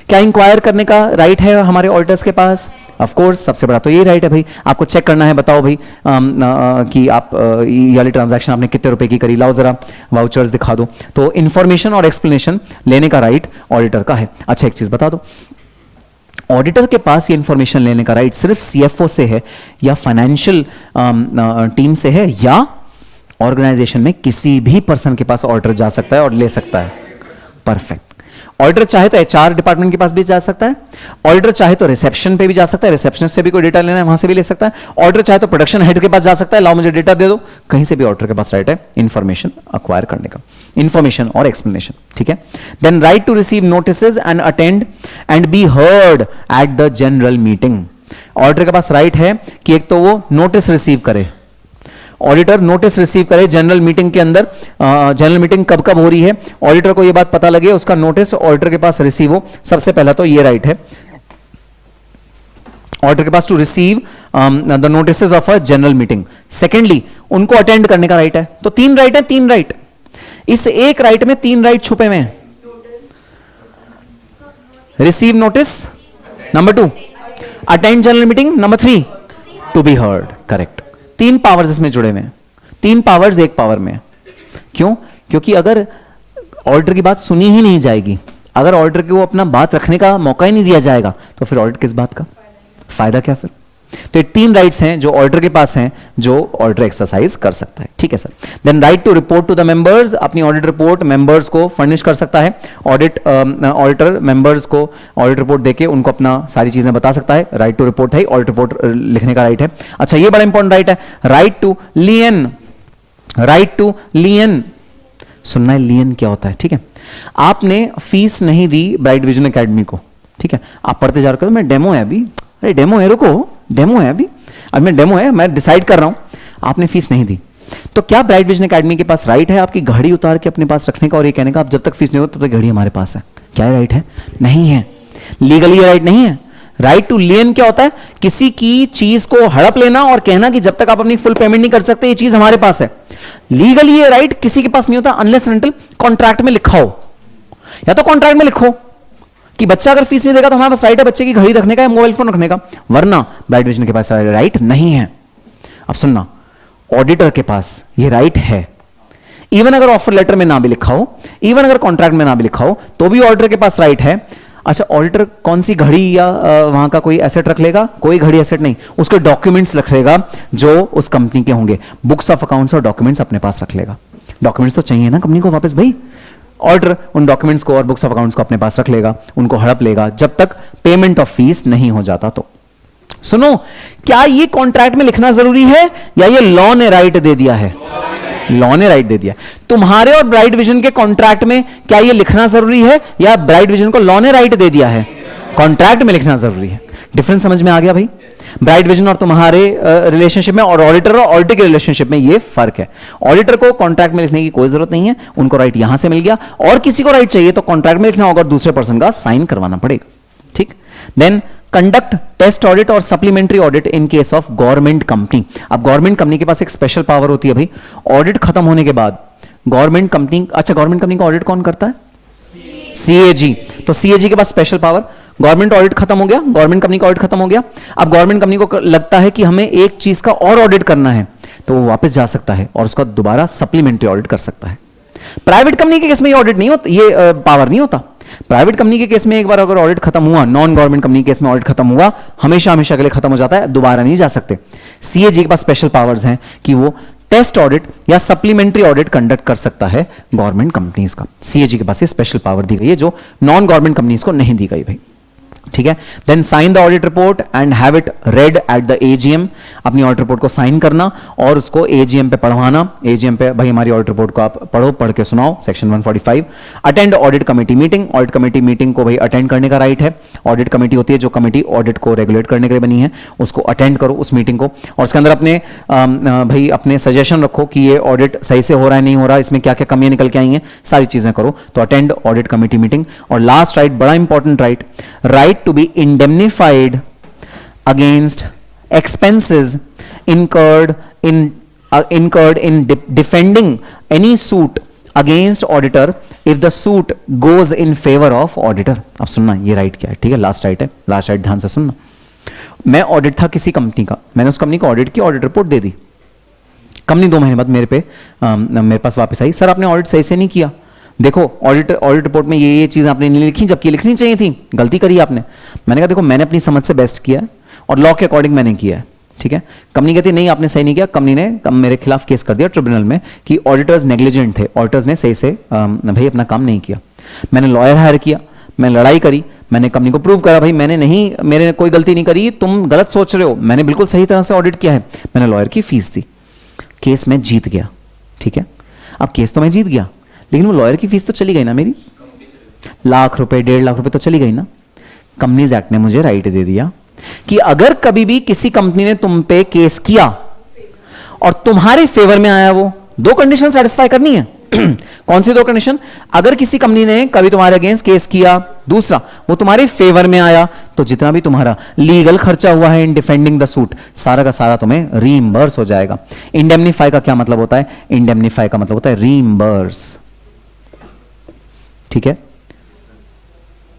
क्या इंक्वायर करने का राइट है हमारे ऑडिटर्स के पास? ऑफ कोर्स, सबसे बड़ा तो ये राइट है भाई. आपको चेक करना है, बताओ भाई कि आप ये वाली ट्रांजैक्शन आपने कितने रुपए की करी, लाओ जरा वाउचर्स दिखा दो. तो इंफॉर्मेशन और एक्सप्लेनेशन लेने का राइट ऑडिटर का है. अच्छा, एक चीज बता दो, ऑडिटर के पास ये इंफॉर्मेशन लेने का राइट सिर्फ सीएफओ से है, या फाइनेंशियल टीम से है, या ऑर्गेनाइजेशन में किसी भी पर्सन के पास ऑडिटर जा सकता है और ले सकता है? परफेक्ट. ऑडिटर चाहे तो एचआर डिपार्टमेंट के पास भी जा सकता है, ऑडिटर चाहे तो रिसेप्शन पे भी जा सकता है, रिसेप्शनिस्ट से भी कोई डेटा लेना है वहां से भी ले सकता है, ऑडिटर चाहे तो प्रोडक्शन हेड के पास जा सकता है, लाओ मुझे डेटा दे दो. कहीं से भी ऑडिटर के पास राइट है इंफॉर्मेशन अक्वायर करने का, इंफॉर्मेशन और एक्सप्लेनेशन. ठीक है, then right to receive notices and attend and be heard at the general meeting. Auditor के पास राइट है कि एक तो वो नोटिस रिसीव करे, ऑडिटर नोटिस रिसीव करे जनरल मीटिंग के अंदर, जनरल मीटिंग कब कब हो रही है, ऑडिटर को ये बात पता लगे, उसका नोटिस ऑडिटर के पास रिसीव हो। सबसे पहला तो ये राइट है ऑडिटर के पास to receive the notices of a general meeting. Secondly उनको अटेंड करने का राइट है। तो तीन राइट है, तीन राइट। इस एक राइट में तीन राइट छुपे हुए हैं। Receive notice, number 2 attend general meeting, number 3 to be heard. Correct. तीन पावर्स इसमें जुड़े हुए हैं, तीन पावर्स एक पावर में। क्यों? क्योंकि अगर ऑडिटर की बात सुनी ही नहीं जाएगी, अगर ऑडिटर को अपना बात रखने का मौका ही नहीं दिया जाएगा, तो फिर ऑडिट किस बात का, फायदा क्या फिर? तो ये तीन राइट्स हैं जो ऑडिटर के पास हैं, जो ऑडिटर एक्सरसाइज कर सकता है। ठीक है sir. Then right to report to the members, अपनी ऑडिट रिपोर्ट मेंबर्स को फर्निश कर सकता है। ऑडिटर मेंबर्स को ऑडिट रिपोर्ट देके उनको अपना सारी चीजें बता सकता है। राइट टू रिपोर्ट है, ऑडिट रिपोर्ट लिखने का राइट है। अच्छा, ये बड़ा इंपॉर्टेंट राइट है, right to lien. Right to lien, सुनना है लियन क्या होता है। ठीक है, आपने फीस नहीं दी ब्राइट विजन एकेडमी को, ठीक है, आप पढ़ते जा रहे हो, मैं डेमो है अभी, अरे डेमो है, रुको, डेमो है अभी मैं डेमो है, मैं डिसाइड कर रहा हूं, आपने फीस नहीं दी, तो क्या ब्राइट विजन एकेडमी के पास राइट है आपकी घड़ी उतार के अपने पास रखने का और ये कहने का आप जब तक फीस नहीं हो तब तक घड़ी हमारे पास है? क्या राइट है? नहीं है, लीगली राइट नहीं है। राइट टू लियन क्या होता है? किसी की चीज को हड़प लेना और कहना कि जब तक आप अपनी फुल पेमेंट नहीं कर सकते ये चीज हमारे पास है। लीगली ये राइट किसी के पास नहीं होता अनलेस अनटिल कॉन्ट्रैक्ट में लिखा हो, या तो कॉन्ट्रैक्ट में लिखो कि बच्चा अगर फीस नहीं देगा तो हमारे पास राइट है बच्चे की घड़ी रखने का या मोबाइल फोन रखने का, वरना ब्राइट विजन के पास राइट नहीं है। अब सुनना, ऑडिटर के पास ये राइट है, इवन अगर ऑफर लेटर में ना भी लिखा हो, इवन अगर कॉन्ट्रैक्ट में ना भी लिखा हो, तो भी ऑडिटर के पास राइट है। अच्छा, ऑडिटर कौन सी घड़ी या वहां का कोई एसेट रख लेगा? कोई घड़ी एसेट नहीं, उसके डॉक्यूमेंट्स रख लेगा जो उस कंपनी के होंगे, बुक्स ऑफ अकाउंट्स और डॉक्यूमेंट्स अपने पास रख लेगा। डॉक्यूमेंट्स तो चाहिए ना कंपनी को वापस भाई, ऑडिटर उन डॉक्यूमेंट्स को और बुक्स ऑफ अकाउंट्स को अपने पास रख लेगा, उनको हड़प लेगा जब तक पेमेंट ऑफ फीस नहीं हो जाता। तो सुनो, क्या ये कॉन्ट्रैक्ट में लिखना जरूरी है या ये लॉ ने राइट दे दिया है? लॉ ने राइट दे दिया। तुम्हारे और ब्राइट विजन के कॉन्ट्रैक्ट में क्या ये लिखना जरूरी है या ब्राइट विजन को लॉ ने राइट दे दिया है? कॉन्ट्रैक्ट में लिखना जरूरी है। डिफरेंस समझ में आ गया भाई? ब्राइट विजन और तुम्हारे रिलेशनशिप में और ऑडिटर और ऑडिटर के रिलेशनशिप में ये फर्क है। ऑडिटर को कॉन्ट्रैक्ट में लिखने की कोई जरूरत नहीं है, उनको राइट यहां से मिल गया, और किसी को राइट चाहिए तो कॉन्ट्रैक्ट में लिखना होगा और दूसरे पर्सन का साइन करवाना पड़ेगा। ठीक। देन कंडक्ट टेस्ट ऑडिट और supplementary audit in case of government company. अब गवर्नमेंट कंपनी के पास एक स्पेशल पावर होती है भाई, ऑडिट खत्म होने के बाद गवर्नमेंट कंपनी, अच्छा गवर्नमेंट कंपनी का ऑडिट कौन करता है? सीएजी। तो सीएजी के पास स्पेशल पावर, गवर्नमेंट ऑडिट खत्म हो गया, गवर्नमेंट कंपनी का ऑडिट खत्म हो गया, अब गवर्नमेंट कंपनी को लगता है कि हमें एक चीज का और ऑडिट करना है, तो वो वापस जा सकता है और उसका दोबारा सप्लीमेंट्री ऑडिट कर सकता है। प्राइवेट कंपनी के केस में ये ऑडिट नहीं होता, ये पावर नहीं होता। प्राइवेट कंपनी के केस में एक बार अगर ऑडिट खत्म हुआ, नॉन गवर्नमेंट कंपनी के केस में ऑडिट खत्म हुआ, हमेशा हमेशा के लिए खत्म हो जाता है, दोबारा नहीं जा सकते। सीएजी के पास स्पेशल पावर्स हैं कि वो टेस्ट ऑडिट या सप्लीमेंट्री ऑडिट कंडक्ट कर सकता है गवर्नमेंट कंपनीज का। सीएजी के पास ये स्पेशल पावर दी गई है जो नॉन गवर्नमेंट कंपनीज को नहीं दी गई भाई। ठीक है। Then sign the audit report and have it read at the AGM. अपनी ऑडिट रिपोर्ट को साइन करना और उसको एजीएम पे पढ़वाना। एजीएम पे भाई हमारी ऑडिट रिपोर्ट को आप पढ़ो, पढ़ के सुनाओ, section 145। Attend audit committee meeting. Audit committee meeting को भाई अटेंड करने का राइट है। ऑडिट कमेटी होती है जो कमेटी ऑडिट को रेगुलेट करने के लिए बनी है, उसको अटेंड करो उस मीटिंग को, और उसके अंदर अपने भाई अपने सजेशन रखो कि ये ऑडिट सही से हो रहा है नहीं हो रहा, इसमें क्या क्या कमियां निकल के आई हैं, सारी चीजें करो। तो अटेंड ऑडिट कमेटी मीटिंग। और लास्ट राइट, बड़ा important right, right to be indemnified against expenses incurred in defending any suit against auditor if the suit goes in favor of auditor। अब सुनना ये राइट क्या है, ठीक है, लास्ट राइट है, लास्ट राइट ध्यान से सुनना। मैं ऑडिट था किसी कंपनी का, मैंने उस कंपनी को ऑडिट की, ऑडिट रिपोर्ट दे दी, कंपनी 2 महीने बाद मेरे पास वापस आई, सर आपने ऑडिट सही से नहीं किया, देखो ऑडिट रिपोर्ट में ये चीज़ आपने नहीं लिखी जबकि लिखनी चाहिए थी, गलती करी आपने। मैंने कहा देखो मैंने अपनी समझ से बेस्ट किया है और लॉ के अकॉर्डिंग मैंने किया है, ठीक है। कंपनी कहती नहीं आपने सही नहीं किया, कंपनी ने मेरे खिलाफ केस कर दिया ट्रिब्यूनल में कि ऑडिटर्स नेग्लिजेंट थे, ऑडिटर्स ने सही से भाई अपना काम नहीं किया। मैंने लॉयर हायर किया, मैंने लड़ाई करी, मैंने कंपनी को प्रूव करा भाई मैंने कोई गलती नहीं करी, तुम गलत सोच रहे हो, मैंने बिल्कुल सही तरह से ऑडिट किया है। मैंने लॉयर की फीस दी, केस में जीत गया, ठीक है। अब केस तो मैं जीत गया लेकिन वो लॉयर की फीस तो चली गई ना मेरी, लाख रुपए 1.5 लाख रुपए तो चली गई ना। कंपनीज एक्ट ने मुझे राइट दे दिया कि अगर कभी भी किसी कंपनी ने तुम पे केस किया और तुम्हारे फेवर में आया वो, दो कंडीशन सेटिस्फाई करनी है। कौन सी दो कंडीशन? अगर किसी कंपनी ने कभी तुम्हारे अगेंस्ट केस किया, दूसरा वो तुम्हारे फेवर में आया, तो जितना भी तुम्हारा लीगल खर्चा हुआ है इन डिफेंडिंग द सूट, सारा का सारा तुम्हें रीइंबर्स हो जाएगा। इंडेमनीफाई का क्या मतलब होता है? इंडेमनीफाई का मतलब होता है रीइंबर्स, ठीक है,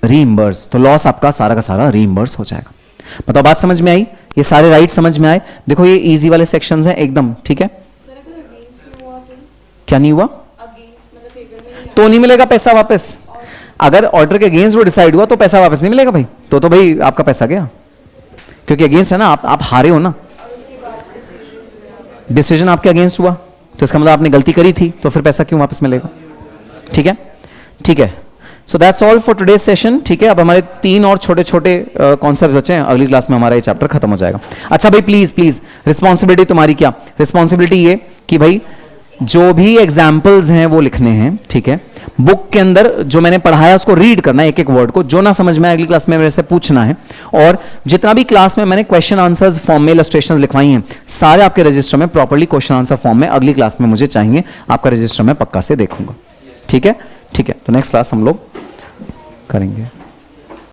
रीइंबर्स। तो लॉस आपका सारा का सारा रीइंबर्स हो जाएगा। मतलब बात समझ में आई? ये सारे राइट समझ में आए? देखो ये इजी वाले सेक्शंस हैं एकदम, ठीक है। सर अगर अगेंस्ट में हुआ फिर? क्या नहीं हुआ? अगेंस्ट मतलब फेवर में नहीं तो नहीं मिलेगा पैसा वापस। अगर ऑर्डर के अगेंस्ट वो डिसाइड हुआ तो पैसा वापस नहीं मिलेगा भाई, तो भाई आपका पैसा गया, क्योंकि अगेंस्ट है ना, आप हारे हो ना। डिसीजन आपके अगेंस्ट हुआ तो इसका मतलब आपने गलती करी थी, तो फिर पैसा क्यों वापस मिलेगा? ठीक है, ठीक है। So that's all for today session, ठीक है। अब हमारे 3 और छोटे छोटे कॉन्सेप्ट बचे हैं, अगली क्लास में हमारा ये चैप्टर खत्म हो जाएगा। अच्छा भाई प्लीज प्लीज, रिस्पॉन्सिबिलिटी तुम्हारी क्या? रिस्पॉन्सिबिलिटी ये कि भाई जो भी एग्जाम्पल्स हैं वो लिखने हैं, ठीक है। बुक के अंदर जो मैंने पढ़ाया उसको रीड करना है, एक एक वर्ड को, जो ना समझ में आए अगली क्लास में मेरे से पूछना है। और जितना भी क्लास में मैंने क्वेश्चन आंसर्स फॉर्म में इलस्ट्रेशंस लिखवाई हैं, सारे आपके रजिस्टर में प्रॉपर्ली क्वेश्चन आंसर फॉर्म में अगली क्लास में मुझे चाहिए, आपका रजिस्टर में पक्का से देखूंगा, ठीक है। ठीक है, तो नेक्स्ट क्लास हम लोग करेंगे।